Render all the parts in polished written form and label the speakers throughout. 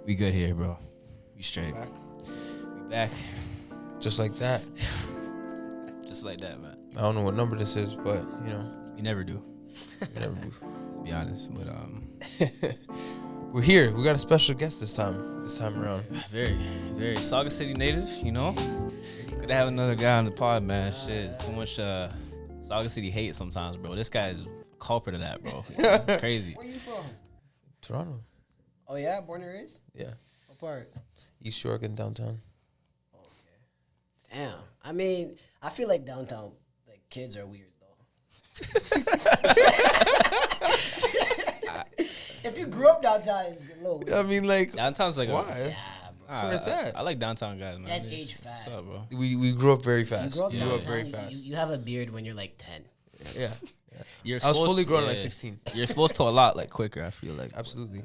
Speaker 1: We good here, bro. We straight.
Speaker 2: Back.
Speaker 1: We back.
Speaker 2: Just like that.
Speaker 1: Just like that, man.
Speaker 2: I don't know what number this is, but you know,
Speaker 1: We never do,
Speaker 2: we never do.
Speaker 1: to be honest. But
Speaker 2: We're here. We got a special guest this time around.
Speaker 1: very Sauga City native, you know. Could have another guy on the pod, man. Shit, it's too much Sauga City hate sometimes, bro. This guy is culprit of that, bro. It's crazy.
Speaker 3: Where you from?
Speaker 2: Toronto.
Speaker 3: Oh yeah, born and raised.
Speaker 2: Yeah.
Speaker 3: What part?
Speaker 2: East York and downtown.
Speaker 3: Damn. I mean, I feel like downtown, like kids are weird though. If you grew up downtown, it's a little weird.
Speaker 2: I mean, like,
Speaker 1: Downtown's like
Speaker 2: why?
Speaker 1: Where's
Speaker 2: that?
Speaker 1: I like downtown guys, man.
Speaker 3: That's
Speaker 1: It's-
Speaker 3: age fast.
Speaker 1: What's up, bro?
Speaker 2: We grew up very fast.
Speaker 3: You grew up
Speaker 2: We
Speaker 3: downtown.
Speaker 2: very fast.
Speaker 3: You have a beard when you're like 10.
Speaker 2: Yeah.
Speaker 1: You're
Speaker 2: I was
Speaker 1: exposed
Speaker 2: fully
Speaker 1: to-
Speaker 2: grown at
Speaker 1: yeah.
Speaker 2: like 16.
Speaker 1: You're exposed to a lot like quicker. I feel like.
Speaker 2: Absolutely.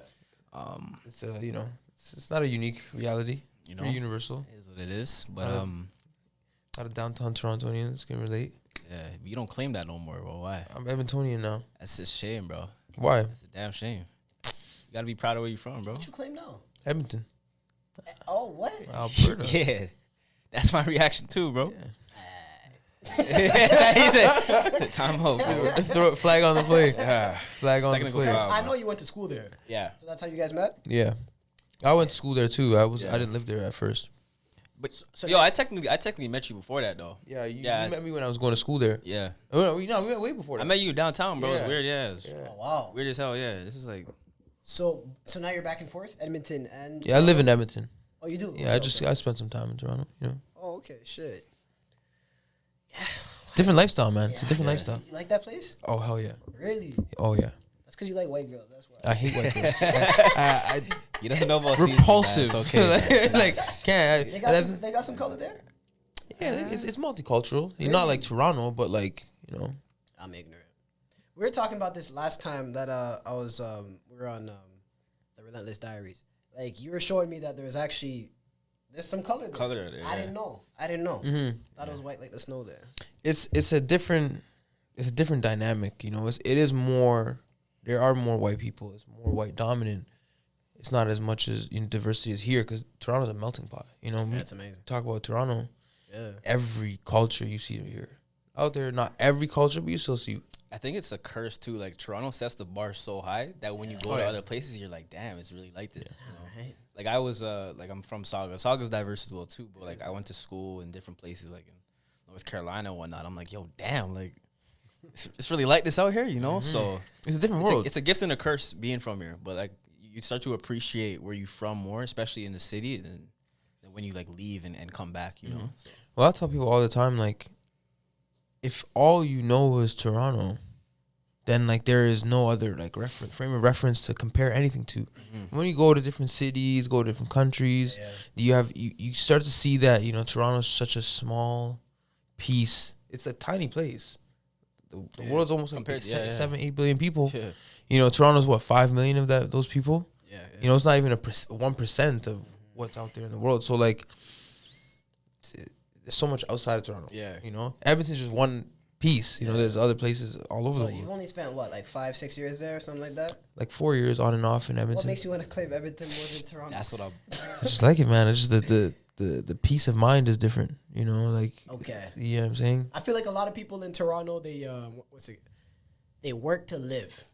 Speaker 2: It's you know, it's not a unique reality.
Speaker 1: You know,
Speaker 2: Pretty universal.
Speaker 1: It is what it is. But
Speaker 2: A lot of downtown Torontonians can relate.
Speaker 1: yeah, you don't claim that no more, bro. Why?
Speaker 2: I'm Edmontonian now.
Speaker 1: That's a shame, bro.
Speaker 2: Why?
Speaker 1: That's a damn shame. You gotta be proud of where you're from, bro.
Speaker 3: What you claim now?
Speaker 2: Edmonton.
Speaker 3: Oh, what?
Speaker 2: Alberta.
Speaker 1: Yeah, that's my reaction too, bro.
Speaker 2: Yeah.
Speaker 1: he said, "Time out, bro."
Speaker 2: Throw a flag on the play.
Speaker 1: Yeah,
Speaker 2: Flag on the
Speaker 1: Technical
Speaker 2: play.
Speaker 1: foul.
Speaker 3: I know you went to school there.
Speaker 1: yeah.
Speaker 3: So that's how you guys met?
Speaker 2: Yeah. I went to school there too. I
Speaker 1: Yeah.
Speaker 2: didn't live there at first.
Speaker 1: But
Speaker 3: So
Speaker 1: yo, I technically met you before that though.
Speaker 2: Yeah, you
Speaker 1: Yeah.
Speaker 2: met me when I was going to school there.
Speaker 1: Yeah,
Speaker 2: Oh, no, we met way before that.
Speaker 1: I met you downtown, bro. It's
Speaker 2: Yeah.
Speaker 1: weird, yeah. It's
Speaker 3: Oh, wow.
Speaker 1: weird as hell, yeah. This is like,
Speaker 3: So now you're back and forth, Edmonton and...
Speaker 2: Yeah, I live in Edmonton.
Speaker 3: Oh, you do?
Speaker 2: Yeah,
Speaker 3: Okay, okay.
Speaker 2: I spent some time in Toronto. You know,
Speaker 3: Oh, okay, shit.
Speaker 2: it's a different lifestyle, man. It's a different
Speaker 1: Yeah.
Speaker 2: lifestyle.
Speaker 3: You like that place?
Speaker 2: Oh hell yeah.
Speaker 3: Really?
Speaker 2: Oh yeah.
Speaker 3: That's because you like white girls, that's why.
Speaker 2: I hate white girls.
Speaker 1: he doesn't know about seasons, man.
Speaker 2: Repulsive.
Speaker 1: It's okay.
Speaker 2: like can't.
Speaker 3: They got some color there?
Speaker 2: Yeah, it's multicultural. You're not like Toronto, but like you know.
Speaker 3: I'm ignorant. We were talking about this last time that I was we were on the Relentless Diaries. Like you were showing me that there's some color there.
Speaker 1: Color there,
Speaker 3: I
Speaker 1: yeah.
Speaker 3: didn't know.
Speaker 2: Mm-hmm.
Speaker 3: Thought it was white like the snow there.
Speaker 2: It's a different dynamic. You know, it is more. There are more white people. It's more white dominant. It's not as much as diversity as here because Toronto's a melting pot. You know,
Speaker 3: That's amazing.
Speaker 2: talk about Toronto.
Speaker 3: Yeah.
Speaker 2: Every culture you see here. Out there, not every culture, but you still see.
Speaker 1: I think it's a curse too. Like Toronto sets the bar so high that when you go
Speaker 2: Oh,
Speaker 1: to
Speaker 2: yeah.
Speaker 1: other places, you're like, damn, it's really like this. You know?
Speaker 3: Right.
Speaker 1: Like I was like I'm from Sauga. Sauga's diverse as well too, but like I went to school in different places like in North Carolina and whatnot. I'm like, yo, damn, like it's really like this out here, you know? So
Speaker 2: It's a different
Speaker 1: it's
Speaker 2: world.
Speaker 1: it's a gift and a curse being from here. But like you start to appreciate where you're from more, especially in the city, than when you like leave and come back, you know? So,
Speaker 2: Well, I tell people all the time, like, if all you know is Toronto, then like there is no other like frame of reference to compare anything to. When you go to different cities, go to different countries, you start to see that Toronto's such a small piece. It's a tiny place. The world's almost like
Speaker 1: Compared-
Speaker 2: 7-8 billion people.
Speaker 1: yeah.
Speaker 2: Toronto's what 5 million of those people.
Speaker 1: Yeah.
Speaker 2: It's not even 1% of what's out there in the world. So like, there's so much outside of Toronto.
Speaker 1: Yeah.
Speaker 2: Edmonton's just one piece. There's other places all over
Speaker 3: So
Speaker 2: the
Speaker 3: you've
Speaker 2: world.
Speaker 3: only spent what, like 5-6 years there or something like that?
Speaker 2: Like 4 years on and off in
Speaker 3: What
Speaker 2: Edmonton.
Speaker 3: makes you want to claim Edmonton more than Toronto?
Speaker 1: That's what I'm
Speaker 2: I just like it, man. It's just the peace of mind is different. Like,
Speaker 3: Okay.
Speaker 2: you know what I'm saying?
Speaker 3: I feel like a lot of people in Toronto, they work to live.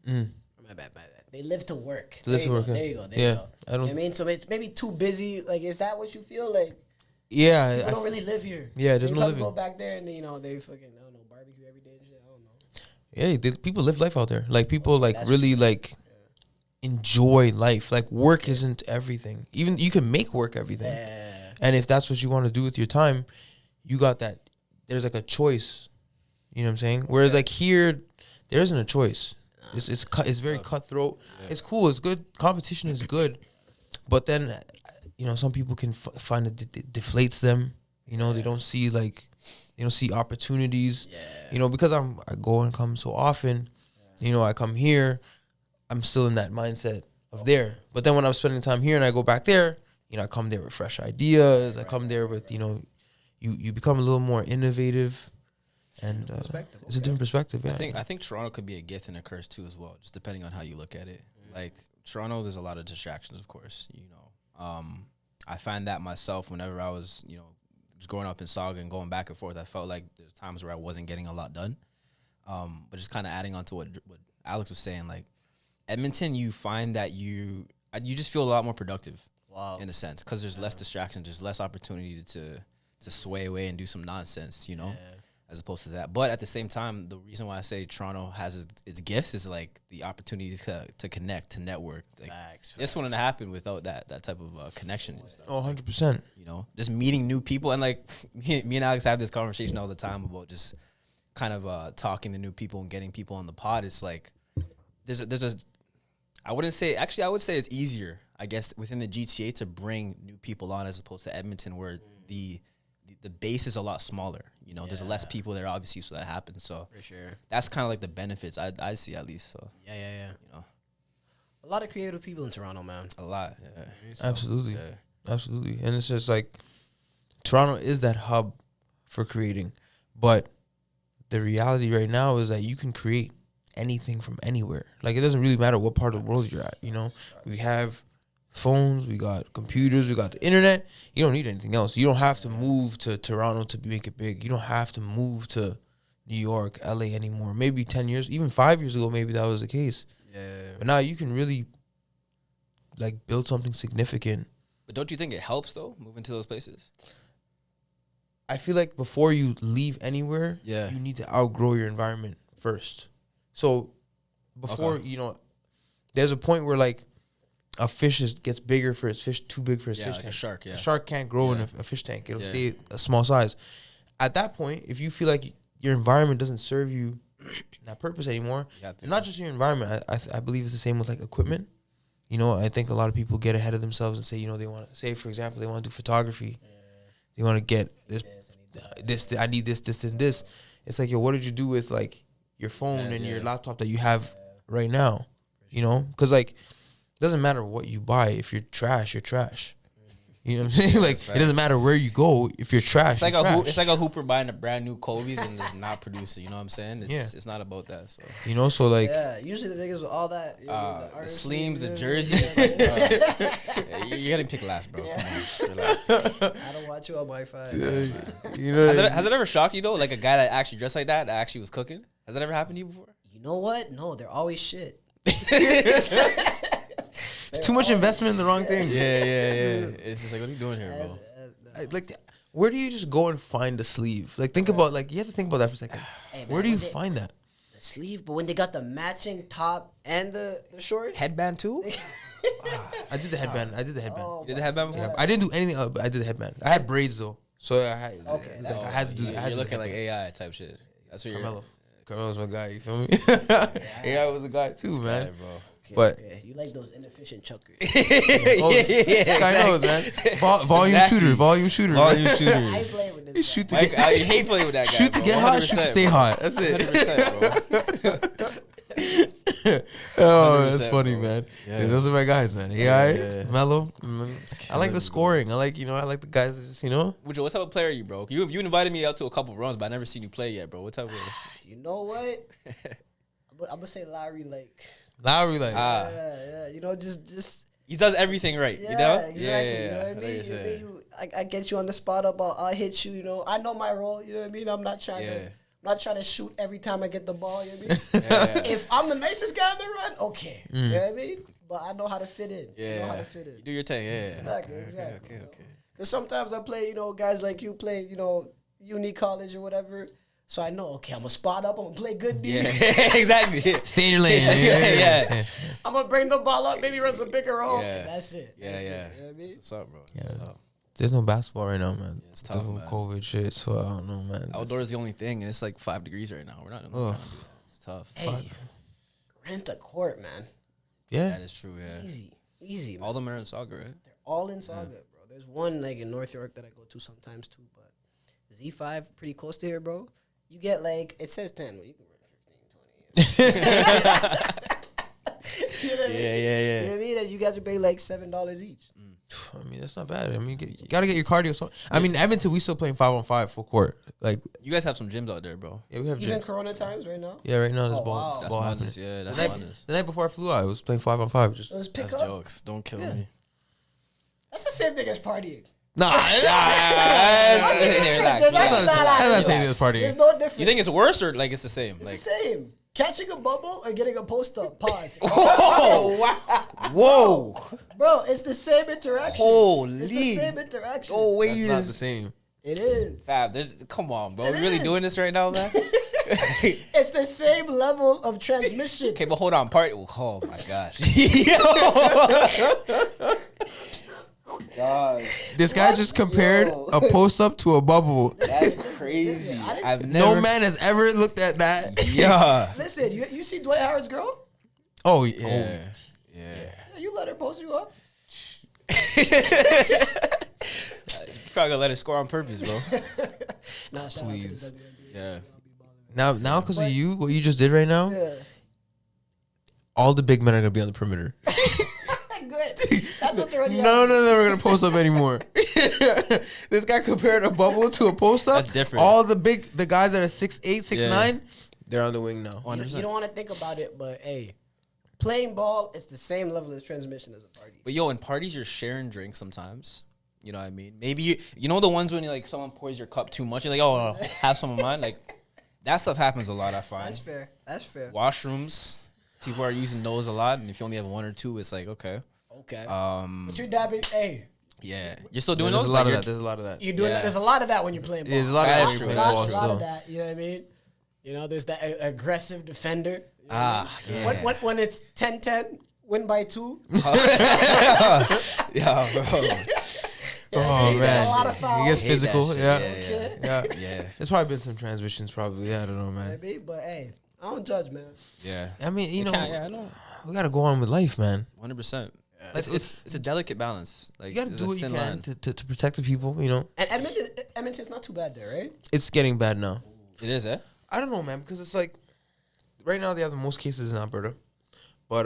Speaker 2: Mm.
Speaker 3: My bad. They live to work.
Speaker 2: To live
Speaker 3: There
Speaker 2: to
Speaker 3: you
Speaker 2: work,
Speaker 3: go,
Speaker 2: yeah.
Speaker 3: There you go. There
Speaker 2: Yeah,
Speaker 3: you go.
Speaker 2: I
Speaker 3: You know
Speaker 2: don't.
Speaker 3: what I mean, so it's maybe too busy. Like, is that what you feel? Like,
Speaker 2: Yeah,
Speaker 3: people don't really live here.
Speaker 2: yeah. There's
Speaker 3: They
Speaker 2: no
Speaker 3: probably
Speaker 2: living.
Speaker 3: go back there and they fucking barbecue every day and shit. I don't know.
Speaker 2: Yeah, people live life out there. Like people like
Speaker 3: That's
Speaker 2: really like enjoy life. Like work isn't everything. Even you can make work everything.
Speaker 3: Yeah.
Speaker 2: And if that's what you want to do with your time, you got that. There's like a choice. You know what I'm saying? Whereas like here, there isn't a choice. It's very cutthroat.
Speaker 1: Yeah.
Speaker 2: It's cool. It's good. Competition is good, but then, some people can find it deflates them. They don't see opportunities.
Speaker 3: Yeah.
Speaker 2: Because I go and come so often. I come here, I'm still in that mindset of there. But then when I'm spending time here and I go back there, I come there with fresh ideas. I come there with you become a little more innovative. And it's a different perspective. Yeah.
Speaker 1: I think Toronto could be a gift and a curse too as well, just depending on how you look at it. Like Toronto, there's a lot of distractions, of course. I find that myself whenever I was, just growing up in Saga and going back and forth. I felt like there's times where I wasn't getting a lot done. But just kind of adding on to what Alex was saying, like Edmonton, you find that you just feel a lot more productive.
Speaker 3: Wow.
Speaker 1: In a sense, because there's less distraction, there's less opportunity to sway away and do some nonsense, as opposed to that. But at the same time, the reason why I say Toronto has its gifts is like the opportunity to connect, to network. Like, this wouldn't happen without that type of connection. And stuff.
Speaker 2: 100%.
Speaker 1: Just meeting new people. And like me and Alex have this conversation all the time about just kind of talking to new people and getting people on the pod. It's like I would say it's easier, I guess, within the GTA to bring new people on as opposed to Edmonton, where the base is a lot smaller. There's less people there, obviously, so that happens. So
Speaker 3: For sure.
Speaker 1: that's kind of like the benefits I see, at least. So
Speaker 3: Yeah. A lot of creative people in Toronto, man.
Speaker 1: a lot. Yeah.
Speaker 2: Absolutely.
Speaker 1: Yeah.
Speaker 2: Absolutely. And it's just like Toronto is that hub for creating. But the reality right now is that you can create anything from anywhere. Like, it doesn't really matter what part of the world you're at, We have phones, we got computers, we got the internet. You don't need anything else. You don't have to move to Toronto to make it big. You don't have to move to New York, LA anymore. Maybe 10 years, even 5 years ago, maybe that was the case.
Speaker 3: Yeah.
Speaker 2: But now you can really like build something significant.
Speaker 1: But don't you think it helps though, moving to those places?
Speaker 2: I feel like before you leave anywhere,
Speaker 1: Yeah.
Speaker 2: you need to outgrow your environment first. So before, there's a point where like a fish gets bigger for its fish, too big for its fish
Speaker 1: like
Speaker 2: tank.
Speaker 1: a shark. Yeah.
Speaker 2: A shark can't grow in
Speaker 1: Yeah.
Speaker 2: a fish tank. It'll
Speaker 1: Yeah.
Speaker 2: stay a small size. At that point, if you feel like your environment doesn't serve you that purpose anymore, and not just your environment, I believe it's the same with like equipment. I think a lot of people get ahead of themselves and say, they want to say, for example, they want to do photography. They want to get this, I need this, and this. It's like, what did you do with like your phone and your laptop that you have right now? Because like, it doesn't matter what you buy. If you're trash, you're trash. You know what I'm saying? Like, it doesn't matter where you go. If you're trash,
Speaker 1: It's like
Speaker 2: you're
Speaker 1: it's like a hooper buying a brand new Kobe's and just not producing. You know what I'm saying? It's not about that. So
Speaker 2: so like,
Speaker 3: Usually the niggas with all that,
Speaker 1: the sleeves, the jerseys, like, you're getting picked last, bro.
Speaker 3: Yeah.
Speaker 1: Come on, relax.
Speaker 3: I don't watch you on Wi-Fi.
Speaker 1: Has it ever shocked you though? Like a guy that actually dressed like that actually was cooking? Has that ever happened to you before?
Speaker 3: You know what? No, they're always shit.
Speaker 2: it's too much investment in the wrong thing.
Speaker 1: Yeah. It's just like, what are you doing here, bro?
Speaker 2: Where do you just go and find a sleeve? Like, think about, like, you have to think about that for a second.
Speaker 3: Hey, man,
Speaker 2: where do you find that?
Speaker 3: The sleeve, but when they got the matching top and the shorts.
Speaker 1: Headband too?
Speaker 2: I did the headband.
Speaker 3: Oh,
Speaker 1: You did the headband before?
Speaker 2: I didn't do anything, but I did the headband. I had braids though, so I had.
Speaker 3: Okay,
Speaker 2: like, I had to do.
Speaker 1: You're looking like AI type shit. That's what you're.
Speaker 2: Carmelo's my guy. You feel me? AI was a guy too, man.
Speaker 1: bro.
Speaker 2: But
Speaker 3: you like those inefficient chuckers.
Speaker 2: I know, man. Volume shooter.
Speaker 3: I ain't playing with this.
Speaker 2: Shoot to
Speaker 1: Mike,
Speaker 2: get,
Speaker 1: I hate playing with that guy.
Speaker 2: shoot to
Speaker 1: bro.
Speaker 2: get hot. Shoot to stay hot. That's it.
Speaker 1: 100%, bro.
Speaker 2: Oh, that's
Speaker 1: 100%,
Speaker 2: funny,
Speaker 1: bro.
Speaker 2: man.
Speaker 1: Yeah.
Speaker 2: Yeah, those are my guys, man. AI,
Speaker 1: Yeah.
Speaker 2: Mellow. I like the scoring. I like the guys that just,
Speaker 1: Wujo, what type of player are you, bro? You invited me out to a couple runs, but I never seen you play yet, bro. What type of?
Speaker 3: You know what? I'm gonna say Lowry, like.
Speaker 2: Lowry, like,
Speaker 3: Yeah. Just.
Speaker 1: He does everything right.
Speaker 3: Yeah,
Speaker 1: You know?
Speaker 3: exactly. You know what I
Speaker 1: know
Speaker 3: mean?
Speaker 1: you're saying.
Speaker 3: I get you on the spot up. I'll hit you. I know my role. You know what I mean? I'm not trying to shoot every time I get the ball. You know what I mean? If I'm the nicest guy on the run, okay. You know what I mean? But I know how to fit in.
Speaker 1: Yeah.
Speaker 3: You know how to fit in.
Speaker 1: You do your thing. Yeah.
Speaker 3: Exactly.
Speaker 1: Okay.
Speaker 3: Because sometimes I play, guys like you play, uni college or whatever. So I know, okay, I'm going to spot up. I'm going to play good D.
Speaker 1: Yeah. Exactly.
Speaker 2: stay in your lane.
Speaker 1: Yeah.
Speaker 3: I'm going to bring the ball up, maybe run some bigger roll.
Speaker 1: Yeah.
Speaker 3: And that's it.
Speaker 1: Yeah.
Speaker 3: That's it. You know what I mean?
Speaker 1: What's up, bro?
Speaker 2: Yeah.
Speaker 1: What's up?
Speaker 2: There's no basketball right now, man.
Speaker 1: It's
Speaker 2: The
Speaker 1: tough,
Speaker 2: whole
Speaker 1: man.
Speaker 2: COVID shit, so I don't know, man.
Speaker 1: Outdoor is the only thing, and it's like 5 degrees right now. We're not trying to do that. It's tough.
Speaker 3: Hey, rent a court, man.
Speaker 2: Yeah.
Speaker 1: That is true, yeah.
Speaker 3: Easy, man.
Speaker 1: All of them are in Saga, right?
Speaker 3: They're all in Saga, bro. There's one like in North York that I go to sometimes too, but Z5 pretty close to here, bro. You get like it says 10, but you can rent 15, 20. You know what I mean?
Speaker 1: Yeah.
Speaker 3: You know what I mean? And you guys are paying like $7 each.
Speaker 2: I mean, that's not bad. I mean, you gotta get your cardio. So, I mean, Edmonton, we still playing 5-on-5 full court. Like,
Speaker 1: You guys have some gyms out there, bro.
Speaker 2: yeah, we have
Speaker 3: Even
Speaker 2: gyms.
Speaker 3: Corona times right now.
Speaker 2: Yeah, right now there's
Speaker 3: Oh,
Speaker 2: ball.
Speaker 3: wow.
Speaker 1: That's
Speaker 2: ball happening.
Speaker 1: madness. Yeah, that's
Speaker 2: The night,
Speaker 1: madness.
Speaker 2: the night before I flew out, I was playing 5-on-5. Just
Speaker 3: Let's pick
Speaker 1: That's
Speaker 3: up.
Speaker 1: jokes. Don't kill
Speaker 2: Yeah.
Speaker 1: me.
Speaker 3: That's the same thing as partying.
Speaker 2: nah.
Speaker 3: There's
Speaker 1: Relax.
Speaker 3: not-
Speaker 2: That's not saying this party.
Speaker 3: There's no difference.
Speaker 1: You think it's worse or like it's the same?
Speaker 3: it's
Speaker 1: Like,
Speaker 3: the same? Catching a bubble or getting a post up. Pause.
Speaker 1: oh wow, whoa,
Speaker 3: Bro, it's the same interaction.
Speaker 1: Holy.
Speaker 3: It's the same interaction.
Speaker 1: oh wait,
Speaker 2: That's not the same.
Speaker 3: It is.
Speaker 1: Fab. Come on, bro.
Speaker 3: It
Speaker 1: We really
Speaker 3: is.
Speaker 1: doing this right now, man?
Speaker 3: It's the same level of transmission.
Speaker 1: Okay, but hold on. Oh my gosh. God,
Speaker 2: This guy just compared a post up to a bubble.
Speaker 1: that's crazy.
Speaker 3: I didn't-
Speaker 1: I've never.
Speaker 2: No man has ever looked at that.
Speaker 1: Yeah.
Speaker 3: Listen, you see Dwight Howard's girl?
Speaker 2: Oh,
Speaker 1: Yeah. Yeah.
Speaker 3: Yeah, you let her post you up.
Speaker 1: You probably gonna let it score on purpose, bro.
Speaker 3: Nah, shout
Speaker 2: Please.
Speaker 3: out to the WNBA.
Speaker 1: Yeah.
Speaker 2: Now because of you, what you just did right now,
Speaker 3: Yeah.
Speaker 2: all the big men are gonna be on the perimeter.
Speaker 3: Good. That's what's already
Speaker 2: None of them are gonna post up anymore. This guy compared a bubble to a post up.
Speaker 1: That's different.
Speaker 2: All the guys that are 6'8", 6'9", they're on the wing now.
Speaker 3: You, you don't want to think about it, but hey, playing ball, it's the same level of transmission as a party.
Speaker 1: But yo, in parties, you're sharing drinks sometimes. You know what I mean? Maybe you know the ones when you like someone pours your cup too much. You're like, oh, have some of mine. Like that stuff happens a lot. I find.
Speaker 3: That's fair. That's fair.
Speaker 1: Washrooms, people are using those a lot, and if you only have one or two, it's like okay.
Speaker 3: Okay.
Speaker 1: But
Speaker 3: you're dabbing. Hey,
Speaker 1: yeah, you're still doing
Speaker 2: There's
Speaker 1: those.
Speaker 2: a lot
Speaker 1: Like,
Speaker 2: of that. There's a lot of that.
Speaker 3: you're doing.
Speaker 1: Yeah.
Speaker 3: There's a lot of that when you're playing ball.
Speaker 2: There's a lot of
Speaker 1: That's
Speaker 2: that.
Speaker 1: true.
Speaker 2: when
Speaker 3: A
Speaker 2: you play
Speaker 3: lot,
Speaker 2: ball
Speaker 3: lot of
Speaker 2: still.
Speaker 3: that. You know what I mean? You know, there's that aggressive defender. You know
Speaker 1: Ah,
Speaker 3: what I mean?
Speaker 1: yeah.
Speaker 3: When it's 10-10, win by 2.
Speaker 1: Yeah, bro.
Speaker 2: Oh
Speaker 3: There's
Speaker 2: man,
Speaker 3: a lot of fouls.
Speaker 2: he gets
Speaker 1: Hate that
Speaker 2: physical.
Speaker 1: shit.
Speaker 2: Yeah.
Speaker 3: Okay.
Speaker 2: Yeah.
Speaker 1: Yeah,
Speaker 2: There's probably been some transitions. Probably. Yeah, I don't know, man.
Speaker 3: Maybe, but hey, I don't judge, man.
Speaker 1: yeah.
Speaker 2: I mean, you know,
Speaker 1: Yeah, I know.
Speaker 2: we gotta go on with life, man.
Speaker 1: 100%.
Speaker 2: Like,
Speaker 1: It's a delicate balance. Like
Speaker 2: You gotta
Speaker 1: there's
Speaker 2: do
Speaker 1: a
Speaker 2: what you
Speaker 1: thin
Speaker 2: can
Speaker 1: line.
Speaker 2: to protect the people. You know,
Speaker 3: And Edmonton's not too bad there, right?
Speaker 2: it's getting bad now.
Speaker 1: It is, eh?
Speaker 2: I don't know, man, because it's like right now they have the most cases in Alberta, but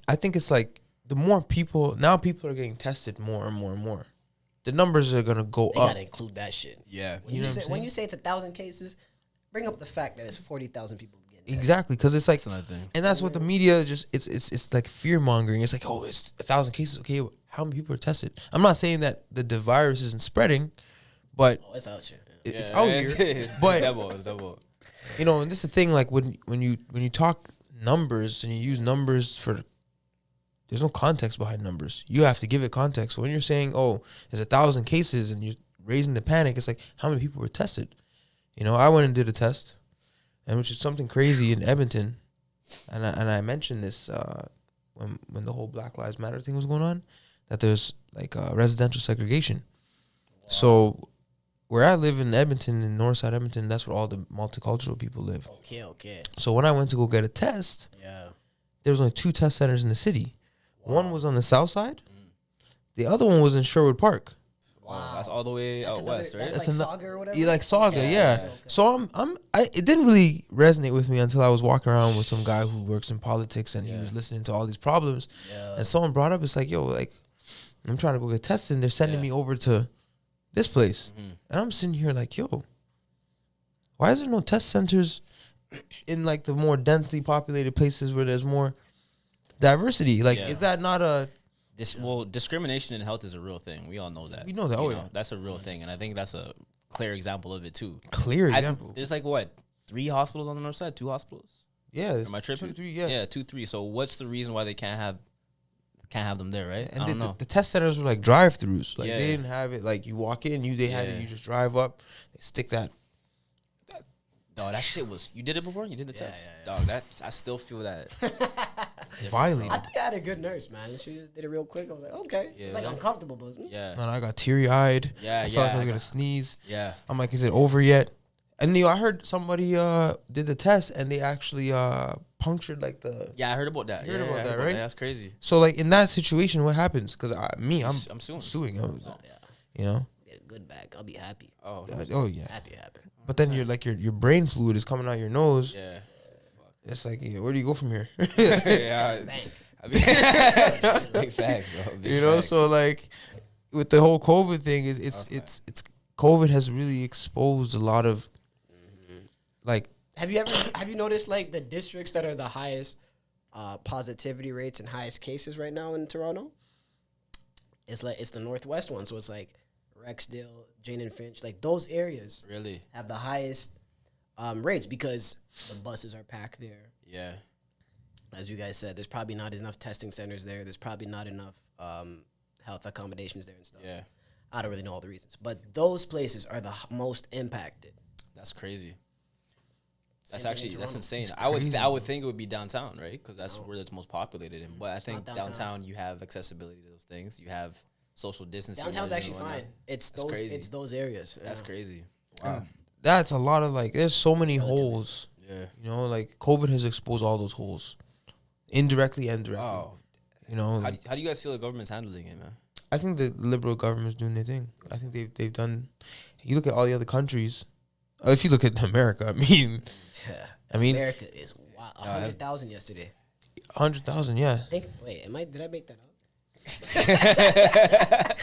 Speaker 2: I think it's like the more people are getting tested more and more and more. The numbers are gonna go
Speaker 3: They
Speaker 2: up.
Speaker 3: gotta include that shit.
Speaker 1: Yeah.
Speaker 3: When
Speaker 2: You
Speaker 3: you,
Speaker 2: know what
Speaker 3: say
Speaker 2: I'm
Speaker 3: when
Speaker 2: saying?
Speaker 3: you say it's 1,000 cases, bring up the fact that it's 40,000 people getting tested.
Speaker 2: Exactly, because it's like,
Speaker 1: That's another thing.
Speaker 2: and that's what the media just it's like fear mongering. It's like, oh, it's 1,000 cases. Okay, how many people are tested? I'm not saying that the virus isn't spreading, but
Speaker 3: Oh, it's out here.
Speaker 2: it's
Speaker 1: Yeah,
Speaker 2: out
Speaker 1: it's-
Speaker 2: here.
Speaker 1: It's
Speaker 2: But
Speaker 1: double. It's double.
Speaker 2: you know, and this is the thing. Like when you talk numbers and you use numbers for, there's no context behind numbers. You have to give it context. So when you're saying, oh, there's 1,000 cases and you're raising the panic, it's like how many people were tested? You know, I went and did a test, and which is something crazy in Edmonton, and I mentioned this when the whole Black Lives Matter thing was going on, that there's like residential segregation. So where I live in Edmonton, in Northside Edmonton, that's where all the multicultural people live.
Speaker 3: Okay.
Speaker 2: So when I went to go get a test,
Speaker 3: Yeah.
Speaker 2: there was only 2 test centers in the city. One was on the south side. The other one was in Sherwood Park.
Speaker 1: Wow. That's all the way
Speaker 3: That's
Speaker 1: out
Speaker 3: another-
Speaker 1: west, right?
Speaker 3: That's
Speaker 2: That's
Speaker 3: like
Speaker 2: ano-
Speaker 3: Saga or whatever.
Speaker 2: You like Saga,
Speaker 1: Okay,
Speaker 2: yeah.
Speaker 1: okay.
Speaker 2: So it didn't really resonate with me until I was walking around with some guy who works in politics, and he was listening to all these problems.
Speaker 3: Yeah.
Speaker 2: And someone brought up, it's like, yo, like, I'm trying to go get tested, and they're sending
Speaker 1: Yeah.
Speaker 2: me over to this place. And I'm sitting here like, yo, why is there no test centers in like the more densely populated places where there's more diversity? Like,
Speaker 1: Yeah.
Speaker 2: is that not a
Speaker 1: Discrimination in health is a real thing. We all know that.
Speaker 2: We know that.
Speaker 1: You
Speaker 2: Oh, yeah.
Speaker 1: That's a real thing, and I think that's a clear example of it too.
Speaker 2: clear
Speaker 1: I've-
Speaker 2: example?
Speaker 1: There's like what 3 hospitals on the north side, 2 hospitals.
Speaker 2: Yeah.
Speaker 1: Am I tripping?
Speaker 2: 2, 3, yeah.
Speaker 1: Yeah, 2, 3. So what's the reason why they can't have them there, right?
Speaker 2: And
Speaker 1: I don't know.
Speaker 2: the test centers were like drive-throughs. Like
Speaker 1: Yeah.
Speaker 2: they didn't have it. Like you walk in, they had it.
Speaker 1: Yeah.
Speaker 2: You just drive up. They stick that.
Speaker 1: Dog, that shit was. You did it before? You did the test,
Speaker 3: yeah.
Speaker 1: dog. That I still feel that.
Speaker 2: Violent.
Speaker 3: I think I had a good nurse, man. She just did it real quick. I was like, okay.
Speaker 1: Yeah.
Speaker 3: It's like uncomfortable, but
Speaker 1: Yeah,
Speaker 2: Man, I got teary-eyed.
Speaker 1: Yeah,
Speaker 2: I felt like
Speaker 1: yeah,
Speaker 2: I was
Speaker 1: I
Speaker 2: gonna
Speaker 1: got-
Speaker 2: sneeze.
Speaker 1: yeah.
Speaker 2: I'm like, is it over yet? And I heard somebody did the test and they actually punctured like the.
Speaker 1: Yeah, I heard about that.
Speaker 2: You heard
Speaker 1: Yeah,
Speaker 2: about
Speaker 1: I
Speaker 2: that, right?
Speaker 1: That's crazy.
Speaker 2: So like in that situation, what happens? Because I'm
Speaker 1: suing.
Speaker 2: suing. I was,
Speaker 3: oh, yeah.
Speaker 2: you know.
Speaker 3: Get a good back. I'll be happy.
Speaker 1: Oh,
Speaker 2: Oh yeah.
Speaker 3: Happy.
Speaker 2: But then you're like your brain fluid is coming out your nose.
Speaker 1: yeah.
Speaker 2: It's like, yeah, where do you go from here?
Speaker 1: Yeah.
Speaker 3: Bank.
Speaker 1: I mean, big facts, bro. Big
Speaker 2: you know,
Speaker 1: facts.
Speaker 2: so like with the whole COVID thing, it's COVID has really exposed a lot of like.
Speaker 3: Have you noticed like the districts that are the highest positivity rates and highest cases right now in Toronto? It's the northwest one, so it's like Rexdale, Jane and Finch, like those areas
Speaker 1: really
Speaker 3: have the highest rates because the buses are packed there.
Speaker 1: Yeah.
Speaker 3: As you guys said, there's probably not enough testing centers there. There's probably not enough health accommodations there and stuff.
Speaker 1: Yeah.
Speaker 3: I don't really know all the reasons, but those places are the most impacted.
Speaker 1: That's crazy.
Speaker 3: Same
Speaker 1: That's
Speaker 3: thing in Toronto.
Speaker 1: insane.
Speaker 2: It's
Speaker 1: I would think it would be downtown, right? Because that's where it's most populated in. But I think
Speaker 3: downtown.
Speaker 1: downtown you have accessibility to those things. You have social distancing.
Speaker 3: Downtown's
Speaker 1: measures and
Speaker 3: actually
Speaker 1: whatnot.
Speaker 3: fine. It's
Speaker 1: That's
Speaker 3: those
Speaker 1: crazy.
Speaker 3: it's those areas.
Speaker 1: That's
Speaker 3: yeah.
Speaker 1: crazy. Wow.
Speaker 2: That's a lot of like. There's so many holes.
Speaker 1: Yeah.
Speaker 2: You know, like COVID has exposed all those holes, indirectly and directly.
Speaker 1: Oh.
Speaker 2: You know,
Speaker 1: How do you guys feel the government's handling it, man?
Speaker 2: I think the liberal government's doing their thing. I think they've done. You look at all the other countries. If you look at America, I mean,
Speaker 3: America is wild. 100,000 yesterday.
Speaker 2: 100,000. Yeah.
Speaker 3: Did I make that up?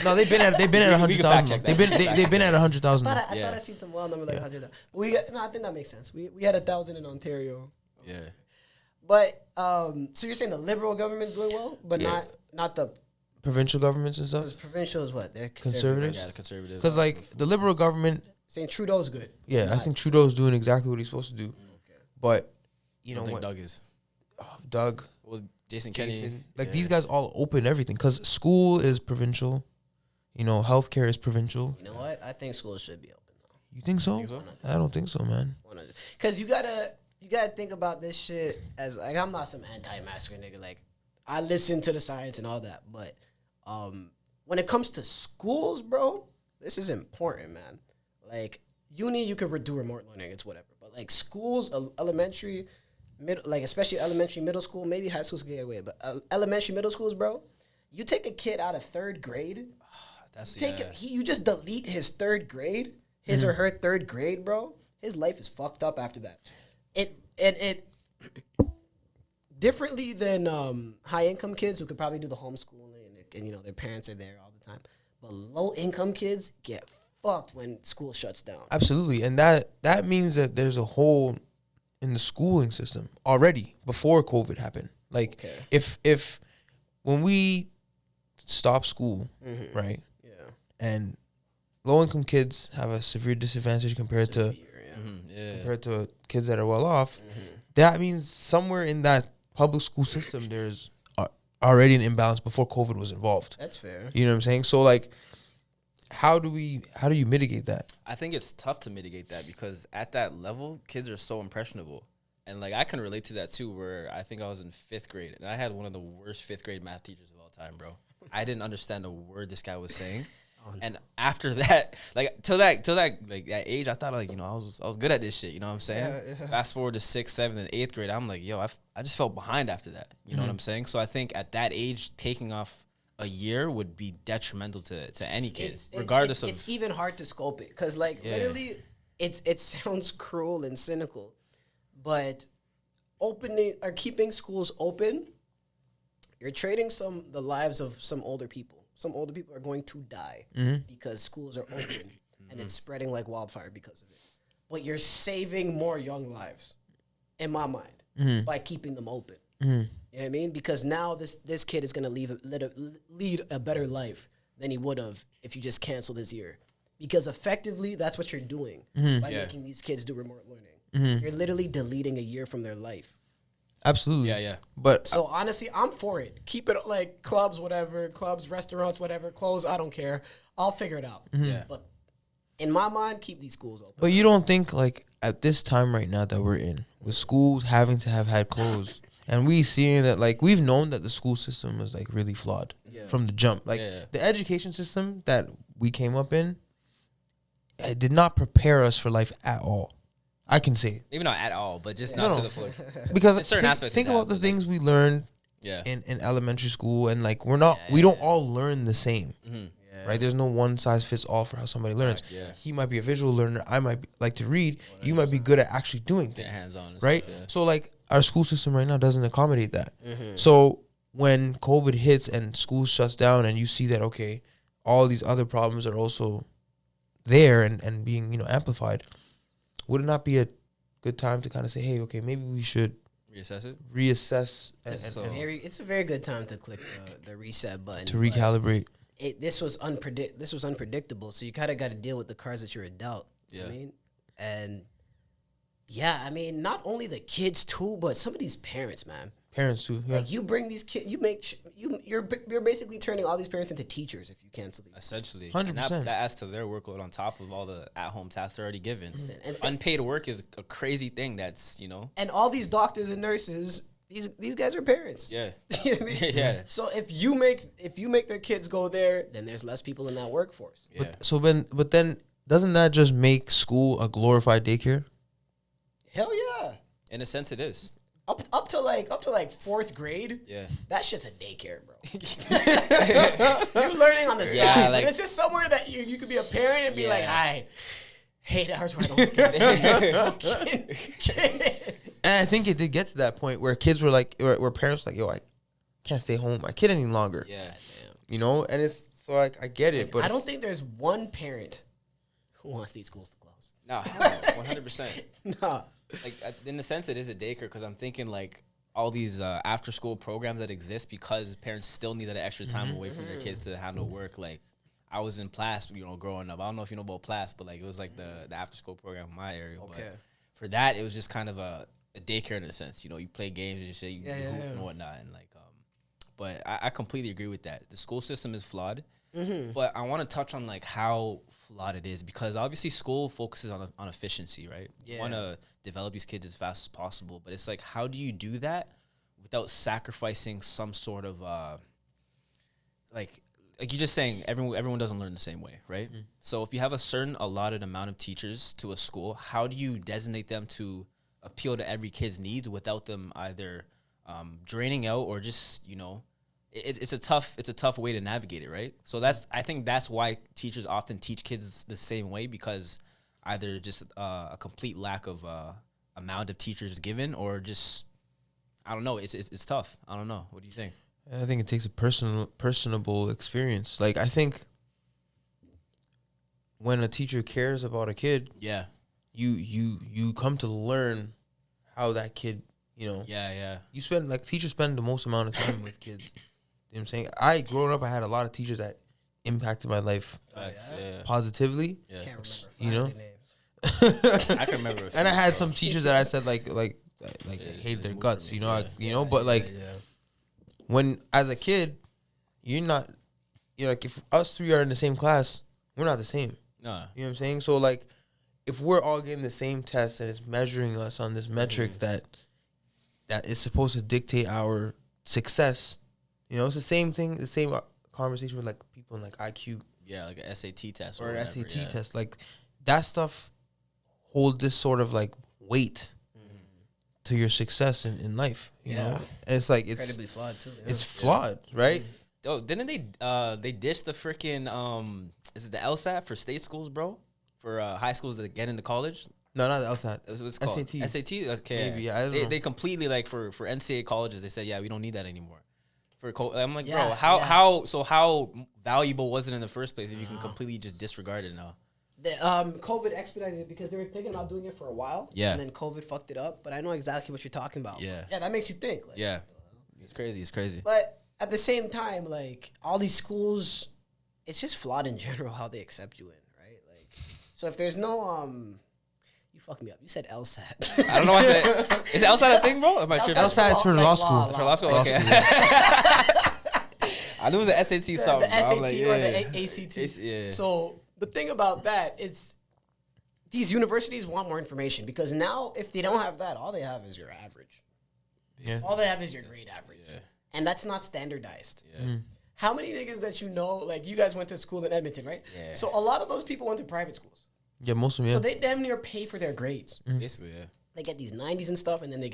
Speaker 2: No, they've been at
Speaker 1: We can
Speaker 2: 100,000.
Speaker 1: fact check
Speaker 2: They've
Speaker 1: that.
Speaker 2: been at 100,000.
Speaker 3: I thought I seen some wild number like 100,000. I think that makes sense. We had 1,000 in Ontario.
Speaker 1: Yeah.
Speaker 3: But so you're saying the liberal government's doing well, but
Speaker 2: Yeah.
Speaker 3: not the
Speaker 2: Provincial governments and stuff.
Speaker 3: because provincial is what they're
Speaker 2: Conservatives?
Speaker 1: Yeah, the conservatives.
Speaker 2: Because like the liberal government,
Speaker 3: Saying Trudeau's good.
Speaker 2: yeah, I
Speaker 3: Not-
Speaker 2: think Trudeau's doing exactly what he's supposed to do.
Speaker 3: Okay.
Speaker 2: But
Speaker 1: you
Speaker 2: you
Speaker 1: don't
Speaker 2: know
Speaker 1: think
Speaker 2: what,
Speaker 1: Doug is?
Speaker 2: Doug,
Speaker 1: Well, Jason Kenney.
Speaker 2: Jason, like
Speaker 1: yeah.
Speaker 2: these guys all open everything because school is provincial. You know, healthcare is provincial.
Speaker 3: You know what? I think schools should be open though.
Speaker 2: You think so?
Speaker 1: Think so?
Speaker 2: I don't think so, man.
Speaker 3: Because you gotta think about this shit as like I'm not some anti-masker nigga. Like I listen to the science and all that, but when it comes to schools, bro, this is important, man. Like uni, you could do remote learning, it's whatever. But like schools, elementary, like especially elementary, middle school, maybe high schools can get away, but elementary, middle schools, bro, you take a kid out of third grade, you just delete his third grade, his or her third grade, bro. His life is fucked up after that. It differently than high income kids who could probably do the homeschooling and you know their parents are there all the time. But low income kids get fucked when school shuts down.
Speaker 2: Absolutely, and that means that there's a hole in the schooling system already before COVID happened. Like if when we stop school, right?
Speaker 3: Yeah.
Speaker 2: And low income kids have a severe disadvantage compared to kids that are well off. That means somewhere in that public school system there's already an imbalance before COVID was involved.
Speaker 3: That's fair.
Speaker 2: You know what I'm saying? So like how do you mitigate that?
Speaker 1: I think it's tough to mitigate that because at that level, kids are so impressionable. And like I can relate to that too, where I think I was in 5th grade and I had one of the worst 5th grade math teachers of all time, bro. I didn't understand a word this guy was saying. And after that, like till that like that age, I thought like, you know, I was good at this shit, you know what I'm saying? Yeah. Fast forward to 6th, 7th, and 8th grade, I'm like, yo, I just felt behind after that. You know what I'm saying? So I think at that age, taking off a year would be detrimental to any kid, regardless of.
Speaker 3: It's even hard to scope it because like literally, it sounds cruel and cynical, but opening or keeping schools open, you're trading the lives of some older people. Some older people are going to die because schools are open and it's spreading like wildfire because of it. But you're saving more young lives, in my mind, by keeping them open. You know what I mean? Because now this kid is going to lead a better life than he would have if you just canceled his year. Because effectively, that's what you're doing by making these kids do remote learning. You're literally deleting a year from their life.
Speaker 2: Absolutely.
Speaker 1: Yeah.
Speaker 2: But
Speaker 3: so honestly, I'm for it. Keep it like clubs, restaurants, whatever, close. I don't care. I'll figure it out.
Speaker 1: Yeah.
Speaker 3: But in my mind, keep these schools open.
Speaker 2: But you don't think like at this time right now that we're in, with schools having to have had closed, and we seeing that like we've known that the school system is like really flawed from the jump. Like the education system that we came up in, it did not prepare us for life at all. I can say
Speaker 1: even not at all, but just not to the fullest.
Speaker 2: Because
Speaker 1: certain aspects.
Speaker 2: Think about the things we learned in elementary school, and like we don't all learn the same. Right? There's no one size fits all for how somebody learns. He might be a visual learner. I might like to read. 100%. You might be good at actually doing things.
Speaker 1: Hands on,
Speaker 2: right?
Speaker 1: Stuff,
Speaker 2: So like our school system right now doesn't accommodate that. So when COVID hits and school shuts down and you see that, okay, all these other problems are also there and being, you know, amplified, would it not be a good time to kind of say, hey, okay, maybe we should
Speaker 1: reassess it?
Speaker 2: Reassess.
Speaker 3: It's a very good time to click the reset button.
Speaker 2: To recalibrate.
Speaker 3: This was unpredictable, so you kind of got to deal with the cards that you're dealt. You know what I mean? And yeah, I mean, not only the kids too, but some of these parents, man.
Speaker 2: Parents too. Yeah.
Speaker 3: Like you bring these kids, you're basically turning all these parents into teachers if you cancel these.
Speaker 1: Essentially,
Speaker 2: 100%.
Speaker 1: That adds to their workload on top of all the at-home tasks they're already given.
Speaker 3: And
Speaker 1: unpaid work is a crazy thing. That's, you know.
Speaker 3: And all these doctors and nurses, these guys are parents.
Speaker 1: Yeah.
Speaker 3: You know what I mean?
Speaker 1: Yeah.
Speaker 3: So if you make their kids go there, then there's less people in that workforce.
Speaker 1: Yeah.
Speaker 2: But then doesn't that just make school a glorified daycare?
Speaker 3: Hell yeah.
Speaker 1: In a sense, it is.
Speaker 3: Up to like fourth grade.
Speaker 1: Yeah.
Speaker 3: That shit's a daycare, bro. You're learning on the side.
Speaker 1: Yeah,
Speaker 3: Like, it's just somewhere that you could be a parent and be like, I 8 hours where I don't get to see kids.
Speaker 2: And I think it did get to that point where kids were like, where parents were like, yo, I can't stay home with my kid any longer.
Speaker 1: Yeah.
Speaker 2: You know, and it's so like I get it, but
Speaker 3: I don't think there's one parent who wants these schools to close.
Speaker 1: No, 100%.
Speaker 3: Nah.
Speaker 1: Like, in the sense, it is a daycare because I'm thinking like all these after-school programs that exist because parents still need that extra time away from their kids to handle work. Like, I was in PLAS, you know, growing up. I don't know if you know about PLAS, but like it was like the after-school program in my area.
Speaker 3: Okay.
Speaker 1: But for that, it was just kind of a daycare in a sense. You know, you play games and shit, you hoop and whatnot, and like. But I completely agree with that. The school system is flawed. But I want to touch on like how flawed it is because obviously school focuses on efficiency, right? You want to develop these kids as fast as possible, but it's like how do you do that without sacrificing some sort of like you're just saying everyone doesn't learn the same way, right? So if you have a certain allotted amount of teachers to a school, how do you designate them to appeal to every kid's needs without them either draining out or just, you know, it's a tough way to navigate it, right? So I think that's why teachers often teach kids the same way because either just a complete lack of amount of teachers given or just I don't know. It's tough. I don't know. What do you think?
Speaker 2: I think it takes a personable experience. Like I think when a teacher cares about a kid, you come to learn how that kid, you know.
Speaker 1: Yeah.
Speaker 2: Teachers spend the most amount of time with kids. You know what I'm saying? Growing up, I had a lot of teachers that impacted my life positively.
Speaker 1: Yeah.
Speaker 3: Can't remember.
Speaker 2: You know?
Speaker 3: Names.
Speaker 1: I can remember.
Speaker 2: And I had some teachers that I said like I hated their guts, you know. But like when as a kid, you're not, you know, like if us three are in the same class, we're not the same.
Speaker 1: No.
Speaker 2: You know what I'm saying? So like, if we're all getting the same test and it's measuring us on this metric that is supposed to dictate our success, you know, it's the same thing, the same conversation with like people in like IQ.
Speaker 1: Yeah, like an SAT test
Speaker 2: or an
Speaker 1: whatever,
Speaker 2: SAT test. Like that stuff holds this sort of like weight to your success in life. You know, and it's like it's
Speaker 3: Incredibly flawed too.
Speaker 2: it's flawed, right?
Speaker 1: Oh, didn't they dish the freaking is it the LSAT for state schools, bro? For high schools that get into college?
Speaker 2: No, not the outside.
Speaker 1: What's called?
Speaker 2: SAT.
Speaker 1: SAT? Okay.
Speaker 2: Maybe, I don't know.
Speaker 1: They completely like for NCAA colleges, they said, yeah, we don't need that anymore. I'm like,
Speaker 3: Yeah,
Speaker 1: bro, how valuable was it in the first place if you can completely just disregard it now?
Speaker 3: The, COVID expedited it because they were thinking about doing it for a while.
Speaker 1: Yeah.
Speaker 3: And then COVID fucked it up. But I know exactly what you're talking about.
Speaker 1: Yeah.
Speaker 3: Yeah, that makes you think. Like,
Speaker 1: Yeah. It's crazy.
Speaker 3: But at the same time, like, all these schools, it's just flawed in general how they accept you in, right? Like, so if there's no, you fucked me up. You said LSAT.
Speaker 1: I don't know why I said is LSAT a thing, bro? Am I tripping?
Speaker 2: LSAT is for law school.
Speaker 1: It's for law school? Okay. I knew it was the SAT something.
Speaker 3: The SAT
Speaker 1: like,
Speaker 3: or the ACT.
Speaker 1: Yeah.
Speaker 3: So the thing about that, it's these universities want more information because now if they don't have that, all they have is your average.
Speaker 2: Yeah.
Speaker 3: All they have is your grade average.
Speaker 1: Yeah.
Speaker 3: And that's not standardized.
Speaker 1: Yeah.
Speaker 3: How many niggas that you know, like you guys went to school in Edmonton, right?
Speaker 1: Yeah.
Speaker 3: So a lot of those people went to private schools.
Speaker 2: Yeah, most of them.
Speaker 3: So
Speaker 2: Yeah.
Speaker 3: they damn near pay for their grades.
Speaker 1: Basically, yeah.
Speaker 3: They get these 90s and stuff, and then they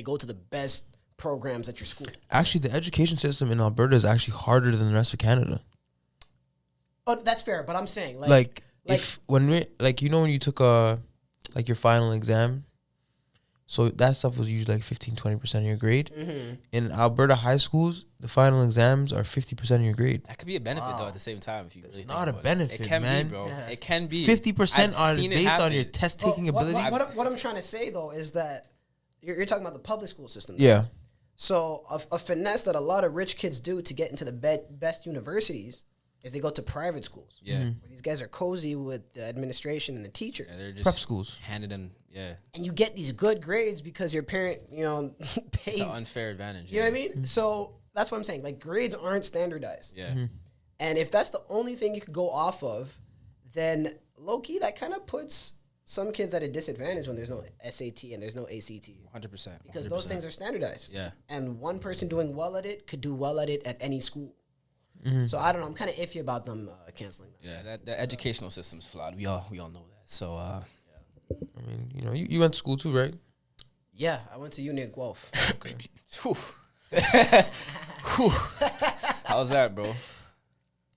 Speaker 3: go to the best programs at your school.
Speaker 2: Actually, the education system in Alberta is actually harder than the rest of Canada.
Speaker 3: Oh, that's fair, but I'm saying
Speaker 2: Like if when we like you know when you took like your final exam, So that stuff was usually like 15-20% of your grade.
Speaker 3: Mm-hmm.
Speaker 2: In Alberta high schools, the final exams are 50% of your grade.
Speaker 1: That could be a benefit though. At the same time, if you really
Speaker 2: It's
Speaker 1: think
Speaker 2: not a
Speaker 1: about
Speaker 2: benefit,
Speaker 1: it can
Speaker 2: man.
Speaker 1: be, bro.
Speaker 3: Yeah.
Speaker 1: It can be
Speaker 2: 50%
Speaker 1: I've
Speaker 2: on
Speaker 1: seen it
Speaker 2: based on
Speaker 1: happen.
Speaker 2: your test taking
Speaker 3: Well,
Speaker 2: ability.
Speaker 3: What I'm trying to say though is that you're talking about the public school system.
Speaker 2: Yeah.
Speaker 3: So a finesse that a lot of rich kids do to get into the best universities is they go to private schools.
Speaker 1: Yeah.
Speaker 2: Mm-hmm.
Speaker 3: Where these guys are cozy with the administration and the teachers.
Speaker 1: Yeah, they're just
Speaker 2: Prep schools.
Speaker 1: handed in. Yeah,
Speaker 3: And you get these good grades because your parent, pays.
Speaker 1: it's an unfair advantage.
Speaker 3: You know what I mean? So that's what I'm saying. Like, grades aren't standardized.
Speaker 1: Yeah.
Speaker 2: Mm-hmm.
Speaker 3: And if that's the only thing you could go off of, then low-key, that kind of puts some kids at a disadvantage when there's no SAT and there's no ACT.
Speaker 1: 100%.
Speaker 3: Because those things are standardized.
Speaker 1: Yeah.
Speaker 3: And one person doing well at it could do well at it at any school. So I don't know. I'm kind of iffy about them canceling that.
Speaker 1: Yeah, that educational system's flawed. We all know that. So
Speaker 2: I mean, you went to school too, right?
Speaker 3: Yeah, I went to uni at Guelph.
Speaker 2: Okay.
Speaker 1: how's that, bro?
Speaker 3: It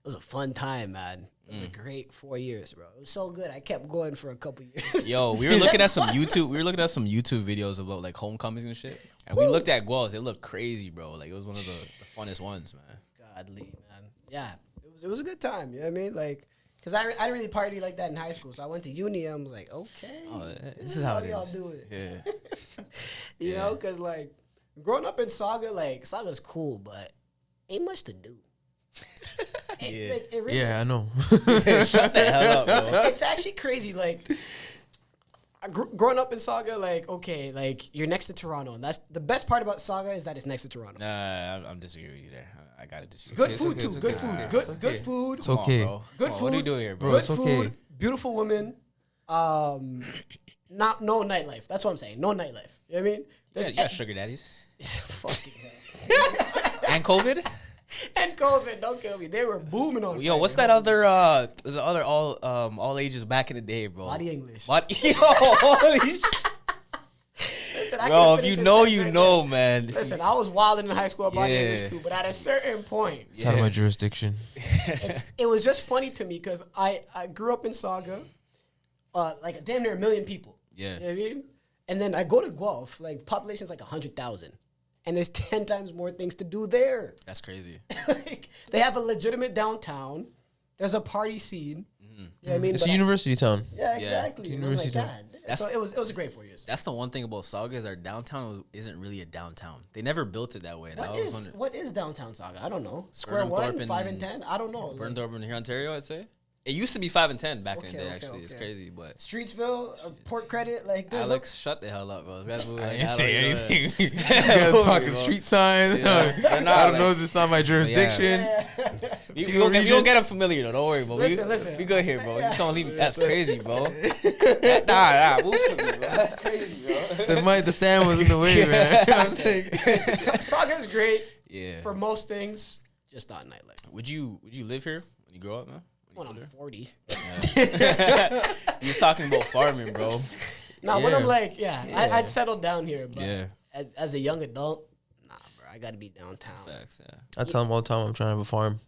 Speaker 3: was a fun time, man. It was a great 4 years, bro. It was so good. I kept going for a couple years.
Speaker 1: Yo, we were looking at some YouTube. We were looking at some YouTube videos about like homecomings and shit, and we looked at Guelph. It looked crazy, bro. Like it was one of the funnest ones, man.
Speaker 3: Godly, man. Yeah, it was a good time. You know what I mean? Like, because I didn't really party like that in high school. So I went to uni and I was like, okay.
Speaker 1: Oh, this is how it
Speaker 3: y'all
Speaker 1: is.
Speaker 3: do it.
Speaker 1: Yeah.
Speaker 3: You know, because like growing up in Saga, like Saga's cool, but ain't much to do.
Speaker 1: Yeah.
Speaker 3: Like, it really,
Speaker 2: Yeah, I know.
Speaker 1: Shut the hell up, bro.
Speaker 3: it's actually crazy. Like, growing up in Saga, like, okay, like you're next to Toronto, and that's the best part about Saga is that it's next to Toronto.
Speaker 1: Nah, I'm disagreeing with you there. I gotta disagree.
Speaker 3: Good
Speaker 2: It's
Speaker 3: food
Speaker 2: okay,
Speaker 3: too.
Speaker 2: it's
Speaker 3: Good
Speaker 2: okay.
Speaker 3: food.
Speaker 2: Nah,
Speaker 3: Good
Speaker 2: it's
Speaker 3: good
Speaker 2: okay.
Speaker 3: food.
Speaker 2: It's
Speaker 1: Come on,
Speaker 2: okay.
Speaker 1: bro.
Speaker 3: Good
Speaker 1: Come on,
Speaker 3: food.
Speaker 1: What are you doing here, bro?
Speaker 3: Good
Speaker 2: it's
Speaker 3: food.
Speaker 2: okay.
Speaker 3: Beautiful women. Not no nightlife. That's what I'm saying. No nightlife. You know what I mean?
Speaker 1: You got sugar daddies
Speaker 3: Fucking hell.
Speaker 1: and COVID.
Speaker 3: And COVID, don't kill me. They were booming on.
Speaker 1: Yo, what's that other? There's the other all ages back in the day, bro.
Speaker 3: Body English.
Speaker 1: Yo, holy
Speaker 3: Listen, I
Speaker 1: bro,
Speaker 3: could've
Speaker 1: if you
Speaker 3: finished
Speaker 1: know,
Speaker 3: this
Speaker 1: you
Speaker 3: right
Speaker 1: know,
Speaker 3: there.
Speaker 1: man.
Speaker 3: Listen, I was wilding in high school at Body
Speaker 1: Yeah.
Speaker 3: English too, but at a certain point,
Speaker 2: It's out of my jurisdiction.
Speaker 3: it was just funny to me because I grew up in Saga, like damn near 1 million people.
Speaker 1: Yeah.
Speaker 3: You know what I mean? And then I go to Guelph, like population's like 100,000. And there's 10 times more things to do there.
Speaker 1: That's crazy.
Speaker 3: Like, they have a legitimate downtown. There's a party scene. You know what I mean?
Speaker 2: It's
Speaker 3: But
Speaker 2: a university town.
Speaker 3: yeah, exactly.
Speaker 2: It's
Speaker 3: And I'm like,
Speaker 2: university town.
Speaker 3: God. So it was a great 4 years.
Speaker 1: That's the one thing about Saga is our downtown isn't really a downtown. They never built it that way. And I was wondering,
Speaker 3: What is downtown Saga? I don't know. Square
Speaker 1: Burnham
Speaker 3: One,
Speaker 1: Thorpe
Speaker 3: 5 and 10. I don't know.
Speaker 1: Burnt over in here, Ontario, I'd say. It used to be 5 and 10 back in the
Speaker 3: Okay,
Speaker 1: day.
Speaker 3: okay,
Speaker 1: Actually, it's
Speaker 3: okay.
Speaker 1: crazy, but
Speaker 3: Streetsville, Port Credit, like there's
Speaker 1: Alex, shut the hell up, bro. That's what,
Speaker 2: I
Speaker 1: like,
Speaker 2: didn't
Speaker 1: I
Speaker 2: say
Speaker 1: don't
Speaker 2: anything.
Speaker 1: even-
Speaker 2: You guys
Speaker 1: Bro.
Speaker 2: talking street signs.
Speaker 1: Yeah. They're not,
Speaker 2: I don't
Speaker 1: like-
Speaker 2: know. This is not my jurisdiction.
Speaker 1: We
Speaker 2: Peel
Speaker 1: don't
Speaker 2: region?
Speaker 1: get them familiar though. Don't worry, bro.
Speaker 3: Listen.
Speaker 1: We good here, bro. You just don't leave. That's crazy, bro. Nah. Move to me, bro. That's crazy, bro.
Speaker 2: The stand was in the way, man. I was like,
Speaker 3: Saga's great
Speaker 1: Yeah.
Speaker 3: for most things, just not nightlife.
Speaker 1: Would you live here when you grow up, man?
Speaker 3: When I'm 40.
Speaker 1: You was talking about farming, bro.
Speaker 3: Now, when
Speaker 2: Yeah.
Speaker 3: I'm like, I'd settle down here, but
Speaker 1: Yeah.
Speaker 3: as a young adult, nah, bro, I got to be downtown.
Speaker 1: Facts, yeah.
Speaker 2: I tell them all the time I'm trying to have a farm.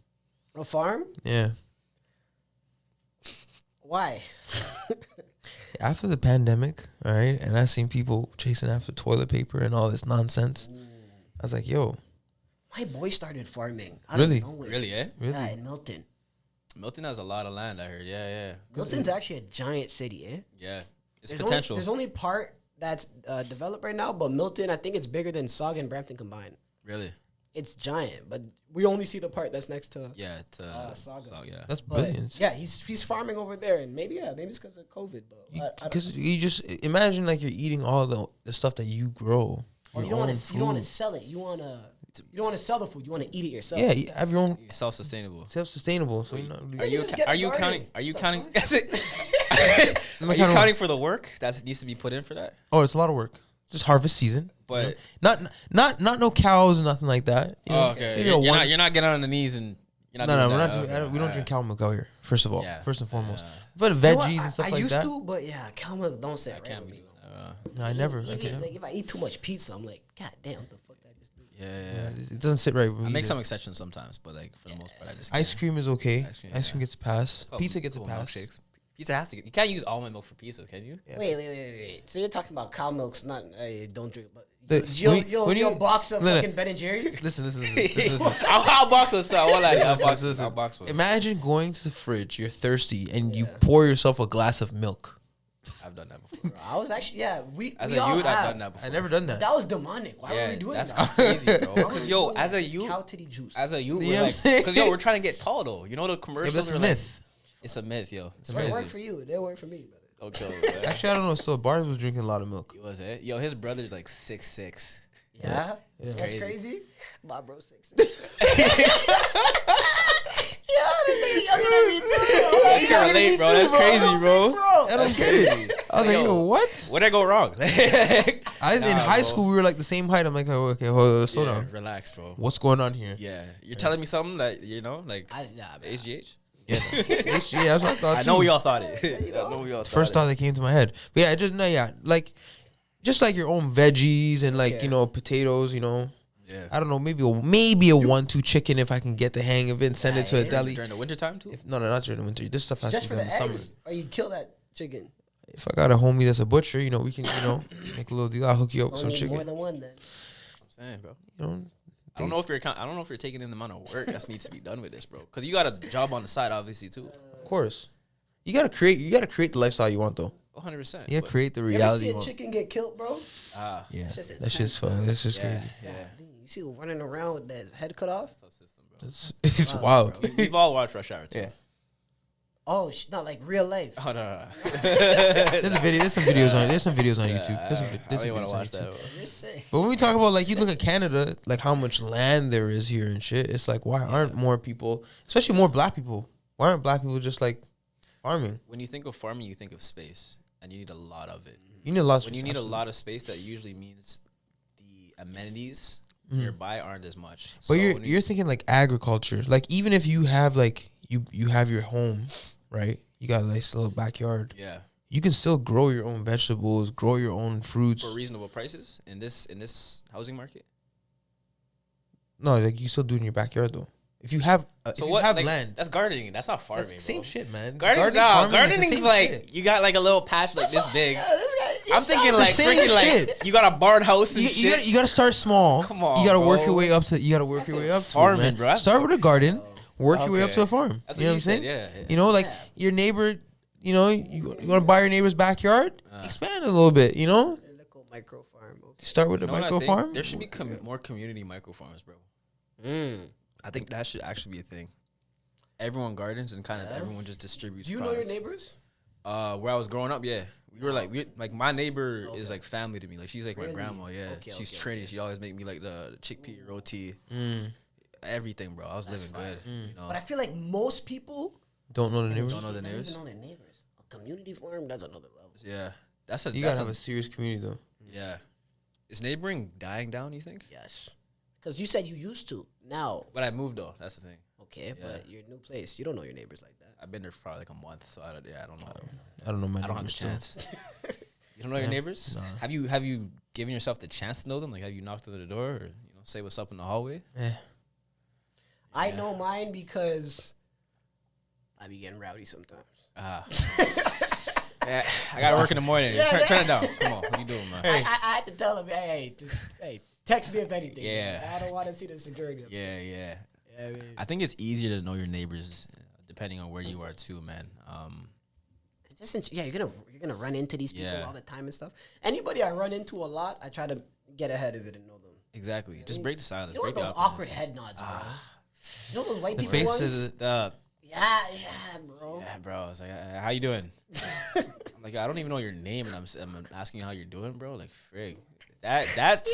Speaker 3: A farm?
Speaker 2: Yeah.
Speaker 3: Why?
Speaker 2: After the pandemic, all right, and I seen people chasing after toilet paper and all this nonsense. I was like, yo,
Speaker 3: My boy started farming.
Speaker 2: Really?
Speaker 1: Really, eh?
Speaker 2: really?
Speaker 3: Yeah, in Milton.
Speaker 1: Milton has a lot of land, I heard. Yeah.
Speaker 3: Milton's actually a giant city, eh?
Speaker 1: Yeah. It's
Speaker 3: There's
Speaker 1: potential.
Speaker 3: there's only part that's developed right now, but Milton, I think it's bigger than Saga and Brampton combined.
Speaker 1: Really?
Speaker 3: It's giant, but we only see the part that's next to.
Speaker 1: Yeah.
Speaker 3: Saga.
Speaker 1: Yeah.
Speaker 2: That's
Speaker 3: But
Speaker 2: billions.
Speaker 3: yeah, he's farming over there, and maybe it's because of COVID, but I don't
Speaker 2: Because you just imagine like you're eating all the stuff that you grow.
Speaker 3: Or you
Speaker 2: your
Speaker 3: don't
Speaker 2: own
Speaker 3: want to
Speaker 2: food.
Speaker 3: sell it. You don't want to sell the food. You want to eat it yourself.
Speaker 2: Yeah, you have your own
Speaker 1: You're self-sustainable.
Speaker 2: self-sustainable. So you're not
Speaker 1: Are you
Speaker 3: just get
Speaker 1: are you
Speaker 3: garden.
Speaker 1: counting? Are you counting? That's it.
Speaker 2: Am I
Speaker 1: Are you
Speaker 2: counting
Speaker 1: counting for the work that needs to be put in for that?
Speaker 2: Oh, it's a lot of work. Just harvest season.
Speaker 1: But
Speaker 2: Not no cows or nothing like that. You know,
Speaker 1: okay,
Speaker 2: maybe
Speaker 1: you're not getting on the knees and you're not.
Speaker 2: No,
Speaker 1: doing
Speaker 2: we're
Speaker 1: that.
Speaker 2: not doing.
Speaker 1: Okay,
Speaker 2: We don't drink cow milk out here. First of all,
Speaker 1: Yeah.
Speaker 2: first and foremost,
Speaker 1: Yeah.
Speaker 2: but
Speaker 3: You know what?
Speaker 2: veggies and stuff
Speaker 3: I
Speaker 2: like
Speaker 3: used
Speaker 2: that.
Speaker 3: to, but yeah, cow milk don't say
Speaker 1: I
Speaker 3: it right
Speaker 1: can't
Speaker 3: with
Speaker 1: be
Speaker 3: me.
Speaker 1: doing that.
Speaker 2: No, I never.
Speaker 3: Even, like if I eat too much pizza, I'm like, God damn, what the fuck did I just do?
Speaker 1: Yeah.
Speaker 2: It doesn't sit right with me.
Speaker 1: I make
Speaker 2: either.
Speaker 1: some exceptions sometimes, but like for the most part, I just
Speaker 2: Ice cream is okay.
Speaker 1: Ice cream,
Speaker 2: Ice cream
Speaker 1: yeah.
Speaker 2: gets a pass.
Speaker 1: Couple-
Speaker 2: Pizza gets a
Speaker 1: couple
Speaker 2: pass.
Speaker 1: milkshakes. Pizza has to get. You can't use almond milk for pizza, can you?
Speaker 2: Yeah.
Speaker 3: Wait. So you're talking about cow milk's not don't drink, but
Speaker 2: When you
Speaker 3: box of fucking Ben and Jerry's.
Speaker 2: Listen.
Speaker 1: I'll box us style.
Speaker 2: Listen.
Speaker 1: box us.
Speaker 2: Imagine going to the fridge, you're thirsty, and you pour yourself a glass of milk.
Speaker 1: I've done that before.
Speaker 3: Bro, I was actually we
Speaker 1: As
Speaker 3: we
Speaker 1: a
Speaker 3: all
Speaker 1: youth,
Speaker 3: have.
Speaker 1: I've done that before.
Speaker 2: I never done that.
Speaker 3: That was demonic. Why were we doing
Speaker 1: that's
Speaker 3: that?
Speaker 1: crazy, bro.
Speaker 3: Why were
Speaker 1: Because
Speaker 3: we
Speaker 1: yo,
Speaker 3: doing
Speaker 1: as
Speaker 3: that?
Speaker 1: a
Speaker 3: It's
Speaker 1: youth,
Speaker 3: cow titty juice.
Speaker 1: we're like, because yo, we're trying to get tall though. You know the
Speaker 2: Yeah,
Speaker 1: commercials
Speaker 2: but that's
Speaker 1: are
Speaker 2: a
Speaker 1: like,
Speaker 2: myth.
Speaker 1: it's a myth, yo. It's
Speaker 3: It
Speaker 1: crazy.
Speaker 3: worked for you. It didn't work for me, brother.
Speaker 1: Don't kill me, man.
Speaker 2: Actually, I don't know. Still, Bars was drinking a lot of milk.
Speaker 1: Was it? Yo, his brother's like 6'6".
Speaker 3: Yeah,
Speaker 2: Yeah.
Speaker 3: that's
Speaker 1: Crazy.
Speaker 3: crazy. My bro 6'6". Yeah, this nigga younger than me too.
Speaker 1: I can't relate, bro. That's crazy, bro.
Speaker 2: I don't get it. I was like, yo, what?
Speaker 1: Where'd I go wrong?
Speaker 2: In high
Speaker 1: bro.
Speaker 2: school, we were like the same height. I'm like, oh, okay, hold on, slow down.
Speaker 1: Relax, bro.
Speaker 2: What's going on here?
Speaker 1: Yeah, you're telling me something that like
Speaker 3: Nah, man.
Speaker 1: HGH.
Speaker 2: Yeah, yeah, that's what I thought.
Speaker 1: I know
Speaker 2: too.
Speaker 1: we all thought it.
Speaker 3: you know.
Speaker 1: I know we all
Speaker 2: First
Speaker 1: thought
Speaker 2: thought that came to my head. But yeah, like just like your own veggies and like
Speaker 3: Okay.
Speaker 2: potatoes.
Speaker 1: it. Yeah.
Speaker 2: I don't know, maybe a 1-2 chicken if I can get the hang of it and send it to a
Speaker 3: Yeah,
Speaker 2: deli.
Speaker 1: During the wintertime too.
Speaker 2: No, not during the winter. This stuff has
Speaker 3: Just
Speaker 2: to
Speaker 3: for
Speaker 2: be
Speaker 3: the
Speaker 2: done in the
Speaker 3: eggs,
Speaker 2: summer.
Speaker 3: or you kill that chicken.
Speaker 2: If I got a homie that's a butcher, we can make a little deal. I'll hook you up with
Speaker 3: Only
Speaker 2: some
Speaker 3: need more
Speaker 2: chicken.
Speaker 3: than one then.
Speaker 1: I'm saying, bro.
Speaker 2: I
Speaker 1: I don't know if you're taking in the amount of work that needs to be done with this, bro. Because you got a job on the side, obviously too.
Speaker 2: Of course, you gotta create the lifestyle you want though.
Speaker 1: 100%.
Speaker 2: You gotta create the
Speaker 3: You ever
Speaker 2: reality
Speaker 3: see
Speaker 2: you
Speaker 3: a
Speaker 2: want.
Speaker 3: chicken get killed, bro?
Speaker 2: Yeah,
Speaker 3: That's just
Speaker 2: that's just fun. That's just
Speaker 1: Yeah,
Speaker 2: crazy.
Speaker 1: yeah.
Speaker 3: You see him running around with that head cut off?
Speaker 1: Tough system, bro.
Speaker 2: It's wild.
Speaker 1: We've all watched Rush Hour too.
Speaker 2: Yeah.
Speaker 3: Oh, not like real life.
Speaker 1: Oh no.
Speaker 2: There's a video. There's some videos on. There's some videos on YouTube.
Speaker 1: I
Speaker 2: There's
Speaker 1: don't
Speaker 2: some
Speaker 1: want
Speaker 2: videos
Speaker 1: to
Speaker 2: on
Speaker 1: watch that.
Speaker 2: YouTube.
Speaker 1: Bro.
Speaker 3: You're sick.
Speaker 2: But when we talk about you look at Canada, like how much land there is here and shit, it's like why aren't more people, especially more black people, why aren't black people just like farming?
Speaker 1: When you think of farming, you think of space, and you need a lot of it.
Speaker 2: You need a lot.
Speaker 1: When you need a lot of space, that usually means the amenities nearby aren't as much.
Speaker 2: But
Speaker 1: So
Speaker 2: you're thinking like agriculture. Like even if you have you have your home, right? You got a nice little backyard.
Speaker 1: yeah,
Speaker 2: You can still grow your own vegetables, grow your own fruits.
Speaker 1: for reasonable prices in this housing market.
Speaker 2: No, like you still do it in your backyard though. If you have if you have
Speaker 1: like,
Speaker 2: land,
Speaker 1: That's gardening. That's not farming.
Speaker 2: that's the same
Speaker 1: bro.
Speaker 2: shit, man.
Speaker 1: Gardening's
Speaker 2: farming is the
Speaker 1: gardening's
Speaker 2: same
Speaker 1: like
Speaker 2: shit.
Speaker 1: you got like a little patch like this big.
Speaker 3: Yeah, this guy,
Speaker 1: I'm thinking
Speaker 2: the
Speaker 1: like
Speaker 2: same
Speaker 1: freaking
Speaker 2: shit.
Speaker 1: like you got a barn house and
Speaker 2: You
Speaker 1: shit.
Speaker 2: gotta start small.
Speaker 1: Come on,
Speaker 2: you gotta work
Speaker 1: bro.
Speaker 2: your way up to. You gotta work your way up to
Speaker 1: farming,
Speaker 2: it, man.
Speaker 1: bro. That's
Speaker 2: Start with a garden, work your way up
Speaker 1: Okay.
Speaker 2: to a farm.
Speaker 1: That's
Speaker 2: you know
Speaker 1: what
Speaker 2: what I'm
Speaker 1: you
Speaker 2: saying?
Speaker 1: said, yeah.
Speaker 2: You know, like
Speaker 3: Yeah.
Speaker 2: your neighbor. You want to buy your neighbor's backyard? Expand it a little bit. You know,
Speaker 3: Local micro farm. Okay.
Speaker 2: start with a
Speaker 1: You know what I
Speaker 2: micro
Speaker 1: think?
Speaker 2: farm.
Speaker 1: There should be more community micro farms, bro. I think that should actually be a thing. Everyone gardens and kind of everyone just distributes.
Speaker 3: Do you know your
Speaker 1: products.
Speaker 3: neighbors?
Speaker 1: Where I was growing up, yeah, we were like my neighbor is like family to me. Like she's like
Speaker 3: Really?
Speaker 1: my grandma. Yeah,
Speaker 3: Okay,
Speaker 1: she's
Speaker 3: okay,
Speaker 1: Trini. She always make me like the chickpea roti, everything, bro. I was living good. You know,
Speaker 3: But I feel like most people
Speaker 2: Don't know the neighbors.
Speaker 1: Don't know the
Speaker 3: don't
Speaker 1: neighbors?
Speaker 3: even know their neighbors. A community farm, that's another level.
Speaker 1: yeah, that's a
Speaker 2: You
Speaker 1: that's
Speaker 2: gotta have a serious community though.
Speaker 1: yeah. Is neighboring dying down? You think?
Speaker 3: Yes. Because you said you used to. Now,
Speaker 1: But I moved though. That's the thing.
Speaker 3: okay, but your new place, you don't know your neighbors like that.
Speaker 1: I've been there for probably like a month, so I don't know.
Speaker 2: I don't know my
Speaker 1: I don't have the
Speaker 2: neighbors still.
Speaker 1: chance. You don't know your neighbors?
Speaker 2: Nah.
Speaker 1: Have you given yourself the chance to know them? Like, have you knocked on the door or say what's up in the hallway?
Speaker 3: I know mine because I be getting rowdy sometimes.
Speaker 1: Yeah, I gotta work in the morning.
Speaker 3: Yeah,
Speaker 1: Turn it down. Come on, what you doing, man?
Speaker 3: I had to tell him, hey, text me if anything.
Speaker 1: Yeah.
Speaker 3: man. I don't want to see the security.
Speaker 1: Yeah.
Speaker 3: Yeah, I mean,
Speaker 1: I think it's easier to know your neighbors depending on where you are too, man.
Speaker 3: you're gonna run into these people
Speaker 1: Yeah.
Speaker 3: all the time and stuff. Anybody I run into a lot, I try to get ahead of it and know them.
Speaker 1: Exactly. Just break the silence.
Speaker 3: You know
Speaker 1: break
Speaker 3: those
Speaker 1: the
Speaker 3: awkward
Speaker 1: awkwardness.
Speaker 3: head nods, bro. You know those white
Speaker 2: The
Speaker 3: people
Speaker 2: face
Speaker 3: ones?
Speaker 2: is
Speaker 3: Yeah, bro.
Speaker 1: Yeah, bro. It's like, how you doing? I'm like, I don't even know your name, and I'm asking you how you're doing, bro. Like, frig. That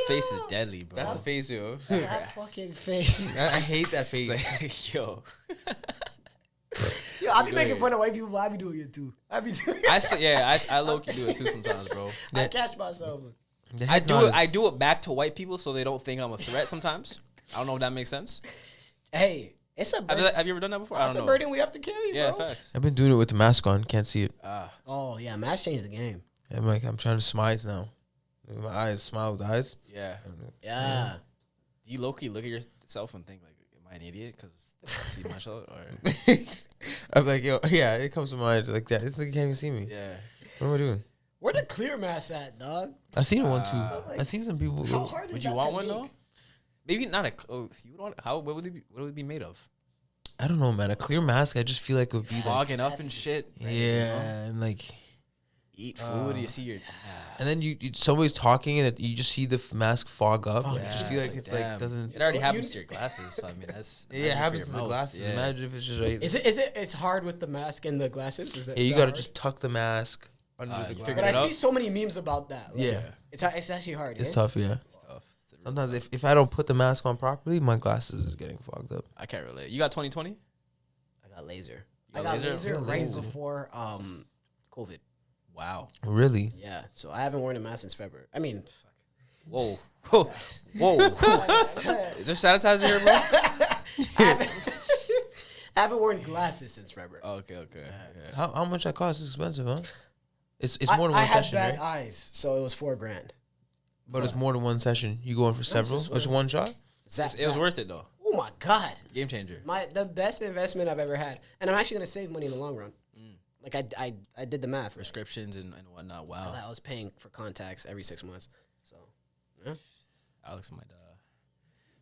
Speaker 1: face is deadly, bro.
Speaker 2: that's the face, yo.
Speaker 3: That fucking face.
Speaker 2: I hate that face.
Speaker 1: It's like, yo.
Speaker 3: Yo, I be making fun of white people. I be doing it too. I be doing
Speaker 1: I low key do it too sometimes, bro.
Speaker 3: I catch myself.
Speaker 2: The
Speaker 1: I
Speaker 2: head
Speaker 1: do
Speaker 2: nod
Speaker 1: it.
Speaker 2: is-
Speaker 1: I do it back to white people so they don't think I'm a threat. Sometimes I don't know if that makes sense.
Speaker 3: Hey, it's a
Speaker 1: Have,
Speaker 3: burden.
Speaker 1: have you ever done that before? I
Speaker 3: It's
Speaker 1: don't
Speaker 3: a
Speaker 1: know.
Speaker 3: burden we have to carry,
Speaker 1: Yeah,
Speaker 3: bro.
Speaker 1: facts.
Speaker 2: I've been doing it with the mask on. Can't see it.
Speaker 3: Oh yeah, mask changed the game.
Speaker 2: I'm trying to smile now. Look at my eyes, smile with the eyes.
Speaker 1: Yeah.
Speaker 3: Yeah.
Speaker 1: Do you low key look at yourself and think like, am I an idiot because they can't see my show? Or
Speaker 2: I'm like, yo, yeah, it comes to mind like that. This nigga can't even see me.
Speaker 1: yeah.
Speaker 2: What am I doing?
Speaker 3: Where the clear mask at, dog?
Speaker 2: I seen one too.
Speaker 3: like,
Speaker 2: I seen some people.
Speaker 3: How hard is
Speaker 1: Would
Speaker 3: that
Speaker 1: you want
Speaker 3: to
Speaker 1: one
Speaker 3: make?
Speaker 1: though? Maybe not a. Oh, you would want. How? What would it be? What would it be made of?
Speaker 2: I don't know, man. A clear mask, I just feel like it would be like,
Speaker 1: Fogging up and shit.
Speaker 2: yeah, and like,
Speaker 1: Eat food. You see your.
Speaker 2: and then you somebody's talking and you just see the mask fog up. I just feel like it's like
Speaker 1: damn.
Speaker 2: doesn't.
Speaker 1: It already happens to your glasses. So I mean, that's.
Speaker 2: Yeah, it
Speaker 1: imagine for
Speaker 2: happens
Speaker 1: your
Speaker 2: to the
Speaker 1: mouth.
Speaker 2: glasses.
Speaker 1: Yeah.
Speaker 2: Imagine if it's just right.
Speaker 3: Is it? It's hard with the mask and the glasses. Is it?
Speaker 2: Yeah,
Speaker 3: is
Speaker 2: you
Speaker 3: that
Speaker 2: gotta
Speaker 3: hard?
Speaker 2: just tuck the mask under the
Speaker 1: you
Speaker 2: glass.
Speaker 1: figured
Speaker 3: But
Speaker 1: it
Speaker 3: I
Speaker 1: out?
Speaker 3: see so many memes about that. Like,
Speaker 2: Yeah,
Speaker 3: it's actually hard.
Speaker 2: it's
Speaker 3: eh?
Speaker 2: tough. Yeah.
Speaker 1: It's tough. It's real
Speaker 2: Sometimes
Speaker 1: tough.
Speaker 2: if I don't put the mask on properly, my glasses is getting fogged up.
Speaker 1: I can't relate. You got 2020?
Speaker 3: I got laser.
Speaker 1: You
Speaker 3: I
Speaker 1: got
Speaker 3: got
Speaker 1: laser?
Speaker 3: laser
Speaker 2: Yeah,
Speaker 3: right
Speaker 2: laser.
Speaker 3: before COVID.
Speaker 1: Wow.
Speaker 2: Really?
Speaker 3: Yeah, so I haven't worn a mask since February. I mean,
Speaker 1: Whoa. Whoa. Whoa. Is there sanitizer here, bro?
Speaker 3: I haven't worn glasses since February.
Speaker 1: Okay. Yeah.
Speaker 2: How much that cost? It's expensive, huh? It's more than
Speaker 3: I
Speaker 2: one
Speaker 3: had
Speaker 2: session,
Speaker 3: bad
Speaker 2: right?
Speaker 3: eyes, so it was $4,000.
Speaker 2: But it's more than one session. You going for several?
Speaker 3: just
Speaker 2: It's one shot?
Speaker 3: Zap,
Speaker 1: It was
Speaker 3: zap.
Speaker 1: worth it though.
Speaker 3: Oh my god,
Speaker 1: Game changer.
Speaker 3: the best investment I've ever had, and I'm actually gonna save money in the long run. Like I did the math.
Speaker 1: Prescriptions and whatnot. Wow.
Speaker 3: Because I was paying for contacts every 6 months. So, yeah.
Speaker 1: Alex might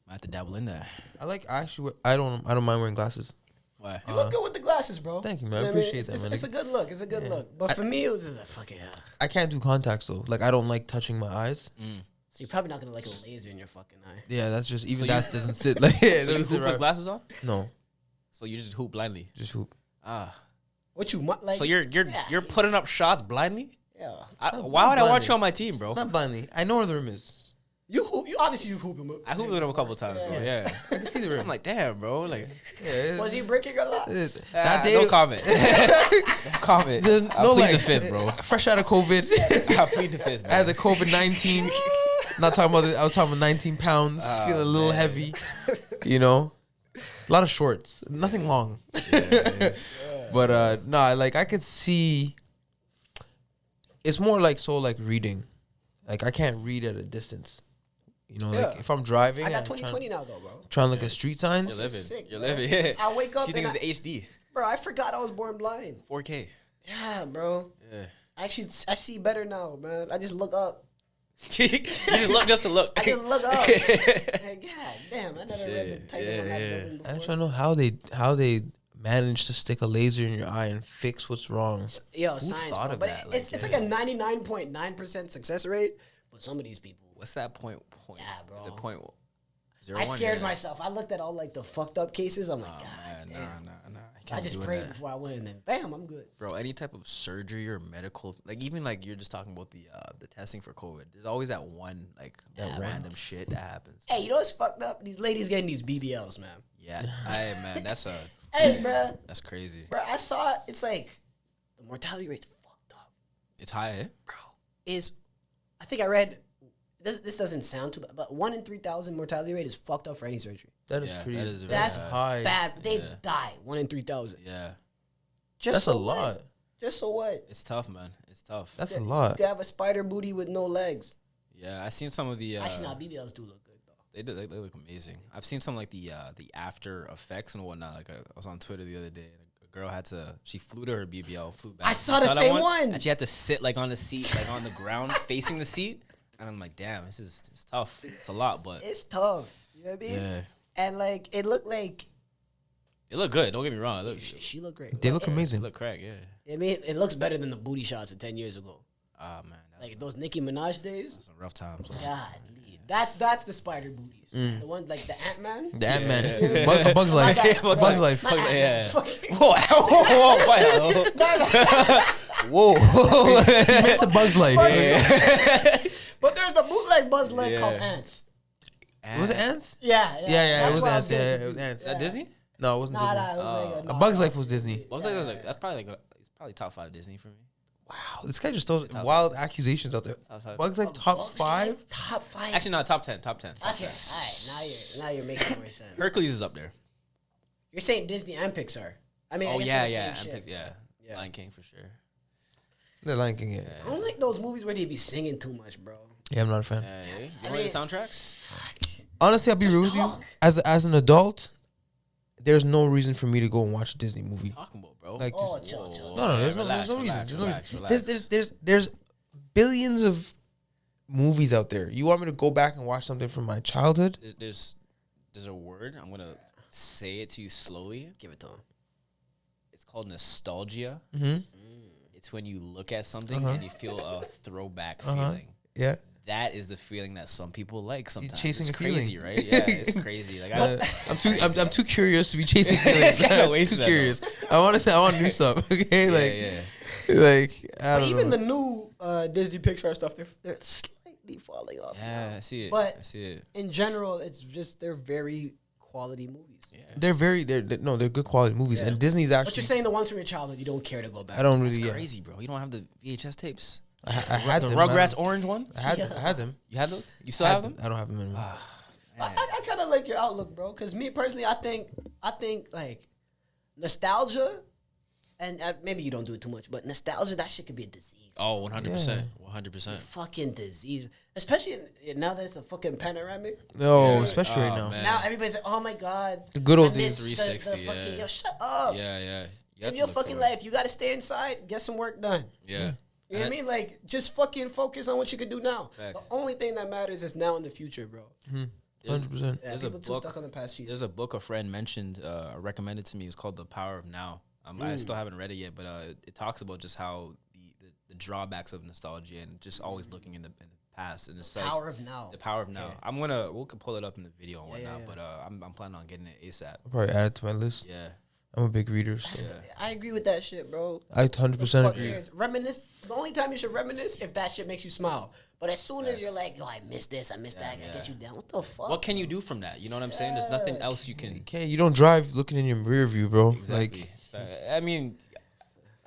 Speaker 1: have to dabble in that.
Speaker 2: I don't mind wearing glasses.
Speaker 1: Why?
Speaker 3: You look good with the glasses, bro.
Speaker 2: Thank you, man. I
Speaker 3: know what
Speaker 2: appreciate
Speaker 3: It's,
Speaker 2: that, man.
Speaker 3: it's a good look. It's a good look. But for me, it was just a fucking.
Speaker 2: I can't do contacts though. Like I don't like touching my eyes.
Speaker 3: So you're probably not gonna like a laser in your fucking eye.
Speaker 2: Yeah, that's just even
Speaker 1: So
Speaker 2: that doesn't sit like. Yeah,
Speaker 1: So you
Speaker 2: doesn't sit
Speaker 1: hoop with
Speaker 2: right.
Speaker 1: glasses on?
Speaker 2: No,
Speaker 1: So you just hoop blindly?
Speaker 2: just hoop.
Speaker 1: Ah.
Speaker 3: What you like?
Speaker 1: So you're putting up shots blindly?
Speaker 3: Yeah.
Speaker 1: Why would I watch
Speaker 2: blindly.
Speaker 1: you on my team, bro?
Speaker 2: Not blindly. I know where the rim is.
Speaker 3: You hoop. You obviously you hoop him.
Speaker 1: I hooped with him a couple times, bro. Yeah.
Speaker 2: I can see the rim.
Speaker 1: I'm like, damn, bro. Like,
Speaker 2: Yeah,
Speaker 3: Was he breaking a lot?
Speaker 2: that day,
Speaker 1: no comment. No comment.
Speaker 2: there's
Speaker 1: I'll
Speaker 2: no
Speaker 1: plead the
Speaker 2: legs.
Speaker 1: fifth, bro.
Speaker 2: Fresh out of COVID,
Speaker 1: I'll plead the fifth.
Speaker 2: I had the COVID-19. Not talking about I was talking about 19 pounds,
Speaker 1: Oh,
Speaker 2: feeling a little
Speaker 1: man.
Speaker 2: heavy. You know, a lot of shorts, nothing long. But no, like I could see. It's more like reading. Like I can't read at a distance. You know, like
Speaker 3: Yeah.
Speaker 2: if I'm driving,
Speaker 3: I got
Speaker 2: I'm
Speaker 3: 2020 now though, bro.
Speaker 2: trying to look at street signs.
Speaker 1: You're living.
Speaker 3: sick,
Speaker 1: You're
Speaker 3: bro.
Speaker 1: living. Yeah.
Speaker 3: I wake up
Speaker 1: She thinks
Speaker 3: and
Speaker 1: it's the HD.
Speaker 3: Bro, I forgot I was born blind.
Speaker 1: 4K.
Speaker 3: Yeah, bro.
Speaker 1: Yeah.
Speaker 3: Actually, I see better now, man. I just look up.
Speaker 1: You just look just to look.
Speaker 3: I just look up. Like, God damn, I never read the
Speaker 1: Shit.
Speaker 3: title
Speaker 1: Yeah,
Speaker 3: on that
Speaker 1: yeah.
Speaker 3: building
Speaker 2: I'm
Speaker 3: before.
Speaker 2: trying to know how they managed to stick a laser in your eye and fix what's wrong.
Speaker 3: Yo, science,
Speaker 1: thought
Speaker 3: bro.
Speaker 1: of
Speaker 3: But
Speaker 1: that?
Speaker 3: it's
Speaker 1: Like,
Speaker 3: like a 99.9% success rate. But some of these people,
Speaker 1: What's that point?
Speaker 3: Yeah, bro.
Speaker 1: Is it point?
Speaker 3: I scared myself. I looked at all like the fucked up cases. I'm like,
Speaker 1: Oh,
Speaker 3: God
Speaker 1: man,
Speaker 3: damn.
Speaker 1: nah.
Speaker 3: I just prayed before I went, and then bam, I'm good.
Speaker 1: Bro, any type of surgery or medical, like even like you're just talking about the testing for COVID. There's always that one like that random shit that happens.
Speaker 3: Hey, you know what's fucked up? These ladies getting these BBLs, man.
Speaker 1: Yeah, hey man, that's
Speaker 3: Hey, bro.
Speaker 1: that's crazy.
Speaker 3: Bro, I saw it. It's like the mortality rate's fucked up,
Speaker 1: It's high, eh?
Speaker 3: bro. I think I read. This doesn't sound too bad, but 1 in 3,000 mortality rate is fucked up for any surgery.
Speaker 2: That is
Speaker 1: Yeah,
Speaker 2: pretty.
Speaker 1: that is very
Speaker 3: That's
Speaker 2: high.
Speaker 3: bad. They
Speaker 1: Yeah.
Speaker 3: die 1 in 3,000.
Speaker 1: Yeah,
Speaker 3: Just
Speaker 2: That's
Speaker 3: so
Speaker 2: a lot.
Speaker 3: What? Just so what?
Speaker 1: it's tough, man. It's tough.
Speaker 2: That's a
Speaker 3: You
Speaker 2: lot.
Speaker 3: could have a spider booty with no legs.
Speaker 1: Yeah, I seen some of the.
Speaker 3: Actually, no, BBLs do look good though.
Speaker 1: They look amazing. I've seen some like the after effects and whatnot. Like I was on Twitter the other day, and a girl she flew to her BBL, flew back.
Speaker 3: I saw
Speaker 1: You
Speaker 3: the
Speaker 1: that
Speaker 3: same one.
Speaker 1: and she had to sit like on the seat, like on the ground, facing the seat. And I'm like, damn, it's tough. It's a lot, but
Speaker 3: It's tough. You know what I mean?
Speaker 1: yeah,
Speaker 3: And like, it looked like
Speaker 1: it looked good. Don't get me wrong. It looked,
Speaker 3: she looked great.
Speaker 2: They look
Speaker 1: it
Speaker 2: amazing.
Speaker 1: looked crack. Yeah.
Speaker 3: I mean, it looks better than the booty shots of 10 years ago.
Speaker 1: Ah man, that
Speaker 3: Like those Nicki Minaj days.
Speaker 1: was some rough times.
Speaker 3: God, that's the spider booties. The ones like the Ant Man.
Speaker 2: The Ant Man.
Speaker 1: Yeah.
Speaker 2: A Bug's Life.
Speaker 1: Bugs
Speaker 2: Bug's
Speaker 1: Life.
Speaker 2: Life.
Speaker 1: Yeah.
Speaker 3: Whoa.
Speaker 1: Whoa.
Speaker 2: It's a Bug's Life.
Speaker 3: But there's the bootleg Buzz Life
Speaker 1: Yeah.
Speaker 3: called Ants.
Speaker 2: Was it Ants?
Speaker 3: Yeah,
Speaker 2: Yeah, it
Speaker 3: That's
Speaker 2: was
Speaker 3: why I
Speaker 2: Ants.
Speaker 3: getting
Speaker 2: Yeah, it was
Speaker 3: confused.
Speaker 2: Ants.
Speaker 1: Is that Disney?
Speaker 2: No, it wasn't
Speaker 3: Nah,
Speaker 2: Disney.
Speaker 3: it was like
Speaker 2: A Bug's Life was Disney.
Speaker 1: Bugs Life was like that's probably it's probably top 5 Disney for me.
Speaker 2: Wow, this guy just throws wild accusations out there.
Speaker 1: Top 5.
Speaker 2: Bug's Life top
Speaker 3: Bugs
Speaker 2: 5?
Speaker 3: Life, top 5.
Speaker 1: Actually, no, top 10. Top 10.
Speaker 3: Okay, all right. Now you're making more sense.
Speaker 1: Hercules is up there.
Speaker 3: You're saying Disney and Pixar. I mean, I
Speaker 1: Oh
Speaker 3: guess
Speaker 1: yeah,
Speaker 3: they're the
Speaker 1: yeah,
Speaker 3: same
Speaker 1: and
Speaker 3: shit.
Speaker 1: yeah, Lion King for sure.
Speaker 2: The Lion King, yeah.
Speaker 3: I don't like those movies where they be singing too much, bro.
Speaker 2: Yeah, I'm not a fan.
Speaker 1: You
Speaker 3: I
Speaker 1: know the
Speaker 3: mean-
Speaker 1: soundtracks?
Speaker 2: Honestly, I'll be
Speaker 3: Just
Speaker 2: real with you.
Speaker 3: talk.
Speaker 2: As an adult, there's no reason for me to go and watch a Disney movie.
Speaker 1: Talking about, bro.
Speaker 2: Like,
Speaker 3: chill.
Speaker 2: No, there's no reason. There's billions of movies out there. You want me to go back and watch something from my childhood?
Speaker 1: There's a word. I'm gonna say it to you slowly.
Speaker 3: Give it to him.
Speaker 1: It's called nostalgia.
Speaker 2: Mm-hmm.
Speaker 1: It's when you look at something and you feel a throwback feeling.
Speaker 2: Yeah.
Speaker 1: That is the feeling that some people like sometimes.
Speaker 2: Chasing
Speaker 1: it's
Speaker 2: a
Speaker 1: crazy,
Speaker 2: feeling.
Speaker 1: right? Yeah, it's crazy. Like
Speaker 2: I'm too curious to be chasing feelings.
Speaker 1: It's
Speaker 2: too curious. I want new stuff. Okay,
Speaker 1: yeah.
Speaker 2: like I don't
Speaker 3: even
Speaker 2: know.
Speaker 3: the new Disney Pixar stuff, they're slightly falling off.
Speaker 1: Yeah,
Speaker 3: now.
Speaker 1: I see it.
Speaker 3: But
Speaker 1: I see it.
Speaker 3: in general, it's just they're very quality movies.
Speaker 1: Yeah.
Speaker 2: They're good quality movies, and Disney's actually.
Speaker 3: But you're saying the ones from your childhood, you don't care to go back.
Speaker 2: I don't
Speaker 1: It's
Speaker 2: really.
Speaker 1: crazy, bro. You don't have the VHS tapes.
Speaker 2: I had
Speaker 1: the
Speaker 2: them.
Speaker 1: Rugrats orange one.
Speaker 2: I had them.
Speaker 1: You had those? You still have them?
Speaker 2: I don't have them anymore.
Speaker 3: I kind of like your outlook, bro. Because me personally, I think like nostalgia, and maybe you don't do it too much, but nostalgia, that shit could be a disease.
Speaker 1: Oh, 100%. 100%.
Speaker 3: Fucking disease, especially now that it's a fucking panoramic.
Speaker 2: No, especially right now.
Speaker 1: man.
Speaker 3: Now everybody's like, "Oh my god,
Speaker 2: The good old
Speaker 3: I miss
Speaker 2: days.
Speaker 1: 360,
Speaker 3: the fucking,
Speaker 1: yeah.
Speaker 3: yo, shut up.
Speaker 1: Yeah. You have
Speaker 3: In
Speaker 1: to
Speaker 3: your
Speaker 1: look
Speaker 3: fucking
Speaker 1: forward.
Speaker 3: life, you gotta stay inside, get some work done.
Speaker 1: Yeah.
Speaker 3: You know what I mean? Like, just fucking focus on what you could do now.
Speaker 1: Facts.
Speaker 3: The only thing that matters is now and the future, bro.
Speaker 2: 100%.
Speaker 3: Yeah,
Speaker 1: There's a
Speaker 3: people too
Speaker 1: book-
Speaker 3: stuck on the past year.
Speaker 1: There's a book a friend mentioned, recommended to me. It's called The Power of Now. I still haven't read it yet, but it talks about just how the drawbacks of nostalgia and just always looking in the past. And it's like
Speaker 3: Power of now.
Speaker 1: the power of now.
Speaker 3: Okay.
Speaker 1: We can pull it up in the video and whatnot,
Speaker 3: yeah.
Speaker 1: but I'm planning on getting it ASAP.
Speaker 2: I'll probably add it to my list.
Speaker 1: Yeah.
Speaker 2: I'm a big reader. So.
Speaker 1: Yeah.
Speaker 3: I agree with that shit, bro.
Speaker 2: I 100%
Speaker 3: Fuck
Speaker 2: agree.
Speaker 3: cares? Reminisce. The only time you should reminisce if that shit makes you smile. But as soon as you're like, yo, I miss this, I miss that, I get you down. What the fuck?
Speaker 1: What can you do from that? You know what I'm saying? There's nothing else you can.
Speaker 2: Okay, you don't drive looking in your rear view, bro.
Speaker 1: Exactly.
Speaker 2: Like,
Speaker 1: I mean,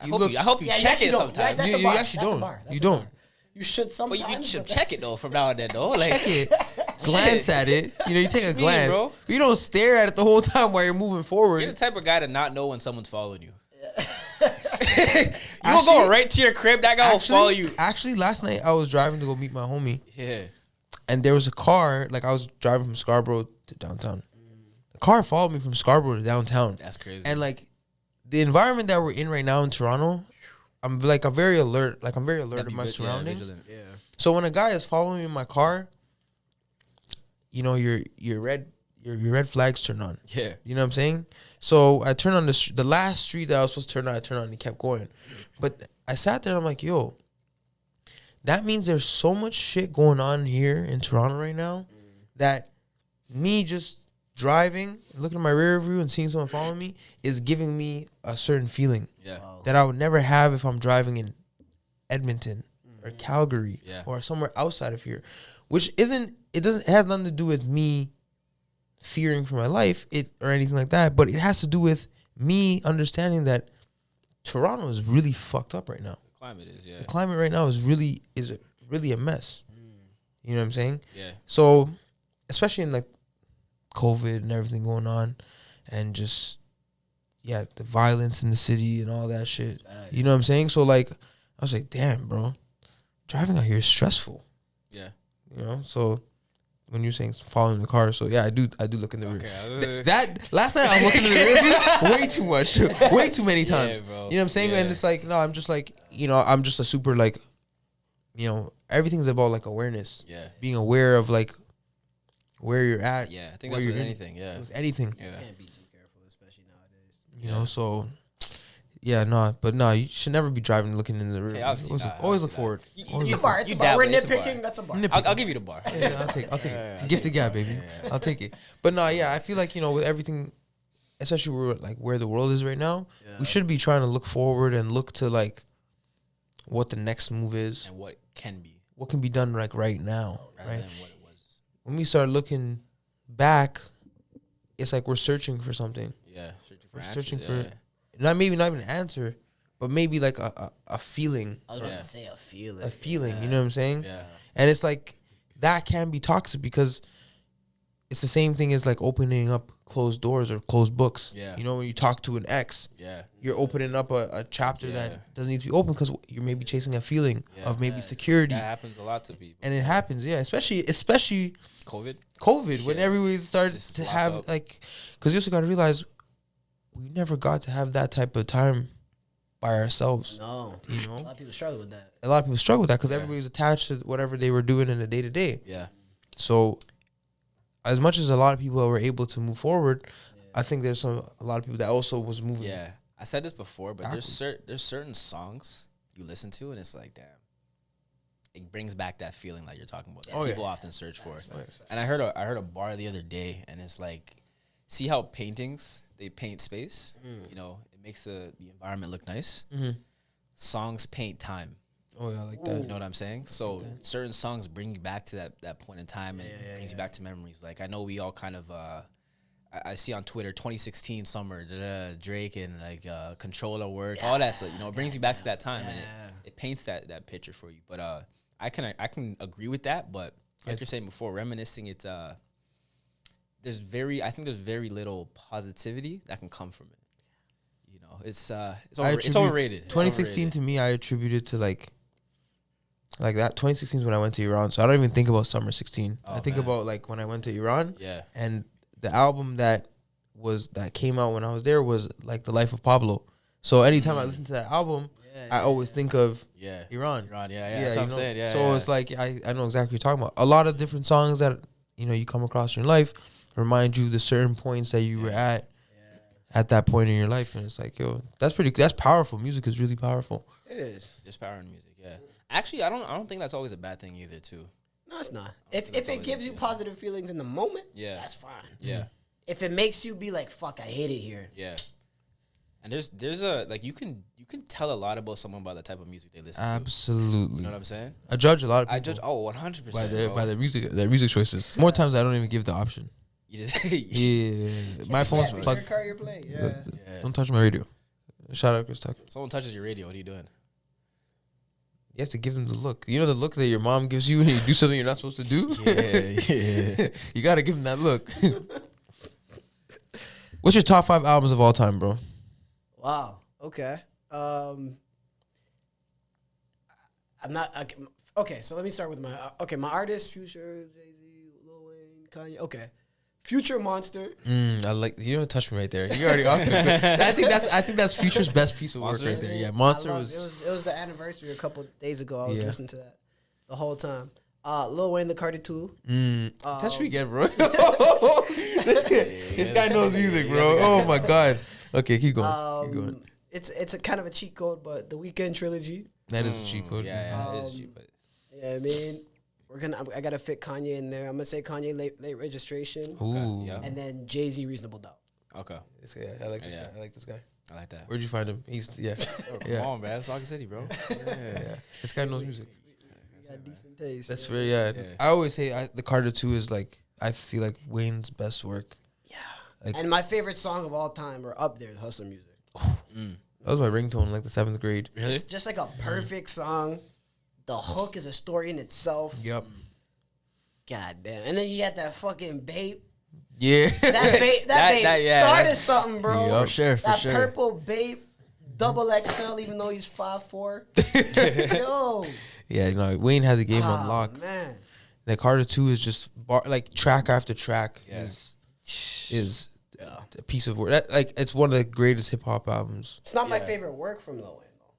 Speaker 1: I
Speaker 2: look-
Speaker 1: hope you
Speaker 3: Yeah,
Speaker 1: check
Speaker 3: actually
Speaker 1: it
Speaker 3: don't.
Speaker 1: sometimes.
Speaker 3: That's
Speaker 2: You-
Speaker 3: a
Speaker 2: you
Speaker 3: bar.
Speaker 2: actually
Speaker 3: That's a
Speaker 2: don't.
Speaker 3: bar. That's
Speaker 2: You
Speaker 3: a
Speaker 2: don't.
Speaker 3: bar. You should
Speaker 1: But
Speaker 3: sometimes.
Speaker 1: you should
Speaker 3: but
Speaker 1: check it though from now and then though. Like
Speaker 2: check it. Glance at it. You know, you take a
Speaker 1: What you mean,
Speaker 2: glance.
Speaker 1: bro?
Speaker 2: You don't stare at it the whole time while you're moving forward.
Speaker 1: you're the type of guy to not know when someone's following you. You will go right to your crib. That guy will follow you.
Speaker 2: Actually, last night I was driving to go meet my homie,
Speaker 1: Yeah.
Speaker 2: and there was a car. Like I was driving from Scarborough to downtown. The car followed me from Scarborough to downtown.
Speaker 1: That's crazy.
Speaker 2: And like the environment that we're in right now in Toronto, I'm very alert. Like I'm very alert of my surroundings.
Speaker 1: Yeah.
Speaker 2: So when a guy is following me in my car, you know your red flags turn on.
Speaker 1: Yeah.
Speaker 2: You know what I'm saying? So I turned on the last street that I was supposed to turn on. I turned on and he kept going. But I sat there and I'm like, yo, that means there's so much shit going on here in Toronto right now that me just driving, looking at my rear view and seeing someone following me is giving me a certain feeling
Speaker 1: Yeah.
Speaker 2: that I would never have if I'm driving in Edmonton or Calgary
Speaker 1: Yeah.
Speaker 2: or somewhere outside of here, which it has nothing to do with me fearing for my life or anything like that, but it has to do with me understanding that Toronto is really fucked up right now.
Speaker 1: The climate is, yeah.
Speaker 2: The climate right now is really a mess. You know what I'm saying?
Speaker 1: Yeah.
Speaker 2: So, especially in like COVID and everything going on, and just the violence in the city and all that shit. You know what I'm saying? So like, I was like, damn, bro, driving out here is stressful.
Speaker 1: Yeah.
Speaker 2: You know, so when you're saying following the car, so yeah, I do look in the rear.
Speaker 1: Okay.
Speaker 2: That last night I was looking in the rear view way too much, way too many times.
Speaker 1: bro.
Speaker 2: You know what I'm saying?
Speaker 1: Yeah.
Speaker 2: And it's like, no, I'm just like, I'm just a super like, everything's about like awareness.
Speaker 1: Yeah.
Speaker 2: Being aware of like where you're at.
Speaker 1: Yeah. I think
Speaker 2: where
Speaker 1: that's with
Speaker 2: you're in.
Speaker 1: anything. Yeah.
Speaker 2: With anything.
Speaker 1: Yeah.
Speaker 3: Can't be too careful, especially nowadays.
Speaker 2: You know, so yeah, no, you should never be driving looking in the rear.
Speaker 1: Okay, I'll see that.
Speaker 2: Always
Speaker 1: I'll
Speaker 2: look
Speaker 1: see
Speaker 2: forward.
Speaker 1: that.
Speaker 2: Always
Speaker 3: It's a
Speaker 2: look
Speaker 3: bar. It's
Speaker 1: You
Speaker 3: a bar. We're
Speaker 1: dabble, it's a bar.
Speaker 3: nitpicking. That's a bar.
Speaker 1: I'll give you the bar.
Speaker 2: Yeah, I'll take it. Gift the gap, baby. I'll take it. But no, yeah, I feel like, with everything, especially where the world is right now, we should be trying to look forward and look to like what the next move is,
Speaker 1: And what can be
Speaker 2: what can be done like right now,
Speaker 1: rather
Speaker 2: right?
Speaker 1: than what it was.
Speaker 2: When we start looking back, it's like we're searching for something.
Speaker 1: Yeah. Searching for
Speaker 2: We're
Speaker 1: answers,
Speaker 2: searching
Speaker 1: yeah.
Speaker 2: for not even an answer, but maybe like a feeling.
Speaker 3: I was about
Speaker 1: Yeah.
Speaker 3: to say a feeling.
Speaker 2: A feeling, you know what I'm saying?
Speaker 1: Yeah.
Speaker 2: And it's like that can be toxic because it's the same thing as like opening up closed doors or closed books.
Speaker 1: Yeah.
Speaker 2: When you talk to an ex,
Speaker 1: Yeah.
Speaker 2: you're opening up a chapter
Speaker 1: Yeah.
Speaker 2: that doesn't need to be open because you're maybe chasing a feeling
Speaker 1: Yeah.
Speaker 2: of maybe security.
Speaker 1: That happens a lot to people.
Speaker 2: And it happens, yeah, especially
Speaker 1: COVID.
Speaker 2: COVID when
Speaker 1: Yeah.
Speaker 2: everybody starts
Speaker 1: Just
Speaker 2: to
Speaker 1: lock
Speaker 2: have
Speaker 1: up.
Speaker 2: like, because you also got to realize we never got to have that type of time by ourselves.
Speaker 3: No,
Speaker 2: you know,
Speaker 3: a lot of people struggle with that.
Speaker 2: A lot of people struggle with that because everybody's attached to whatever they were doing in the day to day.
Speaker 1: Yeah.
Speaker 2: So, as much as a lot of people were able to move forward, I think there's a lot of people that also was moving.
Speaker 1: Yeah, I said this before, but
Speaker 2: backwards.
Speaker 1: there's certain songs you listen to and it's like, damn, it brings back that feeling like you're talking about. That people often search for. And I heard a bar the other day, and it's like, see how paintings, they paint space. You know, it makes the environment look nice. Songs paint time.
Speaker 2: Oh yeah, I like that.
Speaker 1: You know what I'm saying? So certain songs bring you back to that point in time, and it brings you back to memories. Like I know we all kind of I see on Twitter 2016 summer, Drake and like Controller work, all that stuff. You know, it brings you back to that time, and it paints that picture for you. But I can agree with that. But like you're saying before, reminiscing, it's there's very little positivity that can come from it. You know, it's overrated.
Speaker 2: 2016 to me, I attribute it to like that. 2016 is when I went to Iran, so I don't even think about summer 16. I think about like when I went to Iran.
Speaker 1: Yeah.
Speaker 2: And the album that came out when I was there was like The Life of Pablo. So anytime I listen to that album, I always think of Iran.
Speaker 1: That's what I'm saying. Yeah.
Speaker 2: So it's like I know exactly what you're talking about. A lot of different songs that you come across in your life remind you of the certain points that you were at that point in your life, and it's like, yo, that's powerful. Music is really powerful.
Speaker 3: It is.
Speaker 1: There's power in music. Yeah. Actually, I don't think that's always a bad thing either, too.
Speaker 3: No, it's not. If it gives you positive feelings in the moment, that's fine.
Speaker 1: Yeah.
Speaker 3: If it makes you be like, fuck, I hate it here.
Speaker 1: Yeah. And there's a like you can tell a lot about someone by the type of music they listen to.
Speaker 2: Absolutely.
Speaker 1: You know what I'm saying?
Speaker 2: I judge a lot of people.
Speaker 1: I judge 100%
Speaker 2: by their music choices. More times I don't even give the option.
Speaker 1: You just
Speaker 2: My phone's
Speaker 3: Your
Speaker 2: plugged.
Speaker 3: car, you're playing.
Speaker 2: Don't touch my radio. Shout out Chris Tucker.
Speaker 1: Someone touches your radio, what are you doing?
Speaker 2: You have to give them the look. You know the look that your mom gives you when you do something you're not supposed to do?
Speaker 1: Yeah.
Speaker 2: You got to give them that look. What's your top 5 albums of all time, bro?
Speaker 3: Wow. Okay. I'm not. Okay, so let me start with my artist, Future, Jay-Z, Lil Wayne, Kanye. Okay. Future Monster.
Speaker 2: I like you don't touch me right there. You already off there. I think that's Future's best piece of work right there. Yeah, Monster was
Speaker 3: it was the anniversary a couple days ago. I was listening to that the whole time. Lil Wayne, the Carter 2.
Speaker 2: Touch me again, bro. This guy knows music, bro. Oh my god. Okay, keep going. Keep going.
Speaker 3: It's a kind of a cheat code, but the Weeknd trilogy.
Speaker 2: That is a cheat code.
Speaker 1: Yeah, it is cheat, but
Speaker 3: yeah, I mean, I gotta fit Kanye in there. I'm gonna say Kanye late registration.
Speaker 2: Ooh.
Speaker 1: Yeah.
Speaker 3: And then Jay-Z Reasonable Doubt.
Speaker 1: Okay.
Speaker 2: I like this guy. I like this guy.
Speaker 1: I like that.
Speaker 2: Where'd you find him? He's
Speaker 1: Come on, man. Sauga City, bro.
Speaker 2: Yeah. This guy knows music.
Speaker 3: He got decent taste.
Speaker 2: That's very I always say the Carter 2 is like I feel like Wayne's best work.
Speaker 3: Yeah.
Speaker 2: Like,
Speaker 3: and my favorite song of all time or up there is Hustler Music.
Speaker 2: That was my ringtone in like the 7th grade.
Speaker 1: Really?
Speaker 3: It's just like a perfect song. The hook is a story in itself.
Speaker 2: Yep.
Speaker 3: God damn. And then you got that fucking babe.
Speaker 2: Yeah.
Speaker 3: That babe started something, bro.
Speaker 2: Yep.
Speaker 1: For sure.
Speaker 3: That purple babe, double XL, even though he's 5'4". Yo.
Speaker 2: Yeah, no, Wayne had the game on lock.
Speaker 3: Man.
Speaker 2: The Carter 2 is just like track after track is a piece of work. Like it's one of the greatest hip hop albums.
Speaker 3: It's not my favorite work from Lil Wayne though.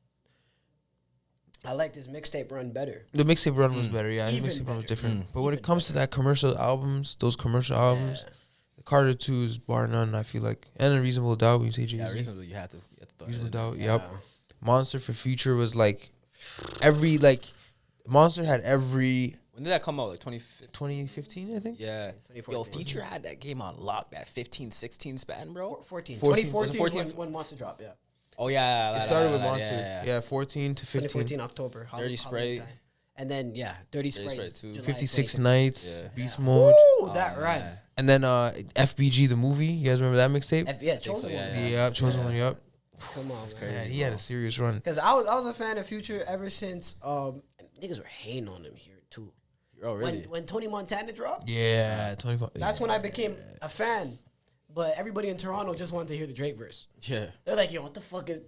Speaker 3: I liked his mixtape run better.
Speaker 2: The mixtape run was better, yeah. His
Speaker 3: Even
Speaker 2: mixtape run was
Speaker 3: better.
Speaker 2: different. But when it comes to that commercial albums, those commercial albums, the Carter 2 is bar none, I feel like. And a Reasonable Doubt when you say Jay-Z.
Speaker 1: Yeah, reasonably, you have to throw
Speaker 2: Reasonable
Speaker 1: it in.
Speaker 2: Doubt, yep. Monster for Future was like Monster had every
Speaker 1: When did that come out? Like
Speaker 2: 2015, I think?
Speaker 1: Yeah.
Speaker 3: 2014.
Speaker 1: Yo, Future had that game on lock, that 15-16 span, bro.
Speaker 3: 14.
Speaker 2: 14.
Speaker 3: 2014 when Monster dropped, yeah.
Speaker 1: Oh, yeah.
Speaker 2: It started with Monster. Yeah, 14 to 15.
Speaker 3: 2014 October.
Speaker 1: Dirty Spray.
Speaker 3: Time. And then, Dirty Spray.
Speaker 1: Spray too.
Speaker 3: July
Speaker 2: 56
Speaker 3: 22nd.
Speaker 2: Nights,
Speaker 1: Yeah.
Speaker 2: Beast Mode.
Speaker 3: Ooh, that run.
Speaker 2: And then FBG, the movie. You guys remember that mixtape?
Speaker 3: Yeah, Chosen
Speaker 1: yeah,
Speaker 3: One.
Speaker 2: Yeah, Chosen One, yep.
Speaker 3: Come on, man.
Speaker 2: Man, he had a serious run.
Speaker 3: Because I was a fan of Future ever since niggas were hating on him here too.
Speaker 1: Oh, really?
Speaker 3: When Tony Montana dropped,
Speaker 2: Yeah, 25.
Speaker 3: that's when I became a fan. But everybody in Toronto just wanted to hear the Drake verse.
Speaker 1: Yeah.
Speaker 3: They're like, yo, what the fuck is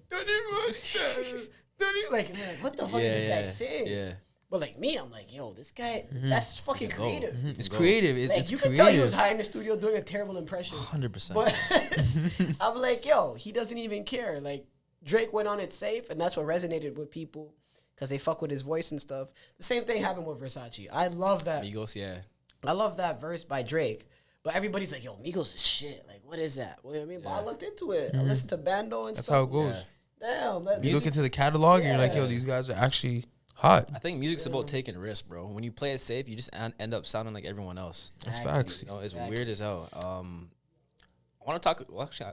Speaker 3: like, what the fuck is this guy saying?
Speaker 1: Yeah.
Speaker 3: But like me, I'm like, yo, this guy, that's fucking creative.
Speaker 2: It's creative.
Speaker 3: Like
Speaker 2: It's
Speaker 3: you
Speaker 2: creative.
Speaker 3: can tell he was high in the studio doing a terrible impression.
Speaker 1: 100%.
Speaker 3: But I'm like, yo, he doesn't even care. Like Drake went on it safe, and that's what resonated with people because they fuck with his voice and stuff. The same thing happened with Versace. I love that.
Speaker 1: Migos, yeah.
Speaker 3: I love that verse by Drake. But everybody's like, yo, Migos is shit. Like, what is that? Well, you know what I mean? But I looked into it. I listened to Bando and
Speaker 2: That's
Speaker 3: stuff.
Speaker 2: how it goes.
Speaker 3: Damn. That
Speaker 2: You look into the catalog and you're like, yo, these guys are actually hot.
Speaker 1: I think music's about taking risks, bro. When you play it safe, you just end up sounding like everyone else.
Speaker 2: That's facts.
Speaker 1: You know, it's weird as hell. I want to talk. Well, actually,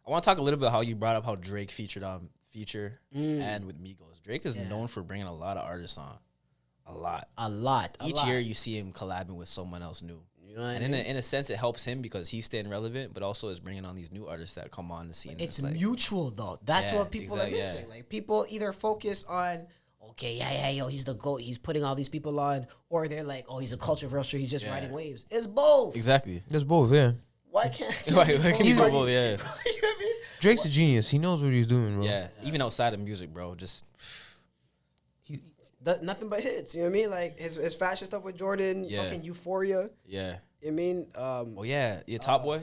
Speaker 1: I want to talk a little bit how you brought up how Drake featured on Future and with Migos. Drake is known for bringing a lot of artists on. A lot. Each year you see him collabing with someone else new. You know what and in a sense, it helps him because he's staying relevant, but also is bringing on these new artists that come on the scene.
Speaker 3: It's
Speaker 1: like,
Speaker 3: mutual, though. That's what people are missing.
Speaker 1: Yeah.
Speaker 3: Like, people either focus on, okay, yo, he's the GOAT. He's putting all these people on. Or they're like, oh, he's a culture vulture. He's just riding waves. It's both.
Speaker 1: Exactly.
Speaker 2: There's both, yeah.
Speaker 3: Why can't
Speaker 1: Why can't he go both? Yeah.
Speaker 3: You know what I mean?
Speaker 2: Drake's a genius. He knows what he's doing, bro.
Speaker 1: Yeah. Even outside of music, bro. Just...
Speaker 3: Nothing but hits. You know what I mean? Like, his fashion stuff with Jordan. Fucking Euphoria.
Speaker 1: Yeah.
Speaker 3: You know what I mean?
Speaker 1: Oh, yeah. Top Boy?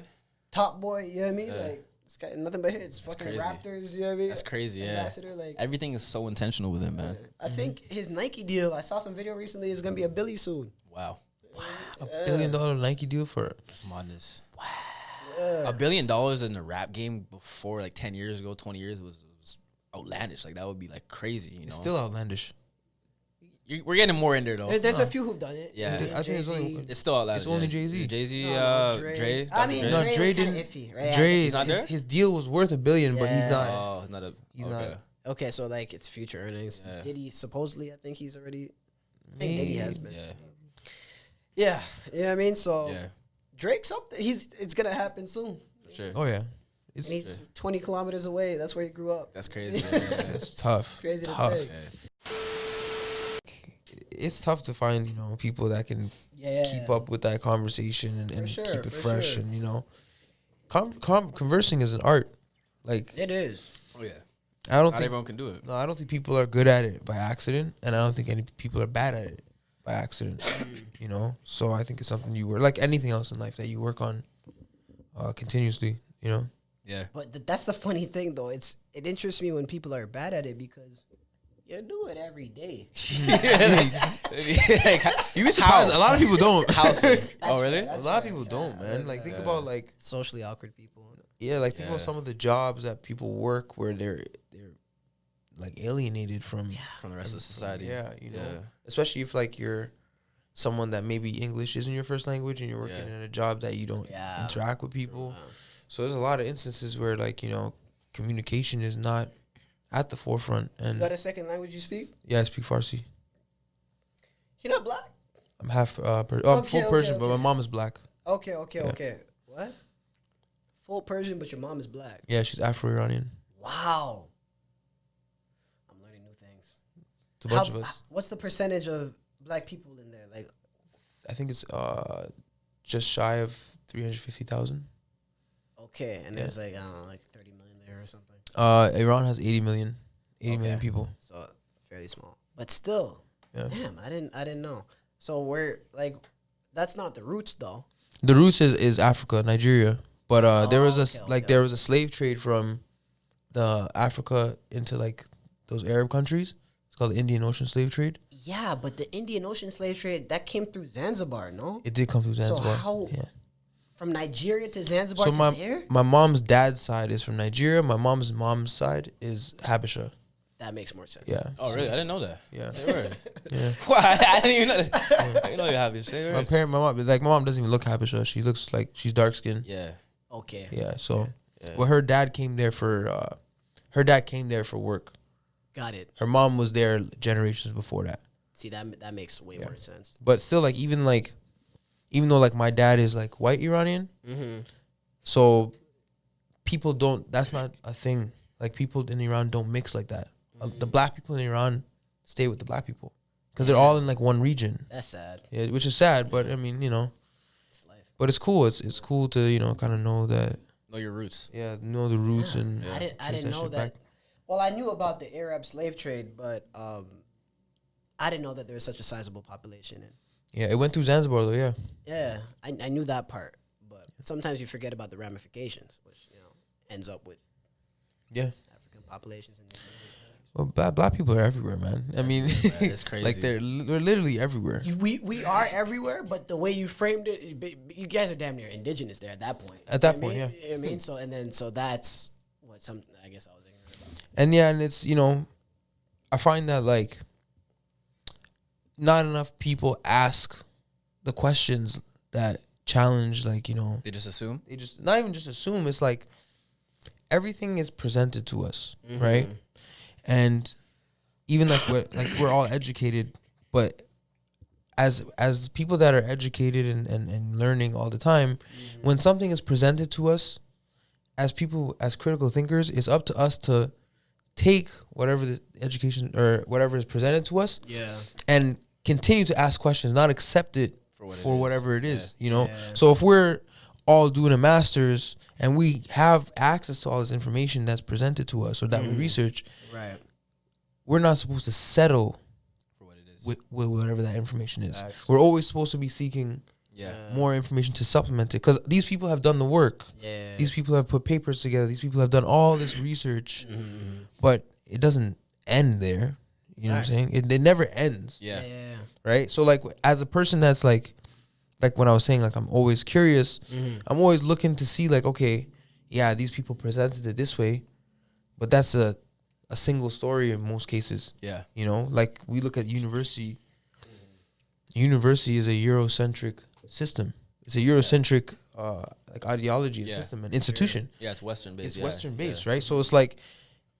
Speaker 3: Top Boy, you know what I mean? Like, it's got nothing but hits.
Speaker 1: That's
Speaker 3: fucking
Speaker 1: crazy.
Speaker 3: Raptors, you know what I mean?
Speaker 1: That's crazy,
Speaker 3: Ambassador, like,
Speaker 1: everything is so intentional with him, man.
Speaker 3: I think his Nike deal, I saw some video recently, is going to be a Billy soon.
Speaker 1: Wow.
Speaker 2: $1 billion Nike deal for it.
Speaker 1: That's madness. Wow. $1 billion in the rap game before, like, 10 years ago, 20 years was outlandish. Like, that would be, like, crazy, you know?
Speaker 2: It's still outlandish.
Speaker 1: We're getting more in there, though.
Speaker 3: There's a few who've done it.
Speaker 1: Yeah.
Speaker 2: I think it's only...
Speaker 1: It's still outlandish.
Speaker 2: It's only Jay-Z.
Speaker 1: Jay-Z,
Speaker 3: Dre.
Speaker 1: Dre.
Speaker 3: I mean,
Speaker 1: Dre?
Speaker 2: No,
Speaker 3: Dre
Speaker 2: Dre
Speaker 3: was kinda
Speaker 2: didn't...
Speaker 3: iffy, right?
Speaker 2: Dre,
Speaker 1: He's not there?
Speaker 2: his deal was worth $1 billion, but he's not...
Speaker 1: Oh, he's not a...
Speaker 2: He's
Speaker 1: okay.
Speaker 2: not.
Speaker 3: Okay, so, like, it's future earnings.
Speaker 1: Yeah.
Speaker 3: Diddy, supposedly, I think he's already... I think Diddy has been.
Speaker 1: Yeah.
Speaker 3: Yeah, you know what I mean? So,
Speaker 1: Yeah.
Speaker 3: Drake's up there. It's going to happen soon.
Speaker 1: For sure.
Speaker 2: Oh, yeah.
Speaker 3: And he's 20 kilometers away. That's where he grew up.
Speaker 1: That's crazy. Yeah.
Speaker 2: It's tough.
Speaker 3: Crazy to
Speaker 2: tough.
Speaker 3: think.
Speaker 2: It's tough to find, you know, people that can keep up with that conversation and
Speaker 3: sure,
Speaker 2: keep it
Speaker 3: for
Speaker 2: fresh.
Speaker 3: sure.
Speaker 2: And, you know, conversing is an art. Like,
Speaker 3: It is.
Speaker 1: Oh, yeah.
Speaker 2: I don't
Speaker 1: Not
Speaker 2: think...
Speaker 1: everyone can do it.
Speaker 2: No, I don't think people are good at it by accident, and I don't think any people are bad at it by accident. You know, so I think it's something you work like anything else in life that you work on continuously. You know.
Speaker 1: Yeah.
Speaker 3: But that's the funny thing, though. It interests me when people are bad at it because you do it every day.
Speaker 2: You be surprised. A lot of people don't.
Speaker 1: Oh, really?
Speaker 2: A lot of people don't, man. Like think about like
Speaker 3: Socially awkward people.
Speaker 2: yeah, like think about some of the jobs that people work where they're like alienated from
Speaker 1: From the rest of society.
Speaker 2: Yeah, you know,
Speaker 1: Yeah.
Speaker 2: especially if like you're someone that maybe English isn't your first language and you're working in a job that you don't interact with people. So there's a lot of instances where like, you know, communication is not at the forefront. And
Speaker 3: You got a second language you speak?
Speaker 2: yeah, I speak Farsi.
Speaker 3: You're not black?
Speaker 2: I'm half I'm full
Speaker 3: Okay,
Speaker 2: Persian, but
Speaker 3: okay.
Speaker 2: my mom is black.
Speaker 3: Okay. What? Full Persian, but your mom is black.
Speaker 2: Yeah, she's Afro-Iranian.
Speaker 3: Wow. I'm learning new things.
Speaker 2: It's a bunch of us.
Speaker 3: What's the percentage of black people in there? Like,
Speaker 2: I think it's just shy of 350,000.
Speaker 3: okay, and there's like, I don't know, like 30 million there or something.
Speaker 2: Iran has 80 million people.
Speaker 3: So fairly small, but still, damn, I didn't know. So we're like, that's not the roots though.
Speaker 2: The roots is Africa, Nigeria, but there was there was a slave trade from the Africa into like those Arab countries. It's called the Indian Ocean slave trade.
Speaker 3: Yeah, but the Indian Ocean slave trade that came through Zanzibar, no?
Speaker 2: It did come through Zanzibar.
Speaker 3: So how from Nigeria to Zanzibar
Speaker 2: So
Speaker 3: to there?
Speaker 2: my mom's dad's side is from Nigeria. My mom's side is Habesha.
Speaker 3: That makes more sense.
Speaker 2: Yeah.
Speaker 1: Oh, really? I didn't know that.
Speaker 2: Yeah.
Speaker 1: Say word.
Speaker 2: Yeah.
Speaker 1: Well, I didn't even know that. I didn't know you have it. Say word.
Speaker 2: My mom doesn't even look Habesha. She looks like she's dark skinned.
Speaker 1: Yeah.
Speaker 3: Okay.
Speaker 2: Yeah. So,
Speaker 1: Yeah.
Speaker 2: well, her dad came there for work.
Speaker 3: Got it.
Speaker 2: Her mom was there generations before that.
Speaker 3: See, that makes way more sense.
Speaker 2: But still, like even though like my dad is like white Iranian, so people don't. That's not a thing. Like people in Iran don't mix like that. The black people in Iran stay with the black people because they're all in like one region.
Speaker 3: That's sad.
Speaker 2: Yeah, which is sad, but I mean, you know,
Speaker 3: It's life.
Speaker 2: but it's cool. It's cool to, you know, kind of know that.
Speaker 1: Know your roots.
Speaker 2: Yeah, know the roots and.
Speaker 3: I didn't know that. Well, I knew about the Arab slave trade, but I didn't know that there was such a sizable population. And
Speaker 2: Yeah, it went through Zanzibar though. Yeah.
Speaker 3: yeah, I knew that part, but sometimes you forget about the ramifications, which ends up with African populations.
Speaker 2: Well, black people are everywhere, man. I mean,
Speaker 1: it's crazy.
Speaker 2: Like they're literally everywhere.
Speaker 3: We are everywhere, but the way you framed it, you guys are damn near indigenous there at that point.
Speaker 2: At that point, yeah.
Speaker 3: You know what I mean, so that's what I guess I was ignorant about.
Speaker 2: And yeah, and it's I find that like not enough people ask the questions that challenge, like
Speaker 1: they just assume.
Speaker 2: They just not even just assume. It's like everything is presented to us, right? And even like we're all educated, but as people that are educated and learning all the time, when something is presented to us, as people, as critical thinkers, it's up to us to take whatever the education or whatever is presented to us, and continue to ask questions, not accept it for whatever it is, So if we're all doing a master's and we have access to all this information that's presented to us or that we research,
Speaker 3: right,
Speaker 2: we're not supposed to settle
Speaker 1: for what it is
Speaker 2: with whatever that information is. We're always supposed to be seeking more information to supplement it, because these people have done the work. These people have put papers together. These people have done all this research, but it doesn't end there. You know what I'm saying? It never ends. Right? So like as a person that's like when I was saying, like, I'm always curious, I'm always looking to see, like, okay, yeah, these people presented it this way, but that's a single story in most cases. Like we look at university. University is a Eurocentric system. It's a Eurocentric like ideology and system and institution.
Speaker 1: It's Western based.
Speaker 2: It's Western based, right? So it's like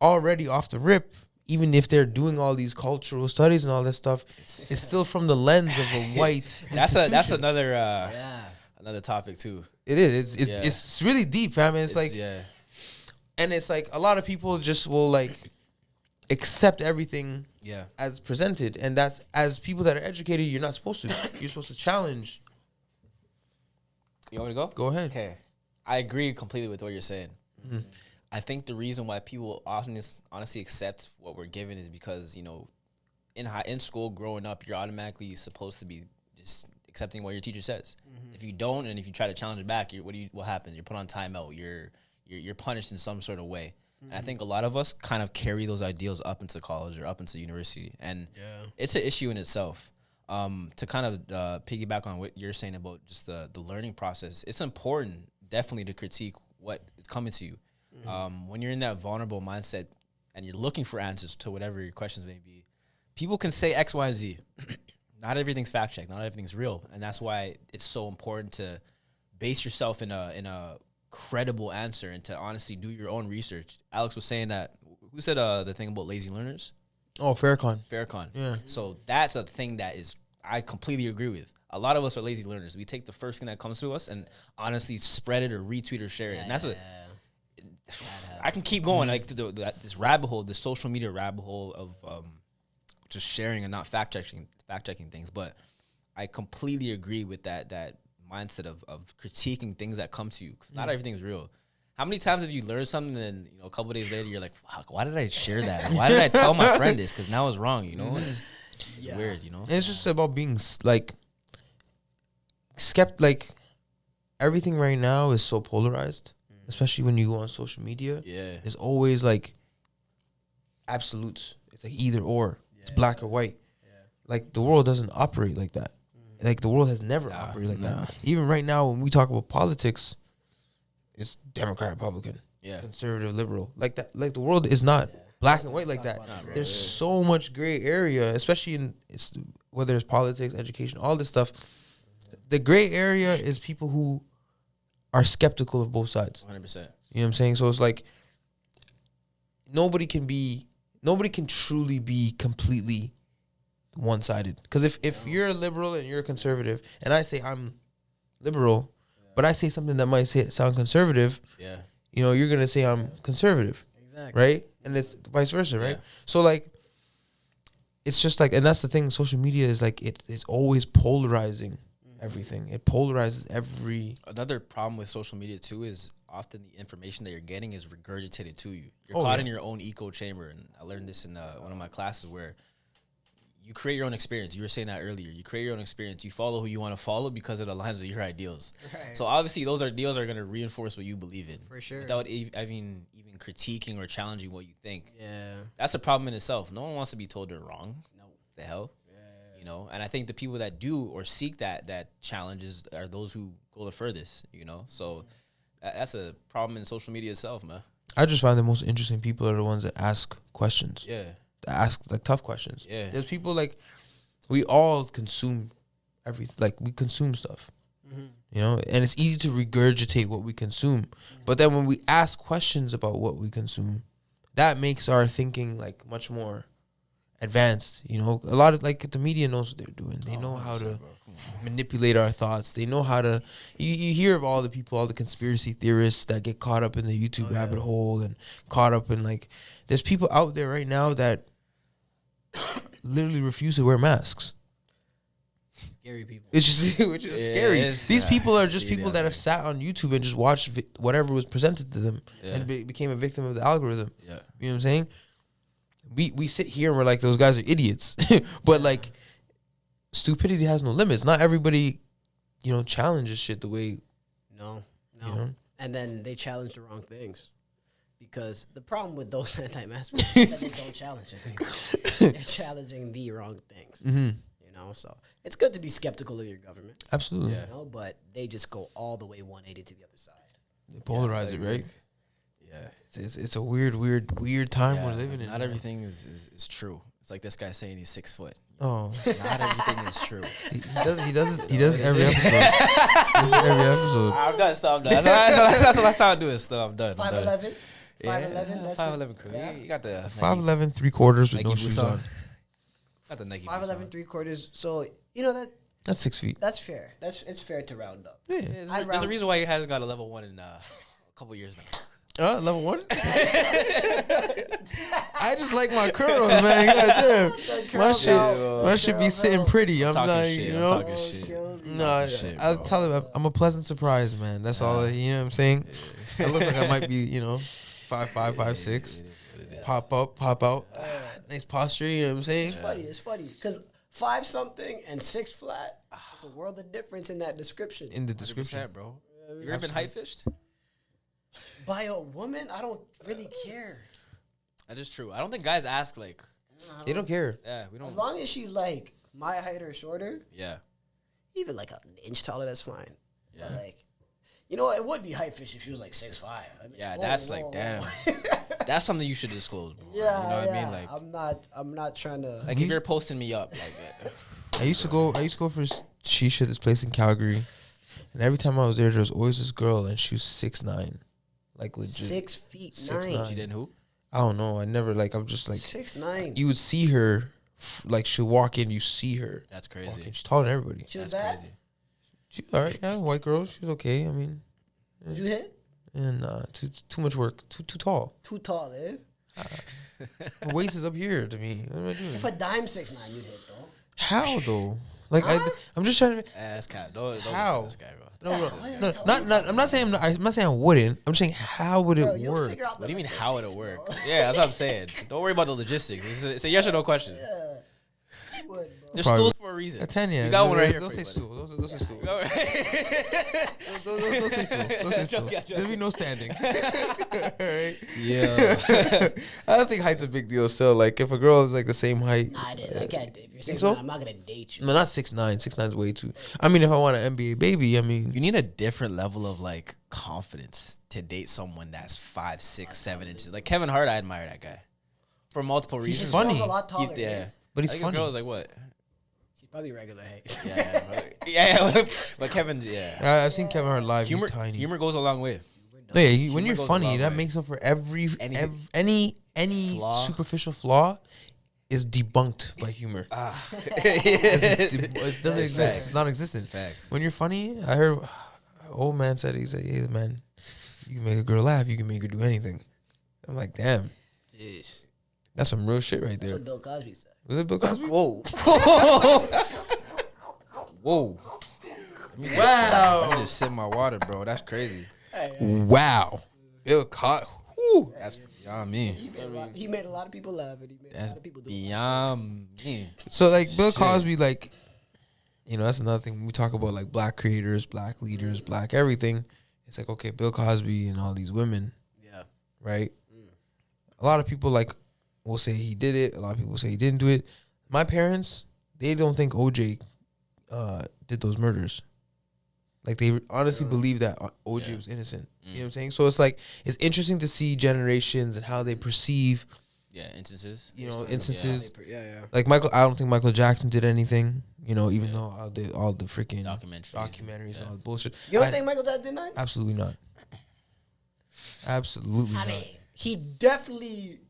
Speaker 2: already off the rip, even if they're doing all these cultural studies and all that stuff, it's still from the lens of a white.
Speaker 1: That's another another topic too.
Speaker 2: It is. It's really deep, fam. And it's like, and it's like a lot of people just will like accept everything as presented, and that's, as people that are educated, you're not supposed to. You're supposed to challenge.
Speaker 1: You want me to go?
Speaker 2: Go ahead.
Speaker 1: Okay, I agree completely with what you're saying. I think the reason why people often honestly accept what we're given is because in school growing up, you're automatically supposed to be just accepting what your teacher says. If you don't, and if you try to challenge back, what happens? You're put on timeout. You're punished in some sort of way. And I think a lot of us kind of carry those ideals up into college or up into university, and it's an issue in itself. To kind of piggyback on what you're saying about just the learning process, it's important definitely to critique what is coming to you. When you're in that vulnerable mindset and you're looking for answers to whatever your questions may be, people can say X, Y, and Z. Not everything's fact checked. Not everything's real, and that's why it's so important to base yourself in a credible answer and to honestly do your own research. Alex was saying that. Who said the thing about lazy learners?
Speaker 2: Oh, Farrakhan.
Speaker 1: Yeah. So that's a thing that is, I completely agree with. A lot of us are lazy learners. We take the first thing that comes to us and honestly spread it or retweet or share it. And that's I can keep going, like this rabbit hole, this social media rabbit hole of just sharing and not fact checking things. But I completely agree with that mindset of critiquing things that come to you, because not everything's real. How many times have you learned something and a couple days later you're like, fuck, why did I share that? Why did I tell my friend this? Because now it's wrong. It's weird. And
Speaker 2: it's just about being like like everything right now is so polarized, especially when you go on social media. It's always like absolutes. It's like either or. It's black or white. Like the world doesn't operate like that. Like the world has never operated like that. Even right now, when we talk about politics, it's Democrat, Republican, conservative, liberal. Like that. Like the world is not black and white like that. There's so much gray area, especially in whether it's politics, education, all this stuff. The gray area is people who are skeptical of both sides.
Speaker 1: 100%.
Speaker 2: You know what I'm saying? So it's like nobody can truly be completely one-sided. Because if you're a liberal and you're a conservative, and I say I'm liberal, but I say something that might sound conservative, you're gonna say I'm conservative, right? And it's vice versa, right? So like, it's just like, and that's the thing. Social media is like it's always polarizing everything. It polarizes every.
Speaker 1: Another problem with social media too is often the information that you're getting is regurgitated to you. You're caught in your own echo chamber, and I learned this in one of my classes where you create your own experience. You were saying that earlier. You create your own experience. You follow who you want to follow because it aligns with your ideals.
Speaker 3: Right.
Speaker 1: So obviously, those ideals are going to reinforce what you believe in.
Speaker 3: For sure.
Speaker 1: Without even critiquing or challenging what you think.
Speaker 3: Yeah.
Speaker 1: That's a problem in itself. No one wants to be told they're wrong.
Speaker 3: No.
Speaker 1: The hell? You know? And I think the people that do or seek that challenges are those who go the furthest, you know? So that's a problem in social media itself, man.
Speaker 2: I just find the most interesting people are the ones that ask questions.
Speaker 1: Yeah.
Speaker 2: That ask like tough questions.
Speaker 1: Yeah.
Speaker 2: There's people like we all consume everything. Like we consume stuff. You know, and it's easy to regurgitate what we consume. But then when we ask questions about what we consume, that makes our thinking like much more advanced. You know, a lot of like the media knows what they're doing. They know how to manipulate our thoughts. They know how to. You hear of all the people, all the conspiracy theorists that get caught up in the YouTube rabbit hole and caught up in like. There's people out there right now that literally refuse to wear masks.
Speaker 3: Scary people.
Speaker 2: Which is scary. These people are just people that have
Speaker 1: like
Speaker 2: sat on YouTube and just watched whatever was presented to them and became a victim of the algorithm.
Speaker 1: Yeah.
Speaker 2: You know what I'm saying? We sit here and we're like, those guys are idiots. But like, stupidity has no limits. Not everybody, you know, challenges shit the way.
Speaker 3: No.
Speaker 2: You know?
Speaker 3: And then they challenge the wrong things. Because the problem with those anti-mask people is that they don't challenge anything. They're challenging the wrong things.
Speaker 2: Mm-hmm.
Speaker 3: You know, so it's good to be skeptical of your government.
Speaker 2: Absolutely.
Speaker 3: You know, but they just go all the way 180 to the other side.
Speaker 2: They polarize it, right?
Speaker 1: Yeah.
Speaker 2: It's a weird time we're living in.
Speaker 1: Not everything is true. It's like this guy saying he's 6 foot.
Speaker 2: Oh,
Speaker 1: Not everything is true.
Speaker 2: he does every episode. This is every episode.
Speaker 1: I'm done. That's the last time I do it. I'm done.
Speaker 3: 5'11". 5'11".
Speaker 1: Yeah,
Speaker 3: That's
Speaker 1: 5'11" crew.
Speaker 3: yeah.
Speaker 1: You got the
Speaker 2: 5'11", 3/4 with
Speaker 1: Nike
Speaker 2: no shoes
Speaker 1: boots
Speaker 2: on.
Speaker 1: Got the Nike.
Speaker 3: 5'11", 3/4. So you know
Speaker 2: That's 6 feet.
Speaker 3: that's fair. It's fair to round up.
Speaker 2: Yeah.
Speaker 1: There's a reason why he hasn't got a level 1 in a couple years now.
Speaker 2: Level 1? I just like my curls, man. God damn. My shit be sitting pretty. I'm
Speaker 1: Talking
Speaker 2: not,
Speaker 1: shit,
Speaker 2: you
Speaker 1: I'm
Speaker 2: know.
Speaker 1: talking shit.
Speaker 2: No,
Speaker 1: Shit,
Speaker 2: I'll
Speaker 1: bro.
Speaker 2: tell him I'm a pleasant surprise, man. That's all. You know what I'm saying? I look like I might be, you know, 5'5", 5'6". Pop up, pop out. Nice posture. You know what I'm saying?
Speaker 3: It's funny because 5 something and 6 flat. There's a world of difference in that description.
Speaker 2: In the description,
Speaker 1: 100%, bro. You ever been height fished?
Speaker 3: By a woman, I don't really care.
Speaker 1: That is true. I don't think guys ask like.
Speaker 2: they don't care.
Speaker 1: Yeah, we don't.
Speaker 3: As long as she's like my height or shorter,
Speaker 1: Yeah.
Speaker 3: even like an inch taller, that's fine.
Speaker 1: Yeah.
Speaker 3: But like, you know, it would be height fish if she was like 6'5". I mean,
Speaker 1: Yeah,
Speaker 3: whoa,
Speaker 1: that's
Speaker 3: whoa,
Speaker 1: like
Speaker 3: whoa.
Speaker 1: damn. That's something you should disclose, bro.
Speaker 3: Yeah,
Speaker 1: you know what I mean? Like,
Speaker 3: I'm not trying to.
Speaker 1: like if you're posting me up like that.
Speaker 2: I used to go for shisha, this place in Calgary, and every time I was there was always this girl, and she was 6'9", like legit.
Speaker 3: 6 feet
Speaker 2: 6'9".
Speaker 3: 9.
Speaker 1: She didn't hoop.
Speaker 2: I don't know. I never like. I'm just like
Speaker 3: 6'9".
Speaker 2: you would see her, like she'll walk in, you see her.
Speaker 1: That's
Speaker 2: Walking.
Speaker 1: crazy.
Speaker 2: She's taller than everybody.
Speaker 3: She was
Speaker 1: That's
Speaker 3: bad.
Speaker 1: crazy.
Speaker 2: She's all right. Yeah, white girl. She was okay. I mean,
Speaker 3: Did you hit?
Speaker 2: and too much work. Too tall.
Speaker 3: Too tall, eh?
Speaker 2: Her waist is up here to me. What am I doing?
Speaker 3: If a dime 6'9", you'd hit though.
Speaker 2: How though? Like
Speaker 3: Huh?
Speaker 2: I'm just trying to.
Speaker 1: That's cat. Don't
Speaker 2: How?
Speaker 1: listen to this guy, bro.
Speaker 2: No, not. I'm not saying. I'm not saying I wouldn't. I'm saying how would
Speaker 3: Bro,
Speaker 2: it
Speaker 3: you'll
Speaker 2: work?
Speaker 3: figure out
Speaker 1: What do you
Speaker 3: the
Speaker 1: mean? How would it
Speaker 3: logistics,
Speaker 1: work?
Speaker 3: bro.
Speaker 1: Yeah, that's what I'm saying. Don't worry about the logistics. It's a yes or no question.
Speaker 3: Yeah. You would, bro.
Speaker 1: There's
Speaker 2: Probably.
Speaker 1: stools for a reason.
Speaker 2: A 10, yeah.
Speaker 1: You got one right here
Speaker 2: Don't
Speaker 1: for
Speaker 2: say
Speaker 1: you, buddy.
Speaker 2: stool. Don't say stool.
Speaker 1: Go right.
Speaker 2: Don't say stool. Don't say stool.
Speaker 1: Joke.
Speaker 2: There'll be no standing. Alright.
Speaker 1: Yeah.
Speaker 2: I don't think height's a big deal. Still, like if a girl is like the same height,
Speaker 3: I can't. If you're saying
Speaker 2: so?
Speaker 3: I'm not gonna date you.
Speaker 2: no, not 6'9". 6'9" is way too. I mean, if I want an NBA baby, I mean,
Speaker 1: You need a different level of like confidence to date someone that's 5, 6, 7 inches. Like Kevin Hart, I admire that guy for multiple reasons.
Speaker 2: He's funny.
Speaker 3: Girl's a lot taller.
Speaker 1: Yeah,
Speaker 3: Yeah.
Speaker 2: but he's
Speaker 1: I think
Speaker 2: funny.
Speaker 1: His girl is like what?
Speaker 3: She's probably regular height.
Speaker 1: Yeah, but Kevin's
Speaker 2: I've seen Kevin Hart live.
Speaker 1: Humor,
Speaker 2: He's tiny.
Speaker 1: humor goes a long way.
Speaker 2: No, yeah, when
Speaker 1: humor
Speaker 2: you're
Speaker 1: goes a
Speaker 2: funny,
Speaker 1: long
Speaker 2: that
Speaker 1: way.
Speaker 2: makes up for
Speaker 1: Any
Speaker 2: any
Speaker 1: flaw.
Speaker 2: superficial flaw is debunked by humor. It doesn't
Speaker 1: That's
Speaker 2: exist.
Speaker 1: facts.
Speaker 2: It's non-existent.
Speaker 1: Facts.
Speaker 2: When you're funny, I heard old man said, he said, "Yeah, man, you can make a girl laugh. You can make her do anything." I'm like, damn,
Speaker 3: Jeez.
Speaker 2: that's some real shit right
Speaker 3: That's
Speaker 2: there.
Speaker 3: what Bill Cosby said.
Speaker 2: Was it Bill Cosby?
Speaker 1: Whoa. Whoa.
Speaker 2: Wow.
Speaker 1: Let me just sip my water, bro. That's crazy.
Speaker 2: Wow. Bill Cosby. Woo!
Speaker 1: That's beyond me.
Speaker 3: He made a lot of people laugh, and he made a lot of people do
Speaker 1: beyond me.
Speaker 2: So like Bill Cosby, like, that's another thing. When we talk about like black creators, black leaders, black everything, it's like, okay, Bill Cosby and all these women.
Speaker 3: Yeah.
Speaker 2: Right? A lot of people like will say he did it. A lot of people say he didn't do it. My parents, they don't think OJ did those murders. Like they honestly believe that OJ was innocent. You know what I'm saying? So it's like, it's interesting to see generations and how they perceive.
Speaker 1: Yeah, instances.
Speaker 2: Instances.
Speaker 3: Yeah.
Speaker 2: Like I don't think Michael Jackson did anything. Even though all the freaking documentaries and all the bullshit.
Speaker 3: You don't think Michael Jackson did that?
Speaker 2: Absolutely not. Absolutely not.
Speaker 3: He definitely,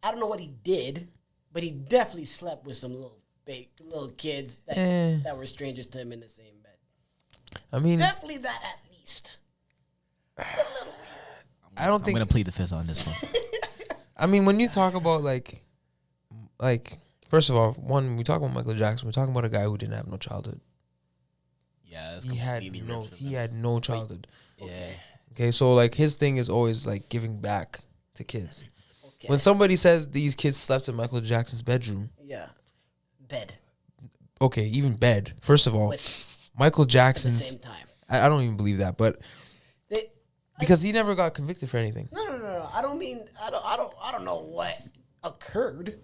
Speaker 3: I don't know what he did, but he definitely slept with some little kids that were strangers to him in the same bed.
Speaker 2: I mean,
Speaker 3: definitely that at least. A little weird.
Speaker 2: I don't think
Speaker 1: I'm gonna plead the fifth on this one.
Speaker 2: I mean, when you talk about like, first of all, when we talk about Michael Jackson, we're talking about a guy who didn't have no childhood.
Speaker 1: Yeah, that's
Speaker 2: he had no childhood.
Speaker 1: Yeah.
Speaker 2: Okay, so like his thing is always like giving back to kids. Okay. When somebody says these kids slept in Michael Jackson's bedroom.
Speaker 3: Yeah. Bed.
Speaker 2: Okay, even bed. First of all, Michael Jackson's.
Speaker 3: At the same time.
Speaker 2: I don't even believe that, but because he never got convicted for anything.
Speaker 3: No. I don't know what occurred,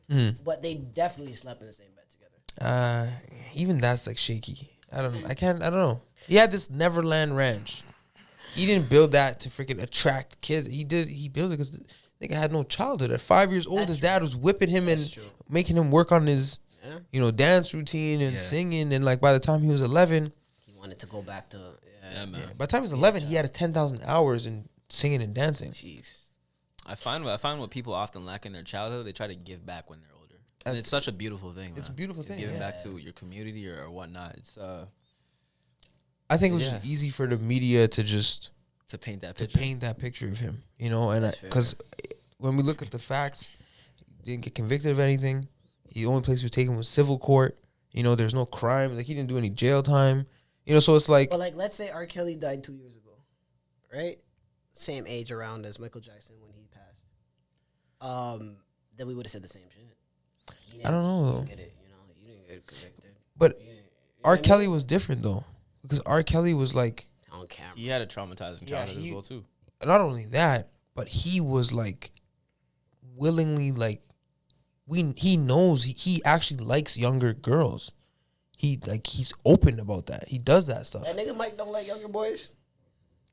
Speaker 3: but they definitely slept in the same bed together.
Speaker 2: Even that's like shaky. I don't know. He had this Neverland Ranch. He didn't build that to freaking attract kids. He built it because the nigga had no childhood. At 5 years old, his dad was whipping him and making him work on his, dance routine and singing. And like by the time he was 11,
Speaker 3: he wanted to go back to.
Speaker 1: Man.
Speaker 2: By the time he was 11, he had 10,000 hours in singing and dancing.
Speaker 3: Jeez.
Speaker 1: I find what people often lack in their childhood, they try to give back when they're older. And it's such a beautiful thing.
Speaker 2: It's a beautiful thing.
Speaker 1: Giving back to your community or whatnot. It's
Speaker 2: I think it was just easy for the media to just
Speaker 1: paint that
Speaker 2: picture of him, and because when we look at the facts, he didn't get convicted of anything. The only place he was taken was civil court. There's no crime. Like he didn't do any jail time. So it's like.
Speaker 3: Well, like let's say R. Kelly died 2 years ago, right? Same age around as Michael Jackson when he passed. Then we would have said the same shit.
Speaker 2: I don't know though.
Speaker 3: You didn't get convicted.
Speaker 2: But R. Kelly was different though, because R. Kelly was like
Speaker 3: on camera.
Speaker 1: He had a traumatizing childhood as well too.
Speaker 2: Not only that, but he was like willingly like he knows he actually likes younger girls. He's open about that. He does that stuff.
Speaker 3: That nigga Mike don't like younger boys.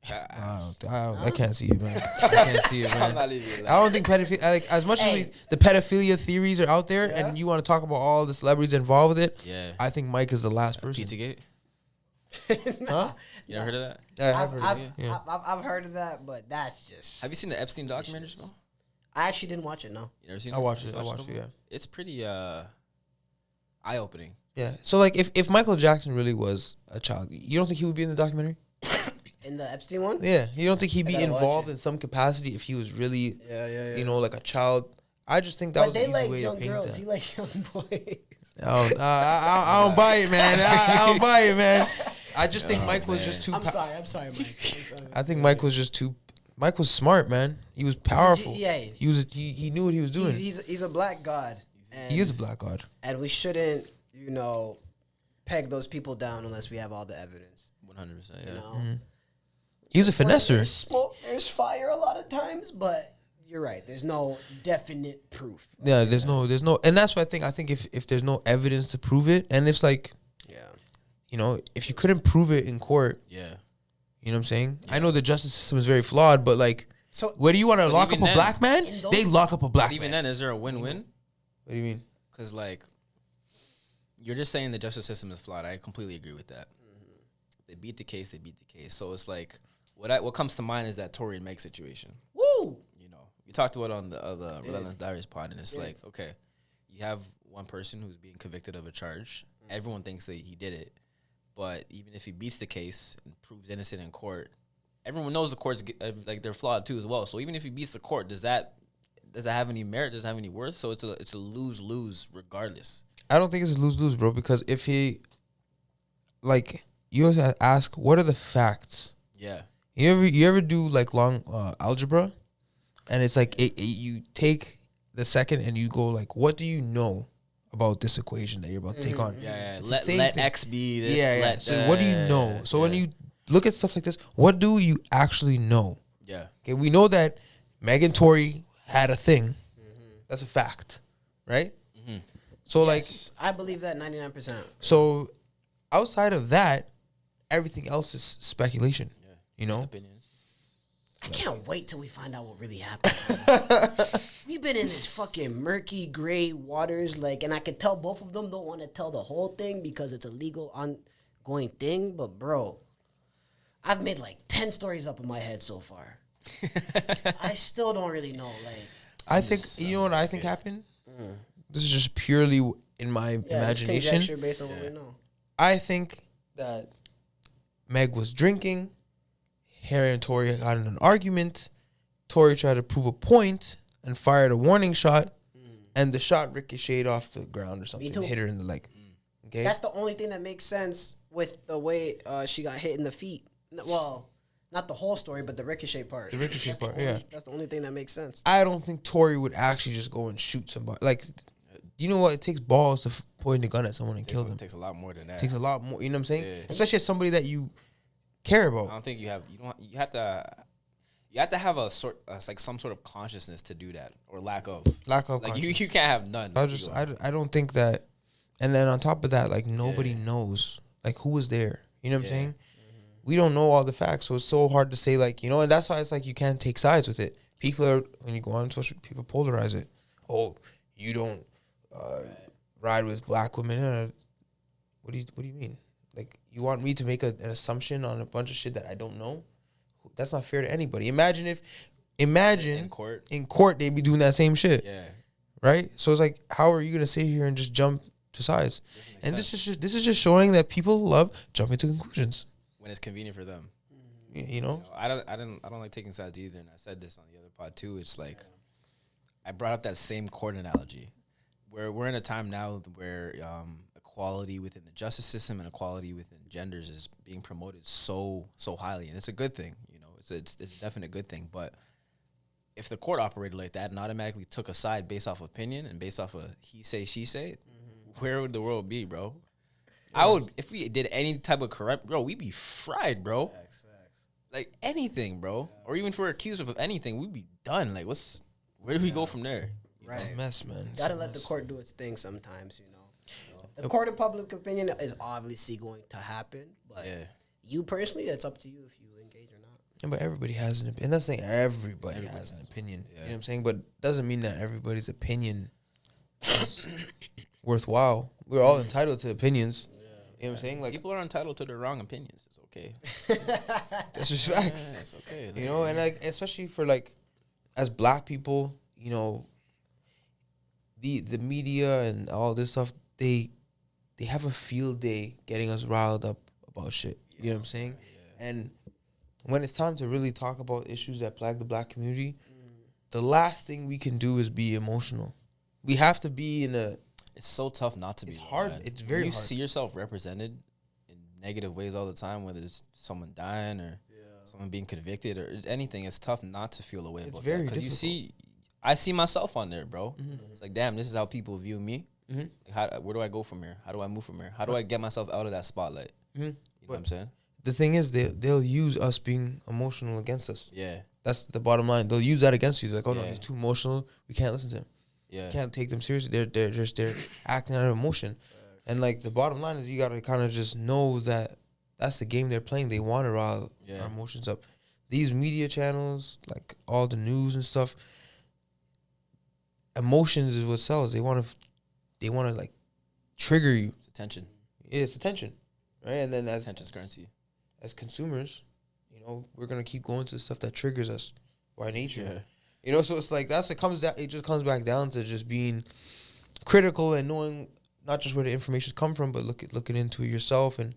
Speaker 2: I can't see it, man. I can't see it, man. I don't think pedophilia. Like as much as the pedophilia theories are out there, and you want to talk about all the celebrities involved with it. Yeah, I think Mike is the last person.
Speaker 1: Pizzagate.
Speaker 2: Huh?
Speaker 1: You ever heard of that?
Speaker 2: Yeah,
Speaker 3: I've heard of that, but that's just.
Speaker 1: Have you seen the Epstein documentary?
Speaker 3: I actually didn't watch it. No.
Speaker 1: You never seen
Speaker 2: it? I watched it. Yeah.
Speaker 1: It's pretty eye-opening.
Speaker 2: Yeah. So like, if Michael Jackson really was a child, you don't think he would be in the documentary?
Speaker 3: In the Epstein one?
Speaker 2: Yeah. You don't think he'd be involved in some capacity if he was really, like a child? I just think that was an easy way to paint that.
Speaker 3: He like young boys.
Speaker 2: I don't buy it, man. I don't buy it, man. I just think Mike was just too.
Speaker 3: I'm sorry, Mike.
Speaker 2: I think Mike was just too. Mike was smart, man. He was powerful. He knew what he was doing.
Speaker 3: He's a black god.
Speaker 2: He is a black god, and
Speaker 3: we shouldn't, peg those people down unless we have all the evidence.
Speaker 1: 100%. Yeah.
Speaker 2: Mm-hmm. He's a finesser.
Speaker 3: There's smoke, there's fire a lot of times, but you're right. There's no definite proof.
Speaker 2: Yeah, there's no, and that's what I think if there's no evidence to prove it, and it's like, if you couldn't prove it in court, you know what I'm saying? Yeah. I know the justice system is very flawed, but like, so where do you want to lock up a black man? They lock up a black man.
Speaker 1: Even then, is there a win-win?
Speaker 2: What do you mean?
Speaker 1: Because like, you're just saying the justice system is flawed. I completely agree with that. Mm-hmm. They beat the case. So it's like, what comes to mind is that Tory and Meg situation.
Speaker 3: Woo!
Speaker 1: We talked about it on the other Relentless Diaries pod, and it's like, okay, you have one person who's being convicted of a charge. Mm-hmm. Everyone thinks that he did it, but even if he beats the case and proves innocent in court, everyone knows the courts they're flawed too as well. So even if he beats the court, does that have any merit? Does it have any worth? So it's a lose-lose regardless.
Speaker 2: I don't think it's a lose-lose, bro, because if he, you always ask, what are the facts?
Speaker 1: Yeah.
Speaker 2: You ever do, long algebra? And it's like you take the second and you go like, what do you know about this equation that you're about to take on?
Speaker 1: Yeah. Let X be this.
Speaker 2: Yeah. So what do you know? So when you look at stuff like this, what do you actually know?
Speaker 1: Yeah.
Speaker 2: Okay, we know that Meg and Tory had a thing. That's a fact, right? So
Speaker 3: Yes, I believe that 99%.
Speaker 2: so outside of that, everything else is speculation.
Speaker 1: Yeah.
Speaker 2: You know?
Speaker 1: Opinions.
Speaker 3: I can't wait till we find out what really happened. We've been in this fucking murky gray waters, like, and I could tell both of them don't want to tell the whole thing because it's a legal ongoing thing. But bro, I've made like 10 stories up in my head so far. I still don't really know. Like,
Speaker 2: I think you know what I think happened. This is just purely in my
Speaker 3: it's
Speaker 2: imagination.
Speaker 3: conjecture based on what we know.
Speaker 2: I think that Meg was drinking. Harry and Tori got in an argument. Tori tried to prove a point and fired a warning shot, and the shot ricocheted off the ground or something, hit her in the leg. Okay,
Speaker 3: That's the only thing that makes sense with the way she got hit in the feet. Well, not the whole story, but the ricochet part.
Speaker 2: The ricochet
Speaker 3: That's
Speaker 2: part,
Speaker 3: That's the only thing that makes sense.
Speaker 2: I don't think Tori would actually just go and shoot somebody. Like, you know what? It takes balls to point a gun at someone and kill them.
Speaker 1: It takes a lot more than that.
Speaker 2: It takes a lot more. You know what I'm saying?
Speaker 1: Yeah.
Speaker 2: Especially as somebody that you care about.
Speaker 1: I don't think you have. You have to have a sort like some sort of consciousness to do that, or lack of.
Speaker 2: Lack of
Speaker 1: Like
Speaker 2: conscience.
Speaker 1: you can't have none.
Speaker 2: I don't think that. And then on top of that, like nobody knows like who was there. You know what I'm saying? We don't know all the facts, so it's so hard to say like, you know, and that's why it's like you can't take sides with it. People are, when you go on social, people polarize it. Oh, you don't ride with black women. What do you mean? Like, you want me to make an assumption on a bunch of shit that I don't know? That's not fair to anybody. Imagine
Speaker 1: in court
Speaker 2: they'd be doing that same shit.
Speaker 1: Yeah.
Speaker 2: Right? So it's like, how are you gonna sit here and just jump to sides? And this is just showing that people love jumping to conclusions
Speaker 1: when it's convenient for them.
Speaker 2: You know?
Speaker 1: I don't like taking sides either, and I said this on the other pod too. It's like I brought up that same court analogy, where we're in a time now where equality within the justice system and equality within genders is being promoted so highly, and it's a good thing. You know, it's a definite good thing. But if the court operated like that and automatically took a side based off opinion and based off of he say she say, where would the world be, bro? I would, if we did any type of corrupt, bro, we'd be fried, bro. Facts. Like anything, bro. Yeah. Or even if we're accused of anything, we'd be done. Like, where do we go from there?
Speaker 3: Right.
Speaker 2: It's a mess, man.
Speaker 3: Gotta let the court do its thing sometimes, you know. The court of public opinion is obviously going to happen, but you personally, it's up to you if you engage or not.
Speaker 2: Yeah, but everybody has an opinion. And that's saying everybody has an opinion. Yeah. You know what I'm saying? But doesn't mean that everybody's opinion is worthwhile. We're all entitled to opinions. You know what I'm saying? Like,
Speaker 1: people are entitled to their wrong opinions. It's okay.
Speaker 2: That's just facts.
Speaker 1: Yeah, it's okay.
Speaker 2: You know, and like, especially for like, as black people, you know, the media and all this stuff, they have a field day getting us riled up about shit. You know what I'm saying? Yeah. And when it's time to really talk about issues that plague the black community, the last thing we can do is be emotional. We have to be in a...
Speaker 1: It's so tough not to be.
Speaker 2: It's hard. Man. It's very hard.
Speaker 1: You see yourself represented in negative ways all the time, whether it's someone dying or someone being convicted or anything. It's tough not to feel a way about that. Because I see myself on there, bro. It's like, damn, this is how people view me. Like, where do I go from here? How do I move from here? How do I get myself out of that spotlight? You know what I'm saying?
Speaker 2: The thing is, they'll use us being emotional against us.
Speaker 1: Yeah.
Speaker 2: That's the bottom line. They'll use that against you. They're like, oh, no, he's too emotional. We can't listen to him. Yeah. You can't take them seriously. They're acting out of emotion. And, like, the bottom line is you got to kind of just know that that's the game they're playing. They want to rile our emotions up. These media channels, like all the news and stuff, emotions is what sells. They want to like trigger you.
Speaker 1: It's attention.
Speaker 2: Yeah, it's attention, right? And then
Speaker 1: attention's currency.
Speaker 2: As consumers, you know, we're gonna keep going to the stuff that triggers us by nature.
Speaker 1: Yeah.
Speaker 2: You know, so it's like it just comes back down to just being critical and knowing not just where the information's come from, but looking into it yourself and,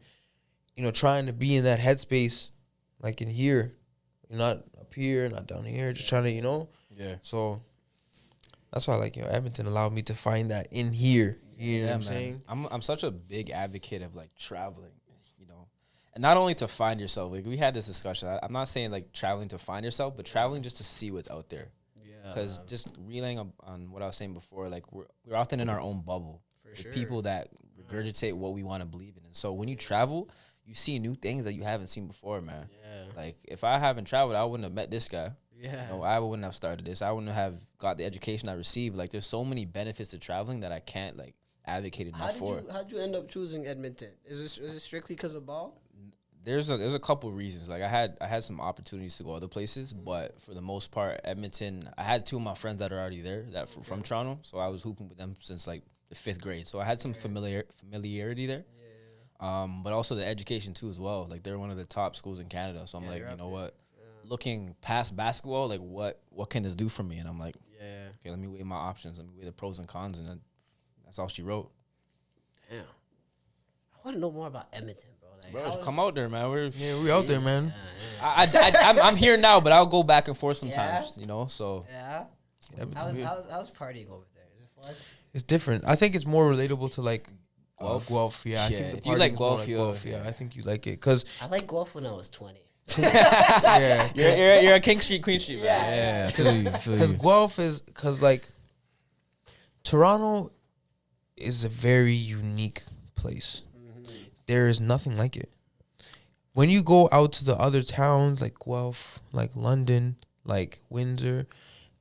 Speaker 2: you know, trying to be in that headspace, like in here. You're not up here, not down here, just trying to, you know?
Speaker 1: Yeah.
Speaker 2: So that's why, like, you know, Edmonton allowed me to find that in here. You know what I'm saying?
Speaker 1: I'm such a big advocate of, like, traveling, you know. And not only to find yourself. Like, we had this discussion. I'm not saying, like, traveling to find yourself, but traveling just to see what's out there. Because just relaying on what I was saying before, like we're often in our own bubble with people that regurgitate what we want to believe in. And so when you travel, you see new things that you haven't seen before, man. Yeah. Like if I haven't traveled, I wouldn't have met this guy. Yeah. You know, I wouldn't have started this. I wouldn't have got the education I received. Like there's so many benefits to traveling that I can't like advocate enough for.
Speaker 3: How'd you end up choosing Edmonton? Is it strictly because of ball?
Speaker 1: There's a couple of reasons. Like I had some opportunities to go other places, but for the most part, Edmonton. I had two of my friends that are already there from Toronto, so I was hooping with them since like the 5th grade. So I had some familiarity there. But also the education too as well. Like they're one of the top schools in Canada. So I'm like, you know what? Looking past basketball, like what can this do for me? And I'm like, okay, let me weigh my options. Let me weigh the pros and cons, and that's all she wrote.
Speaker 3: Damn. I want to know more about Edmonton, bro. Like,
Speaker 1: bro, come out there, man.
Speaker 2: We out there, man.
Speaker 1: I'm here now, but I'll go back and forth sometimes. You know, so
Speaker 3: How's partying over there? Is it fun?
Speaker 2: It's different. I think it's more relatable to like Guelph. Yeah, I think the
Speaker 1: you like Guelph,
Speaker 2: yeah, I think you like it because
Speaker 3: I like Guelph when I was 20.
Speaker 1: You're a King Street, Queen Street, man.
Speaker 2: Because Guelph is like Toronto is a very unique place. There is nothing like it. When you go out to the other towns like Guelph, like London, like Windsor,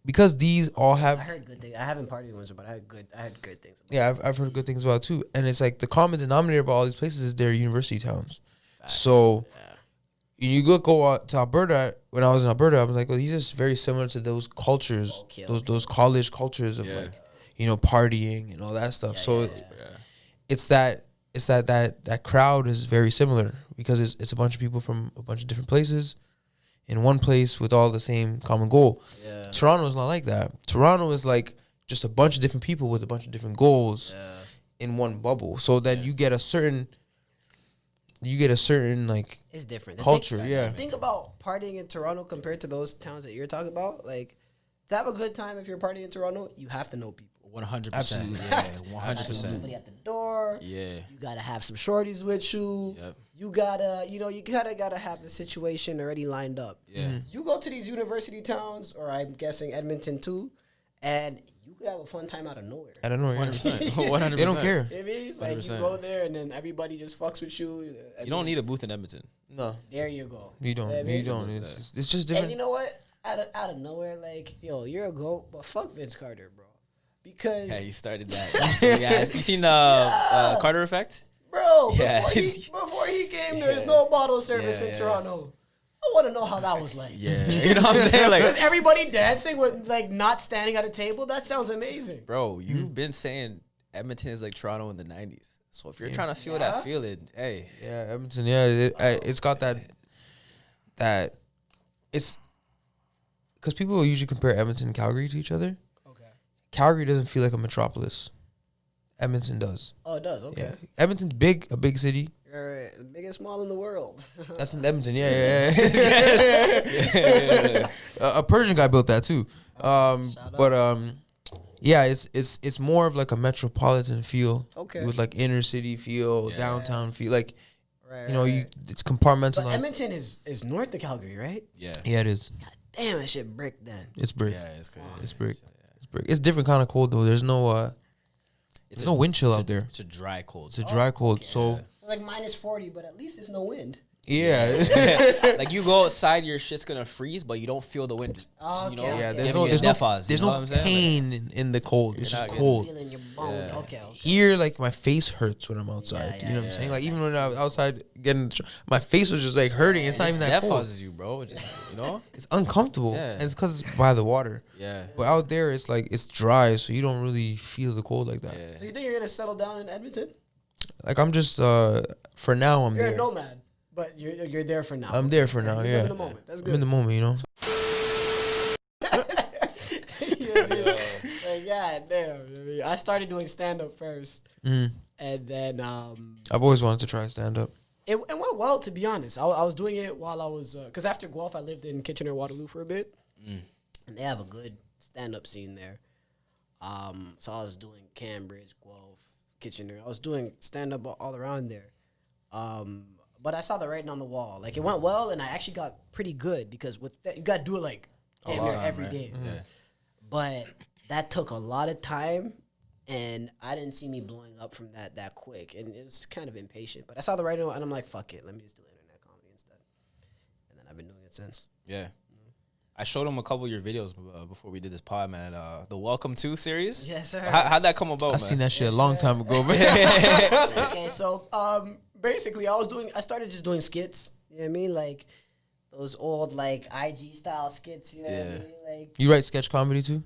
Speaker 2: because these all have.
Speaker 3: I heard good things. I haven't partied in Windsor, but I had good things.
Speaker 2: Yeah, I've heard good things about it too. And it's like the common denominator about all these places is they're university towns. Facts. So you go out to Alberta. When I was in Alberta, I was like, well, these are very similar to those cultures, those college cultures of like, partying and all that stuff. It's that crowd is very similar because it's a bunch of people from a bunch of different places in one place with all the same common goal. Yeah. Toronto is not like that. Toronto is like just a bunch of different people with a bunch of different goals in one bubble. So then you get a certain like
Speaker 3: it's different
Speaker 2: culture.
Speaker 3: Think about partying in Toronto compared to those towns that you're talking about. Like to have a good time, if you're partying in Toronto, you have to know people.
Speaker 1: 100%.
Speaker 2: Absolutely.
Speaker 1: Yeah, 100%.
Speaker 3: Somebody at the door.
Speaker 1: Yeah.
Speaker 3: You gotta have some shorties with you. Yep. You gotta have the situation already lined up.
Speaker 1: Yeah. Mm-hmm.
Speaker 3: You go to these university towns, or I'm guessing Edmonton too, and you could have a fun time out of nowhere.
Speaker 2: I don't know.
Speaker 1: 100%. 100%.
Speaker 2: They don't care.
Speaker 3: You know what I mean? Like 100%. You go there and then everybody just fucks with you.
Speaker 1: You don't need a booth in Edmonton.
Speaker 2: No.
Speaker 3: There you go.
Speaker 2: You don't. You don't. It's just different.
Speaker 3: And you know what? Out of nowhere, like, yo, you're a GOAT, but fuck Vince Carter, bro. Because
Speaker 1: you started that. You seen the Carter effect?
Speaker 3: Bro, before he came, there was no bottle service in Toronto. I want to know how that was like.
Speaker 1: Yeah, you know what I'm saying? Like,
Speaker 3: was everybody dancing with like not standing at a table? That sounds amazing.
Speaker 1: Bro, you've been saying Edmonton is like Toronto in the 90s. So if you're trying to feel that feeling, hey.
Speaker 2: Yeah, Edmonton, it's got that it's because people usually compare Edmonton and Calgary to each other. Calgary doesn't feel like a metropolis. Edmonton does.
Speaker 3: Oh, it does. Okay.
Speaker 2: Yeah. Edmonton's a big city.
Speaker 3: Right. The biggest mall in the world.
Speaker 2: That's in Edmonton. Yeah. A Persian guy built that too. It's more of like a metropolitan feel. Okay. With like inner city feel, downtown feel, like. Right. It's compartmentalized.
Speaker 3: But Edmonton is north of Calgary, right?
Speaker 1: Yeah.
Speaker 2: Yeah, it is.
Speaker 3: God damn, that shit brick then.
Speaker 2: It's brick.
Speaker 1: Yeah, it's crazy.
Speaker 2: It's brick. It's different kind of cold though. There's no there's no wind chill out there.
Speaker 1: It's a dry cold.
Speaker 2: It's a dry cold. So
Speaker 3: it's like -40, but at least there's no wind.
Speaker 2: Yeah.
Speaker 1: Like you go outside, your shit's gonna freeze, but you don't feel the wind.
Speaker 2: There's no pain in the cold. It's just cold.
Speaker 3: Feeling your bones. Okay.
Speaker 2: Here, like my face hurts when I'm outside. You know what I'm saying? Like even when I was outside my face was just like hurting. It's not even that cold.
Speaker 1: Dephauses you, bro. Just,
Speaker 2: it's uncomfortable. Yeah. And it's because it's by the water.
Speaker 1: Yeah.
Speaker 2: But out there, it's like it's dry, so you don't really feel the cold like that.
Speaker 3: Yeah. So you think you're gonna settle down in Edmonton?
Speaker 2: Like I'm just for now I'm there.
Speaker 3: You're a nomad. But you're there for now.
Speaker 2: I'm there for now,
Speaker 3: Live in the moment. That's good.
Speaker 2: I'm in the moment, you know.
Speaker 3: Like, God damn. I started doing stand up first, and then
Speaker 2: I've always wanted to try stand up.
Speaker 3: It went well, to be honest. I was doing it while I was because after Guelph, I lived in Kitchener, Waterloo for a bit, and they have a good stand up scene there. So I was doing Cambridge, Guelph, Kitchener. I was doing stand up all around there. But I saw the writing on the wall. Like, it went well, and I actually got pretty good because with that, you got to do it, like, every day.
Speaker 1: Right? Yeah.
Speaker 3: but that took a lot of time, and I didn't see me blowing up from that quick, and it was kind of impatient. But I saw the writing, and I'm like, fuck it, let me just do internet comedy instead. And then I've been doing it since.
Speaker 1: Yeah. I showed him a couple of your videos before we did this pod, man. The Welcome To series.
Speaker 3: Yes, sir.
Speaker 1: How'd that come about,
Speaker 2: I
Speaker 1: man?
Speaker 2: seen that shit a long time ago, man.
Speaker 3: Okay, so basically, I started just doing skits. You know what I mean? Like those old like IG style skits. You know what I mean? Like
Speaker 2: You write sketch comedy too?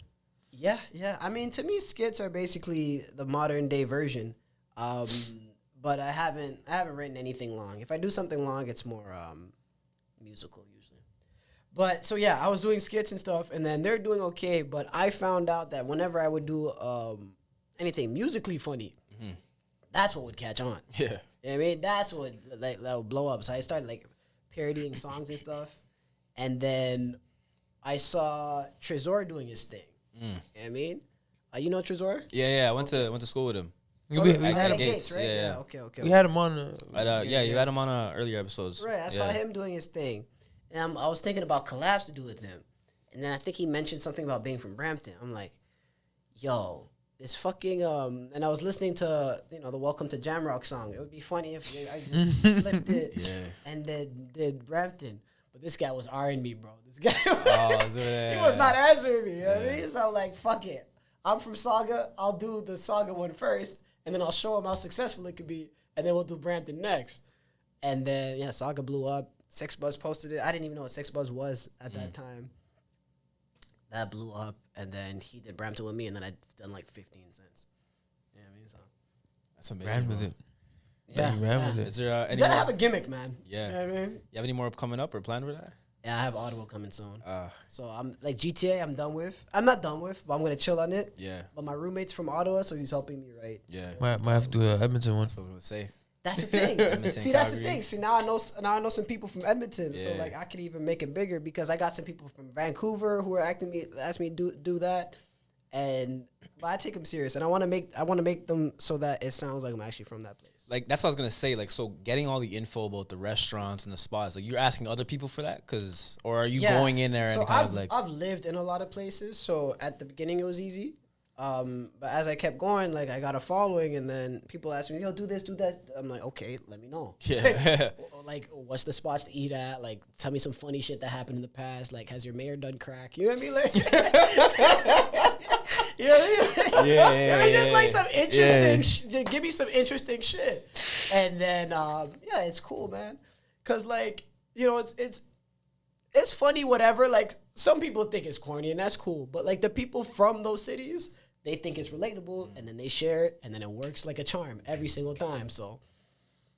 Speaker 3: yeah. I mean, to me, skits are basically the modern day version. But I haven't written anything long. If I do something long, it's more musical usually. But so yeah, I was doing skits and stuff, and then they're doing okay. But I found out that whenever I would do anything musically funny, that's what would catch on.
Speaker 1: Yeah.
Speaker 3: You know what I mean? That's what that would blow up. So I started like parodying songs and stuff, and then I saw Trezor doing his thing. You know what I mean? You know Trezor?
Speaker 1: Yeah. I went to school with him.
Speaker 2: We
Speaker 1: at
Speaker 2: had him,
Speaker 1: Gates,
Speaker 3: right?
Speaker 1: yeah.
Speaker 3: Okay.
Speaker 2: we had him on.
Speaker 1: You had him on earlier episodes.
Speaker 3: Right, I saw him doing his thing. And I was thinking about collabs to do with him. And then I think he mentioned something about being from Brampton. I'm like, yo, this fucking, and I was listening to, the Welcome to Jamrock song. It would be funny if I just flipped it and then did Brampton. But this guy was R&B, bro. This guy, he was not answering me. You know what I mean? So I'm like, fuck it. I'm from Saga. I'll do the Saga one first. And then I'll show him how successful it could be. And then we'll do Brampton next. And then, Saga blew up. Six Buzz posted it. I didn't even know what Six Buzz was at that time. That blew up, and then he did Brampton with me, and then I've done like 15 cents. You know what I mean? So
Speaker 1: That's amazing.
Speaker 2: Ran with
Speaker 1: bro.
Speaker 2: it.
Speaker 3: yeah,
Speaker 2: Ran with it.
Speaker 1: Is there any
Speaker 3: you gotta
Speaker 1: more?
Speaker 3: have a gimmick, man.
Speaker 1: Yeah.
Speaker 3: You know what I mean?
Speaker 1: You have any more coming up or planned for that?
Speaker 3: Yeah, I have Audible coming soon. So I'm like GTA. I'm done with. I'm not done with, but I'm gonna chill on it.
Speaker 1: Yeah.
Speaker 3: But my roommate's from Ottawa, so he's helping me write.
Speaker 1: Yeah.
Speaker 2: Might have to do an Edmonton one.
Speaker 1: That's what I was gonna say.
Speaker 3: That's the thing.
Speaker 1: Edmonton,
Speaker 3: See, that's the
Speaker 1: Calgary.
Speaker 3: thing. See, now I know some people from Edmonton, so
Speaker 1: Yeah.
Speaker 3: like I could even make it bigger because I got some people from Vancouver who are asked me to do that, but I take them serious, and I want to make them so that it sounds like I'm actually from that place.
Speaker 1: Like that's what I was gonna say. Like, so getting all the info about the restaurants and the spots, like you're asking other people for that, or are you going in there and kind of like?
Speaker 3: I've lived in a lot of places, so at the beginning it was easy. But as I kept going, like I got a following, and then people asked me, "Yo, do this, do that." I'm like, "Okay, let me know."
Speaker 1: Yeah.
Speaker 3: Like, what's the spots to eat at? Like, tell me some funny shit that happened in the past. Like, has your mayor done crack? You know what I mean? Like, you know what I mean?
Speaker 1: Yeah.
Speaker 3: Just like some interesting. Give me some interesting shit, and then it's cool, man. Cause like it's funny, whatever. Like some people think it's corny, and that's cool. But like the people from those cities, they think it's relatable, and then they share it, and then it works like a charm every single time. So,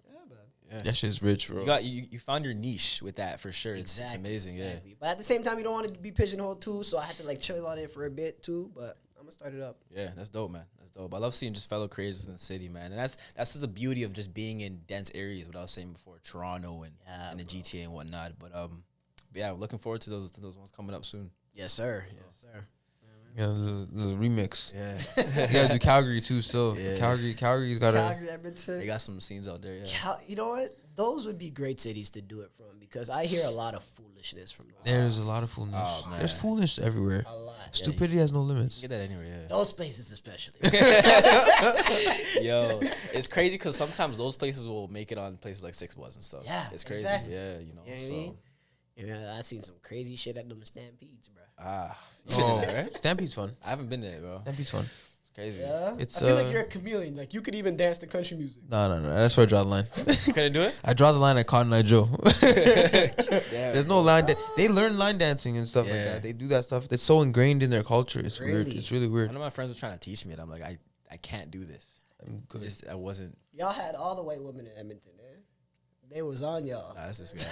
Speaker 3: yeah, man.
Speaker 1: Yeah.
Speaker 2: That shit's rich, bro.
Speaker 1: You found your niche with that for sure. It's amazing.
Speaker 3: Exactly.
Speaker 1: Yeah.
Speaker 3: But at the same time, you don't want it to be pigeonholed too. So I had to like chill on it for a bit too. But I'm gonna start it up.
Speaker 1: Yeah, that's dope, man. That's dope. I love seeing just fellow creators within the city, man. And that's just the beauty of just being in dense areas. What I was saying before, Toronto and the GTA and whatnot. But yeah, looking forward to those ones coming up soon.
Speaker 3: Yes, sir. Yes, sir.
Speaker 2: Yeah, little remix.
Speaker 1: Yeah.
Speaker 2: You gotta do Calgary too. Still,
Speaker 1: Yeah.
Speaker 2: Calgary's got
Speaker 3: Calgary, Edmonton.
Speaker 1: They got some scenes out there. Yeah.
Speaker 3: You know what? Those would be great cities to do it from because I hear a lot of foolishness from those.
Speaker 2: There's a lot of foolishness.
Speaker 1: Oh, man.
Speaker 2: There's foolishness everywhere.
Speaker 3: A lot.
Speaker 2: Stupidity has no limits.
Speaker 1: You get that anywhere, yeah.
Speaker 3: Those places especially.
Speaker 1: Yo, it's crazy because sometimes those places will make it on places like Six Buzz and stuff.
Speaker 3: Yeah,
Speaker 1: it's crazy.
Speaker 3: exactly.
Speaker 1: Yeah,
Speaker 3: You know what I mean? Yeah, I seen some crazy shit at them Stampedes, bro.
Speaker 1: You've been to that, right?
Speaker 2: Stampede's fun.
Speaker 1: I haven't been there, bro.
Speaker 2: Stampede's fun.
Speaker 1: It's crazy.
Speaker 3: Yeah,
Speaker 2: It's,
Speaker 3: I feel like you're a chameleon. Like you could even dance to country music.
Speaker 2: No. That's where I draw the line.
Speaker 1: Couldn't do it?
Speaker 2: I draw the line at Cotton Eye Joe.
Speaker 1: Damn,
Speaker 2: There's no line. They learn line dancing and stuff like
Speaker 1: Yeah.
Speaker 2: that. They do that stuff. It's so ingrained in their culture. It's weird.
Speaker 3: Really?
Speaker 2: It's really weird.
Speaker 1: One of my friends was trying to teach me, and I'm like, I can't do this.
Speaker 2: I'm good.
Speaker 1: I wasn't.
Speaker 3: Y'all had all the white women in Edmonton, eh? They was on y'all.
Speaker 1: Nah, that's this guy.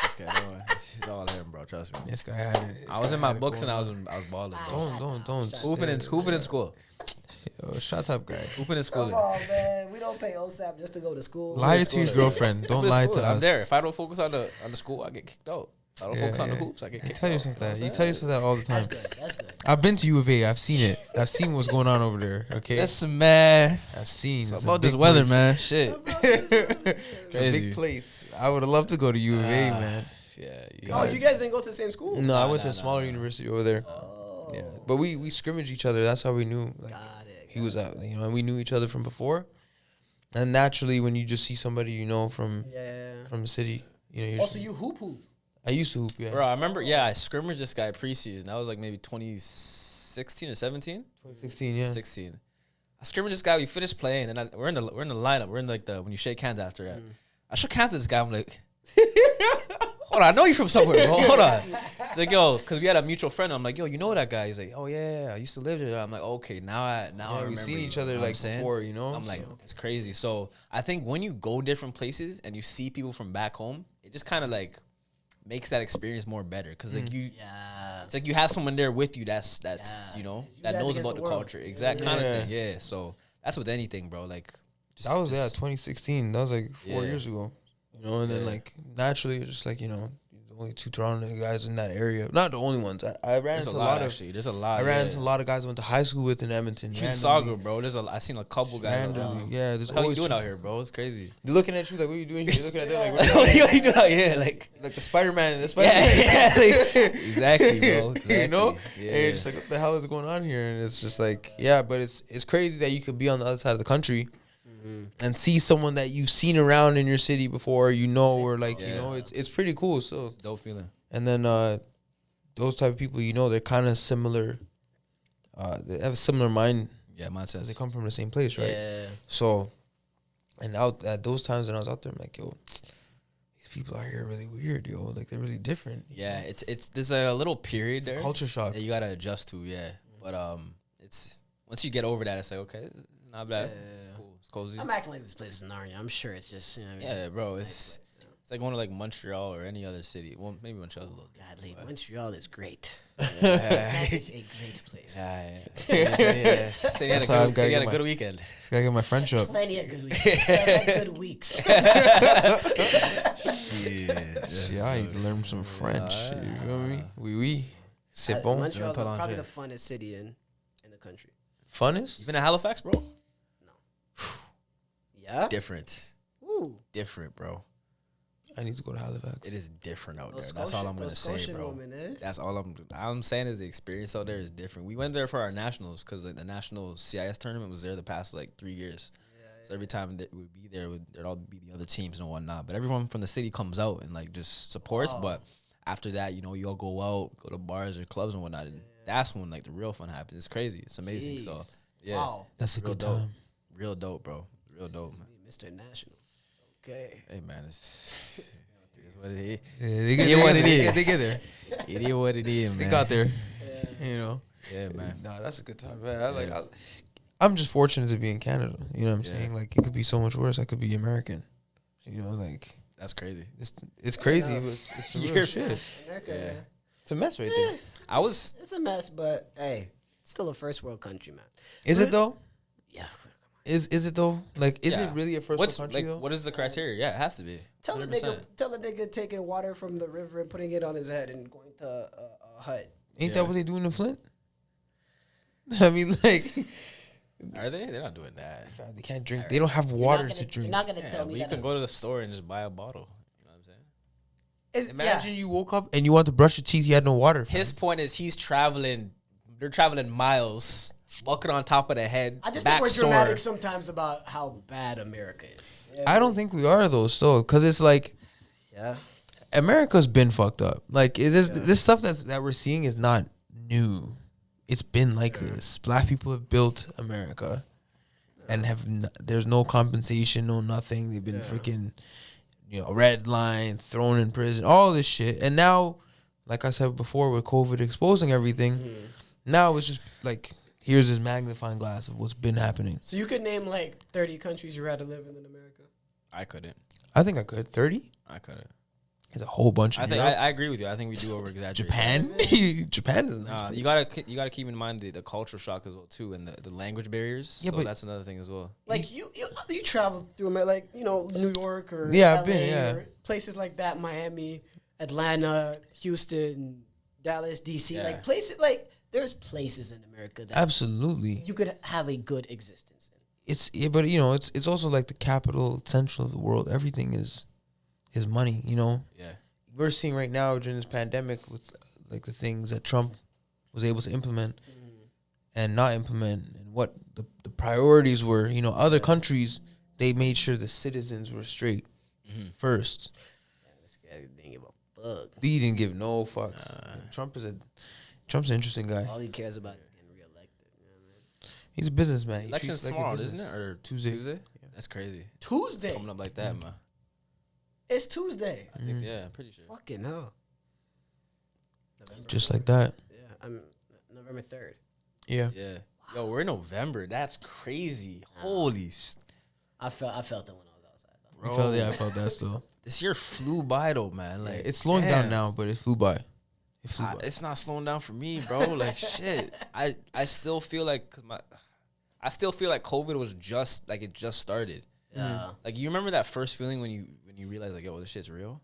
Speaker 1: That's this guy. It's all him, bro. Trust me.
Speaker 2: This guy had it.
Speaker 1: I was in my books and I was balling. Bro.
Speaker 2: Don't.
Speaker 1: Hooping in school.
Speaker 2: Yo, shut up, guy.
Speaker 1: Hooping in school.
Speaker 3: Come on, man. We don't pay OSAP just to go to school.
Speaker 2: Lie to your girlfriend. Don't lie to us.
Speaker 1: I'm there. If I don't focus on the school, I get kicked out. If I don't focus on the hoops, I get kicked out.
Speaker 2: Tell yourself that. You tell yourself that all the time.
Speaker 3: That's good. That's good.
Speaker 2: I've been to U of A. I've seen it. I've seen what's going on over there. Okay.
Speaker 1: Listen, man.
Speaker 2: I've seen.
Speaker 1: It's
Speaker 2: It's
Speaker 1: about
Speaker 2: a
Speaker 1: this
Speaker 2: big
Speaker 1: weather,
Speaker 2: place.
Speaker 1: man. Shit.
Speaker 2: It's a
Speaker 1: Crazy.
Speaker 2: big place. I would have loved to go to U of A, man.
Speaker 1: Yeah.
Speaker 3: Oh, you guys didn't go to the same school?
Speaker 2: No, I went
Speaker 1: nah,
Speaker 2: to a smaller university over there.
Speaker 3: Oh,
Speaker 2: Yeah, but we scrimmaged each other. That's how we knew. Like,
Speaker 3: Got it.
Speaker 2: he was out, you know, and we knew each other from before. And naturally, when you just see somebody you know from the city, you know. You're
Speaker 3: Also, you hoop.
Speaker 2: I used to hoop, yeah.
Speaker 1: Bro, I remember, I scrimmaged this guy preseason. That was like maybe 2016 or 17?
Speaker 2: 2016, yeah.
Speaker 1: 16. I scrimmaged this guy. We finished playing, and we're in the lineup. We're in like when you shake hands after that. I shook hands with this guy. I'm like, hold on, I know you from somewhere, bro. Hold on. He's like, yo, because we had a mutual friend. I'm like, yo, you know that guy? He's like, oh yeah, I used to live there. I'm like, okay, now I remember.
Speaker 2: We've seen each other
Speaker 1: you know
Speaker 2: like before, you know.
Speaker 1: I'm like, it's crazy. So I think when you go different places and you see people from back home, it just kind of like makes that experience more better, because like it's like you have someone there with you that's you know, that knows about the culture, exact kind of thing. Yeah, so that's with anything, bro. Like
Speaker 2: that was 2016. That was like 4 years ago, you know. And then like naturally, it's just like, you know, the only 2 Toronto guys in that area. Not the only ones. I ran into a lot actually. There's a lot. I ran into a lot of guys I went to high school with in Edmonton.
Speaker 1: Even Saga, bro. I seen a couple guys.
Speaker 2: Yeah, there's
Speaker 1: what are you doing out here, bro? It's crazy.
Speaker 2: They're looking at you like, what are you doing here? You're looking at them like,
Speaker 1: what are you doing out here? Like
Speaker 2: the Spider-Man.
Speaker 1: Yeah, like, exactly, bro. Exactly.
Speaker 2: You know? And you're just like, what the hell is going on here? And it's just like, yeah, but it's crazy that you could be on the other side of the country and see someone that you've seen around in your city before, you know, or like, you know, it's pretty cool. So
Speaker 1: dope feeling.
Speaker 2: And then those type of people, you know, they're kind of similar. They have a similar mind.
Speaker 1: Yeah, mindset.
Speaker 2: They come from the same place, right?
Speaker 3: Yeah.
Speaker 2: So, and out at those times when I was out there, I'm like, yo, these people out here are really weird, yo. Like, they're really different.
Speaker 1: Yeah, it's there's a little period there.
Speaker 2: Culture shock.
Speaker 1: That you gotta adjust to, But it's once you get over that, it's like, okay, it's not bad. It's cool. It's cozy.
Speaker 3: I'm acting like this place is Narnia. I'm sure it's just, you know what I mean?
Speaker 1: Yeah, bro. It's like going to like Montreal or any other city. Well, maybe Montreal's a little
Speaker 3: godly. Montreal is great.
Speaker 1: Yeah.
Speaker 3: That is a great place.
Speaker 1: So you had a good weekend.
Speaker 2: Gotta get my French up.
Speaker 3: Plenty of good weeks. 7 good weeks.
Speaker 2: Yeah, I need to learn some French. You feel me? Oui. C'est bon.
Speaker 3: Montreal's probably the funnest city in the country.
Speaker 2: Funnest?
Speaker 1: You been to Halifax, bro?
Speaker 3: No. Yeah?
Speaker 1: Different.
Speaker 3: Ooh.
Speaker 1: Different, bro.
Speaker 2: I need to go to Halifax.
Speaker 1: It is different out there. That's all I'm gonna say, bro.
Speaker 3: Woman,
Speaker 1: That's all I'm saying is the experience out there is different. We went there for our nationals because like the national CIS tournament was there the past like 3 years. So every time that we'd be there, there'd all be the other teams and whatnot. But everyone from the city comes out and like just supports. But after that, you know, you all go out, go to bars or clubs and whatnot, and that's when like the real fun happens. It's crazy. It's amazing.
Speaker 3: Jeez.
Speaker 1: So yeah,
Speaker 2: that's a good time.
Speaker 1: Real dope, bro. Real dope, man.
Speaker 3: Mr. National. Okay.
Speaker 1: Hey, man, it's what it is.
Speaker 2: Yeah, they get what it is. They get there.
Speaker 1: It is what it is, man.
Speaker 2: They got there. You know.
Speaker 1: Yeah, man.
Speaker 2: Nah, that's a good time, man. I'm just fortunate to be in Canada. You know what I'm saying? Like, it could be so much worse. I could be American. You know, like,
Speaker 1: that's crazy.
Speaker 2: It's crazy, but it's the real shit.
Speaker 3: America,
Speaker 2: it's a mess right there.
Speaker 3: It's a mess, but hey, it's still a first world country, man.
Speaker 2: Is it though?
Speaker 3: Yeah.
Speaker 2: Is it though? Like, is it really a first world country though?
Speaker 1: What is the criteria? Yeah, it has to be.
Speaker 3: Tell a nigga taking water from the river and putting it on his head and going to a hut.
Speaker 2: Ain't that what they do in the Flint? I mean, like,
Speaker 1: are they? They're not doing that.
Speaker 2: They can't drink. They don't have water to drink.
Speaker 3: You're not gonna tell me
Speaker 1: you can go to the store and just buy a bottle. You know what I'm saying?
Speaker 2: Imagine you woke up and you want to brush your teeth. You had no water.
Speaker 1: His point is he's traveling. They're traveling miles, bucket on top of the head.
Speaker 3: I just think we're dramatic sometimes about how bad America is. Yeah,
Speaker 2: I don't think we are though, still, because it's like, America's been fucked up. Like this stuff that we're seeing is not new. It's been like this. Black people have built America, and there's no compensation, no nothing. They've been freaking, red line, thrown in prison, all this shit. And now, like I said before, with COVID exposing everything, now it's just like, here's this magnifying glass of what's been happening.
Speaker 3: So you could name like 30 countries you'd rather live in America?
Speaker 1: I couldn't.
Speaker 2: I think I could. 30?
Speaker 1: I couldn't.
Speaker 2: There's a whole bunch of
Speaker 1: I agree with you. I think we do over exaggerate.
Speaker 2: Japan? Japan is nice.
Speaker 1: You gotta keep in mind the cultural shock as well too, and the language barriers. Yeah, so that's another thing as well.
Speaker 3: Like you travel through America, like New York or
Speaker 2: I've been or
Speaker 3: places like that, Miami, Atlanta, Houston, Dallas, DC, like places like there's places in America that
Speaker 2: absolutely
Speaker 3: you could have a good existence in.
Speaker 2: But it's also like the capital central of the world. Everything is money,
Speaker 1: Yeah.
Speaker 2: We're seeing right now during this pandemic with like the things that Trump was able to implement and not implement, and what the priorities were. You know, other countries, they made sure the citizens were straight first.
Speaker 3: This guy didn't give a fuck.
Speaker 2: He didn't give no fucks. Trump's an interesting guy.
Speaker 3: All he cares about is getting reelected. You know what I mean?
Speaker 2: He's a businessman.
Speaker 1: Election's tomorrow, isn't it? Or
Speaker 2: Tuesday?
Speaker 1: Tuesday? Yeah. That's crazy.
Speaker 3: Tuesday.
Speaker 1: It's coming up like that, man.
Speaker 3: It's Tuesday.
Speaker 1: I think so, yeah, I'm pretty sure.
Speaker 3: Fucking hell. November
Speaker 2: Just
Speaker 3: 3rd.
Speaker 2: like that.
Speaker 3: Yeah, I'm November 3rd.
Speaker 2: Yeah.
Speaker 1: Yeah. Yo, we're in November. That's crazy. Holy
Speaker 3: I felt it when I was outside.
Speaker 1: bro.
Speaker 2: I felt that still.
Speaker 1: This year flew by though, man. Like
Speaker 2: It's slowing down now, but it flew by.
Speaker 1: It's not slowing down for me, bro. Like shit. I still feel like I still feel like COVID was just like it just started.
Speaker 3: Yeah.
Speaker 1: Like you remember that first feeling when you realize like, yo, this shit's real?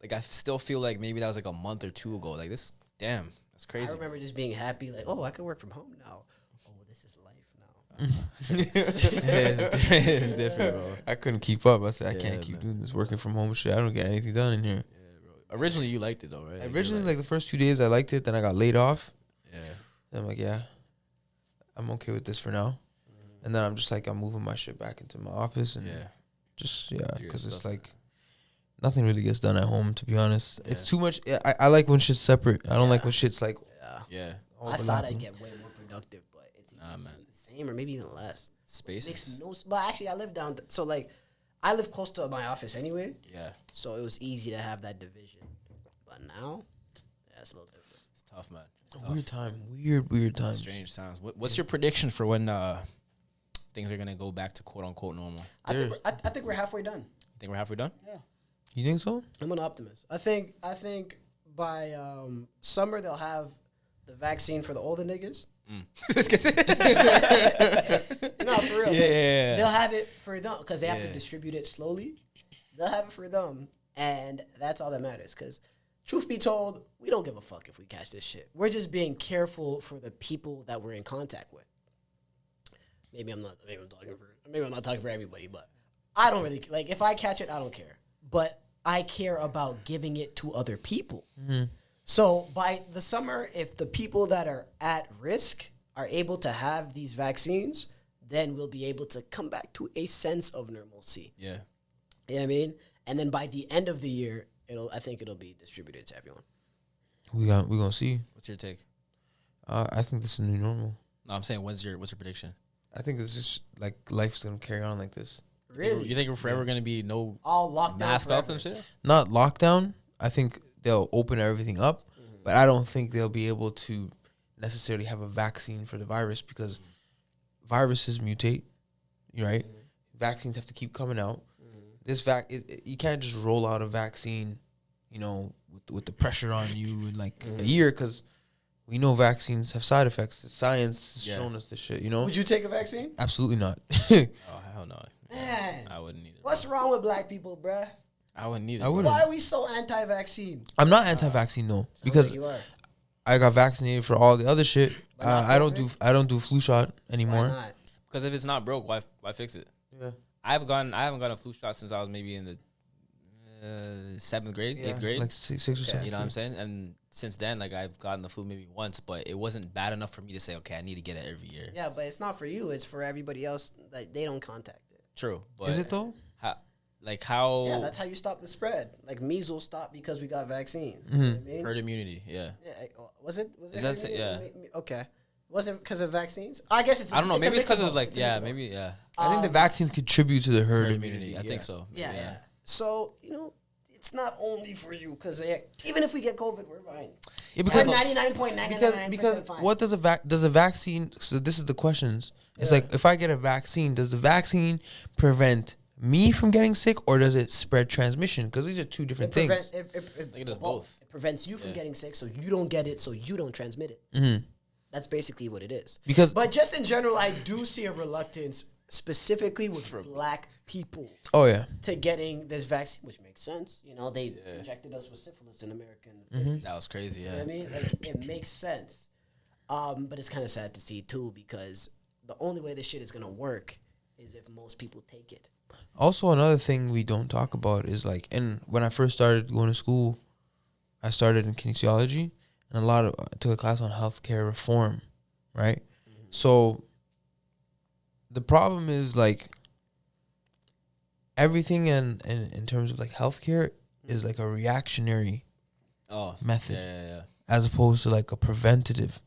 Speaker 1: Like I still feel like maybe that was like a month or two ago. Like this, damn, that's crazy.
Speaker 3: I remember just being happy, like, oh, I can work from home now. Oh, this is life now.
Speaker 1: It's different, bro.
Speaker 2: I couldn't keep up. I said I
Speaker 1: Yeah,
Speaker 2: can't keep
Speaker 1: man.
Speaker 2: doing this working from home shit. I don't get anything done in here.
Speaker 1: Yeah, bro. Originally you liked it though, right?
Speaker 2: Originally, like the first 2 days, I liked it. Then I got laid off.
Speaker 1: yeah.
Speaker 2: And I'm like, yeah, I'm okay with this for now. And then I'm just like, I'm moving my shit back into my office and
Speaker 1: Yeah.
Speaker 2: just
Speaker 1: Do your
Speaker 2: because it's
Speaker 1: stuff.
Speaker 2: like nothing really gets done at home. To be honest,
Speaker 1: Yeah.
Speaker 2: it's too much. I like when shit's separate. I don't like when shit's like.
Speaker 3: Yeah.
Speaker 1: Yeah.
Speaker 3: I thought I'd get way more productive, but it's
Speaker 1: Nah, man.
Speaker 3: the same or maybe even less.
Speaker 1: Spaces.
Speaker 3: Makes no. But actually, I live down. So like, I live close to my office anyway,
Speaker 1: Yeah.
Speaker 3: so it was easy to have that division. But now, yeah, it's a little different.
Speaker 1: It's tough, man. It's tough.
Speaker 2: Weird time. Weird times.
Speaker 1: Strange times. What's your prediction for when things are gonna go back to quote unquote normal?
Speaker 3: I think we're halfway done.
Speaker 1: Think we're halfway done?
Speaker 3: Yeah.
Speaker 2: You think so?
Speaker 3: I'm an optimist. I think by summer they'll have the vaccine for the older niggas. No, for real.
Speaker 1: Yeah.
Speaker 3: They'll have it for them because they have
Speaker 1: Yeah.
Speaker 3: to distribute it slowly. They'll have it for them, and that's all that matters. Because, truth be told, we don't give a fuck if we catch this shit. We're just being careful for the people that we're in contact with. Maybe I'm not talking for everybody, but I don't really like. If I catch it, I don't care. But I care about giving it to other people. So by the summer, if the people that are at risk are able to have these vaccines, then we'll be able to come back to a sense of normalcy.
Speaker 1: Yeah.
Speaker 3: You know what I mean? And then by the end of the year, I think it'll be distributed to everyone.
Speaker 2: We gonna see.
Speaker 1: What's your take?
Speaker 2: I think this is the new normal.
Speaker 1: No, I'm saying what's your prediction?
Speaker 2: I think it's just like life's gonna carry on like this.
Speaker 3: Really?
Speaker 1: You think we're forever gonna be no
Speaker 3: All locked down
Speaker 1: mask up
Speaker 3: forever.
Speaker 1: and shit?
Speaker 2: Not lockdown. I think they'll open everything up, but I don't think they'll be able to necessarily have a vaccine for the virus because viruses mutate. Right? Vaccines have to keep coming out. This you can't just roll out a vaccine, you know, with the pressure on you in like a year because we know vaccines have side effects. The science has shown us this shit. You know,
Speaker 3: Would you take a vaccine?
Speaker 2: absolutely not.
Speaker 1: Oh hell no.
Speaker 3: Man,
Speaker 1: I wouldn't either.
Speaker 3: what's wrong with black people, bruh?
Speaker 1: I wouldn't either.
Speaker 2: I
Speaker 1: bro.
Speaker 2: wouldn't.
Speaker 3: Why are we so anti-vaccine?
Speaker 2: I'm not anti-vaccine though because
Speaker 3: you are.
Speaker 2: I got vaccinated for all the other shit.
Speaker 3: But not
Speaker 2: I don't
Speaker 3: COVID?
Speaker 2: do flu shot
Speaker 3: Why
Speaker 2: anymore.
Speaker 3: not?
Speaker 1: Because if it's not broke, why fix it?
Speaker 2: Yeah.
Speaker 1: I haven't gotten a flu shot since I was maybe in the 7th grade, 8th grade.
Speaker 2: Like six or seven.
Speaker 1: You know what I'm saying? And since then, like I've gotten the flu maybe once, but it wasn't bad enough for me to say, okay, I need to get it every year.
Speaker 3: Yeah, but it's not for you. It's for everybody else that they don't contact it.
Speaker 1: True. But
Speaker 2: Is it though?
Speaker 1: How
Speaker 3: Yeah, that's how you stop the spread. Like measles stopped because we got vaccines. You know what I mean?
Speaker 1: herd immunity? Yeah.
Speaker 3: Yeah, was it?
Speaker 1: Is
Speaker 3: herd
Speaker 1: that
Speaker 3: immunity? Okay. Was it because of vaccines? I guess it's.
Speaker 1: I don't know. Maybe it's
Speaker 3: a mix
Speaker 1: because of
Speaker 3: both.
Speaker 1: like
Speaker 3: It's a mix
Speaker 1: yeah,
Speaker 3: of both.
Speaker 1: maybe yeah.
Speaker 2: I think the vaccines contribute to the herd
Speaker 1: Herd
Speaker 2: immunity.
Speaker 1: immunity. I think so.
Speaker 3: Yeah, yeah. So it's not only for you because even if we get COVID, we're fine.
Speaker 2: Yeah,
Speaker 3: We're
Speaker 2: because
Speaker 3: 99.999% fine.
Speaker 2: what does a vaccine? So this is the questions. It's like if I get a vaccine, does the vaccine prevent me from getting sick or does it spread transmission? Because these are two different things.
Speaker 1: I think it does both.
Speaker 3: It prevents you from getting sick, so you don't get it, so you don't transmit it.
Speaker 2: Mm-hmm.
Speaker 3: That's basically what it is.
Speaker 2: Because
Speaker 3: But just in general, I do see a reluctance, specifically with black people,
Speaker 2: oh yeah,
Speaker 3: to getting this vaccine, which makes sense. They injected us with syphilis in America in the 50s.
Speaker 1: That was crazy.
Speaker 3: You know
Speaker 1: Yeah.
Speaker 3: what I mean? Like, it makes sense. But it's kind of sad to see, too, because the only way this shit is going to work is if most people take it.
Speaker 2: also another thing we don't talk about is like, and when I first started going to school, I started in kinesiology, and I took a class on healthcare reform, right? So the problem is like everything in terms of like healthcare is like a reactionary method as opposed to like a preventative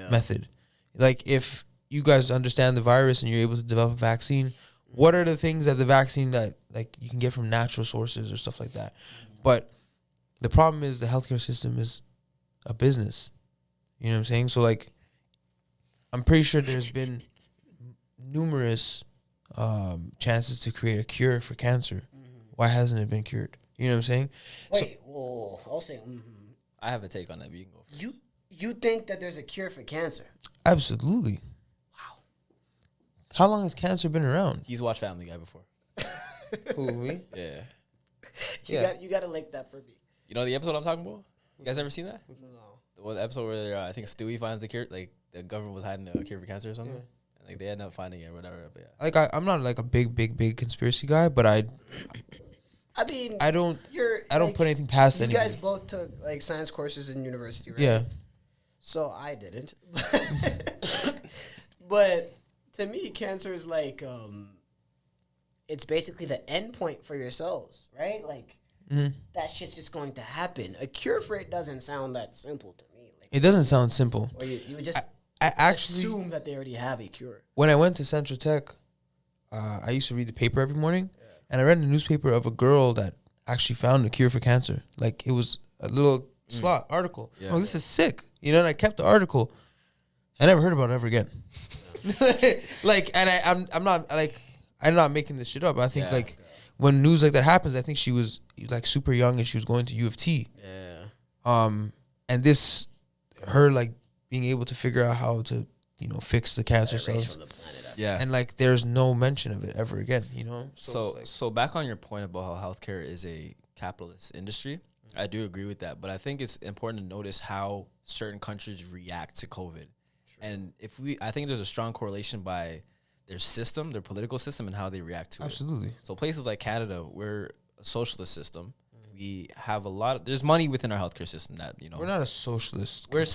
Speaker 2: method. Like if you guys understand the virus and you're able to develop a vaccine, what are the things that the vaccine that like you can get from natural sources or stuff like that? But the problem is the healthcare system is a business. You know what I'm saying? So like I'm pretty sure there's been numerous chances to create a cure for cancer. Why hasn't it been cured? You know what I'm saying?
Speaker 3: Wait, whoa, I'll say.
Speaker 1: I have a take on that, but you can go first.
Speaker 3: You think that there's a cure for cancer?
Speaker 2: Absolutely. Wow. How long has cancer been around?
Speaker 1: He's watched Family Guy before.
Speaker 2: Who, me?
Speaker 1: Yeah.
Speaker 3: You gotta link that for me.
Speaker 1: You know the episode I'm talking about? You guys ever seen that?
Speaker 3: No.
Speaker 1: The episode where I think Stewie finds the cure, like the government was hiding a cure for cancer or something?
Speaker 2: Yeah.
Speaker 1: And, like they ended up finding it or whatever. But yeah.
Speaker 2: Like I'm not like a big conspiracy guy, but I
Speaker 3: mean,
Speaker 2: I don't
Speaker 3: like,
Speaker 2: put anything past
Speaker 3: you
Speaker 2: anybody.
Speaker 3: guys both took like science courses in university, right?
Speaker 2: Yeah.
Speaker 3: So I didn't. But to me, cancer is like it's basically the end point for your cells, right? Like that shit's just going to happen. A cure for it doesn't sound that simple to me. Like,
Speaker 2: It doesn't sound simple.
Speaker 3: or you would just
Speaker 2: I actually,
Speaker 3: assume that they already have a cure.
Speaker 2: when I went to Central Tech, I used to read the paper every morning, and I read in the newspaper of a girl that actually found a cure for cancer. Like it was a little slot article.
Speaker 1: Yeah.
Speaker 2: Oh, this is sick, you know. And I kept the article. I never heard about it ever again. Like, and I'm not making this shit up. I think when news like that happens, I think she was like super young and she was going to U of T.
Speaker 3: Yeah.
Speaker 2: And this, her like being able to figure out how to, you know, fix the cancer cells.
Speaker 1: Yeah.
Speaker 2: And like there's no mention of it ever again, you know?
Speaker 1: So back on your point about how healthcare is a capitalist industry, I do agree with that. But I think it's important to notice how certain countries react to COVID. And I think there's a strong correlation by their system, their political system, and how they react to it.
Speaker 2: Absolutely.
Speaker 1: So places like Canada, we're a socialist system. We have there's money within our healthcare system that, you know.
Speaker 2: We're not a socialist.
Speaker 1: We're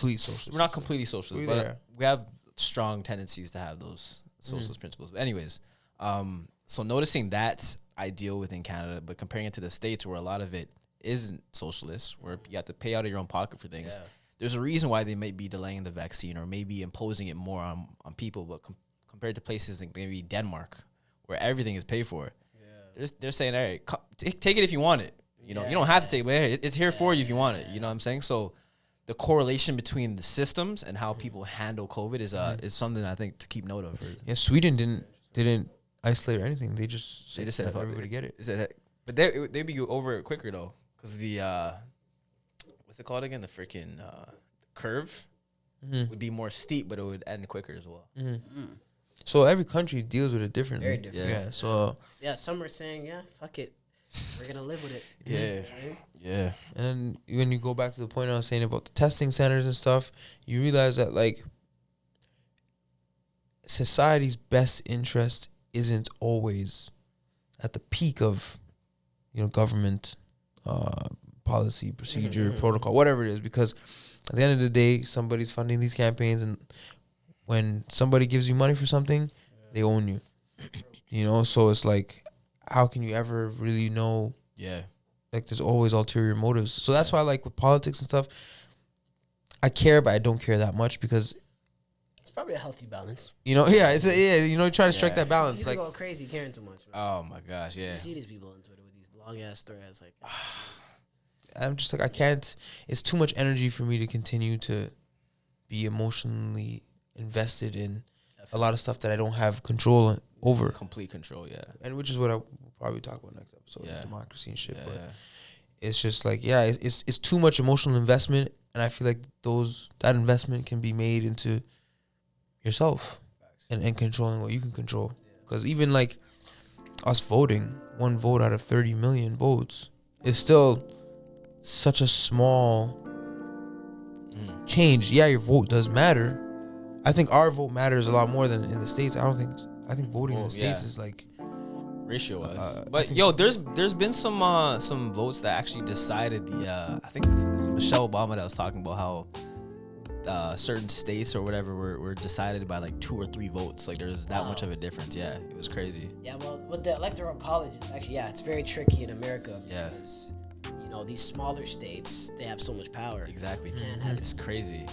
Speaker 1: not completely socialist, but we have strong tendencies to have those socialist principles. But anyways, so noticing that ideal within Canada, but comparing it to the States where a lot of it isn't socialist, where you have to pay out of your own pocket for things. Yeah. There's a reason why they may be delaying the vaccine or maybe imposing it more on people, but compared to places like maybe Denmark, where everything is paid for, they're saying, all right, take it if you want it. You know, you don't have to take it, but hey, it's here for you if you want it. You know what I'm saying? So the correlation between the systems and how people handle COVID is something I think to keep note of.
Speaker 2: Yeah, Sweden didn't isolate or anything. They just said everybody get it.
Speaker 1: But they'd be over it quicker though, because the what's it called again? The freaking curve would be more steep, but it would end quicker as well.
Speaker 2: So every country deals with it differently.
Speaker 3: Very different.
Speaker 2: Yeah. So
Speaker 3: some are saying, fuck it, we're gonna live with it.
Speaker 1: Yeah.
Speaker 2: And when you go back to the point I was saying about the testing centers and stuff, you realize that like society's best interest isn't always at the peak of, you know, government policy, procedure, protocol, whatever it is, because at the end of the day, somebody's funding these campaigns, and when somebody gives you money for something, they own you. You know, so it's like, how can you ever really know?
Speaker 1: Yeah.
Speaker 2: Like, there's always ulterior motives. So that's why, like, with politics and stuff, I care, but I don't care that much because
Speaker 3: it's probably a healthy balance.
Speaker 2: You know, you know, you try to strike that balance.
Speaker 3: People
Speaker 2: like,
Speaker 3: go crazy caring too much.
Speaker 1: Right? Oh my gosh, yeah.
Speaker 3: You see these people on Twitter with these long ass threads, like.
Speaker 2: I'm just like, I can't. It's too much energy for me to continue to be emotionally invested in a lot of stuff that I don't have control over.
Speaker 1: Complete control, yeah.
Speaker 2: And which is what I'll probably talk about next episode, democracy and shit. But it's just like, it's too much emotional investment, and I feel like that investment can be made into yourself and controlling what you can control. Because even like us voting, 1 vote out of 30 million votes is still such a small change. Yeah, your vote does matter. I think our vote matters a lot more than in the States. I think voting in the States is like
Speaker 1: ratio wise. But there's been some votes that actually decided I think Michelle Obama that was talking about how certain states or whatever were decided by like 2 or 3 votes. Like there's that much of a difference. Yeah, it was crazy.
Speaker 3: Yeah, well, with the electoral college, it's actually it's very tricky in America because these smaller states, they have so much power.
Speaker 1: Exactly. It's crazy.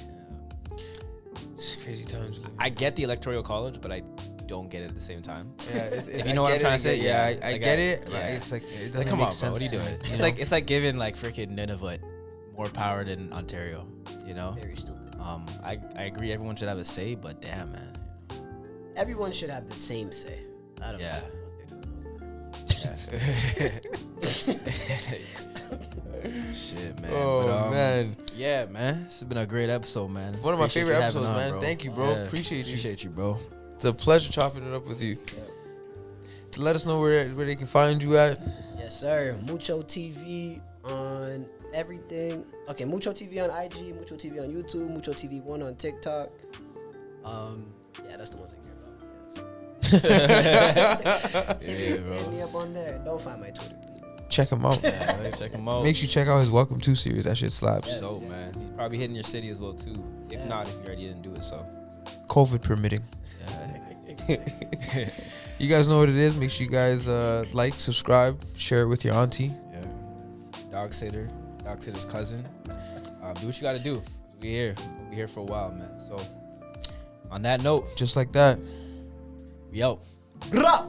Speaker 2: It's crazy times.
Speaker 1: I get the electoral college, but I don't get it at the same time.
Speaker 2: Yeah, if
Speaker 1: you know what I'm trying to say.
Speaker 2: Yeah, I
Speaker 1: like
Speaker 2: get it. But
Speaker 1: yeah.
Speaker 2: it's like it doesn't
Speaker 1: Like, come
Speaker 2: make
Speaker 1: on,
Speaker 2: sense.
Speaker 1: bro. What are you doing? It's like giving like freaking Nunavut more power than Ontario. You know.
Speaker 3: Very stupid.
Speaker 1: I agree. Everyone should have a say, but damn, man.
Speaker 3: Everyone should have the same say. I don't know.
Speaker 1: Shit, man.
Speaker 2: Oh,
Speaker 1: but,
Speaker 2: man.
Speaker 1: Yeah, man. This has been a great episode, man.
Speaker 2: One of my
Speaker 1: Appreciate
Speaker 2: favorite
Speaker 1: you having
Speaker 2: episodes,
Speaker 1: on,
Speaker 2: man.
Speaker 1: bro.
Speaker 2: Thank you, bro.
Speaker 1: Yeah.
Speaker 2: Appreciate
Speaker 1: you, bro.
Speaker 2: It's a pleasure chopping it up with you. To let us know where they can find you at.
Speaker 3: Yes, sir. MuchoTv on everything. Okay, MuchoTv on IG, MuchoTv on YouTube, MuchoTV1 on TikTok. Yeah, that's the ones I care about.
Speaker 1: Yeah, bro.
Speaker 3: Hit me up on there. Don't find my Twitter.
Speaker 2: Check him out.
Speaker 1: Yeah, check him out.
Speaker 2: Make sure you check out his Welcome To series. That shit slaps.
Speaker 3: Yes.
Speaker 1: So, man. He's probably hitting your city as well, too. If not, if you already didn't do it, so.
Speaker 2: COVID permitting.
Speaker 1: Yeah.
Speaker 2: You guys know what it is. Make sure you guys like, subscribe, share it with your auntie.
Speaker 1: Yeah. Dog sitter's cousin. Do what you got to do. 'Cause we here. We'll be here for a while, man. So, on that note,
Speaker 2: Just like that.
Speaker 1: we out.
Speaker 3: Grah!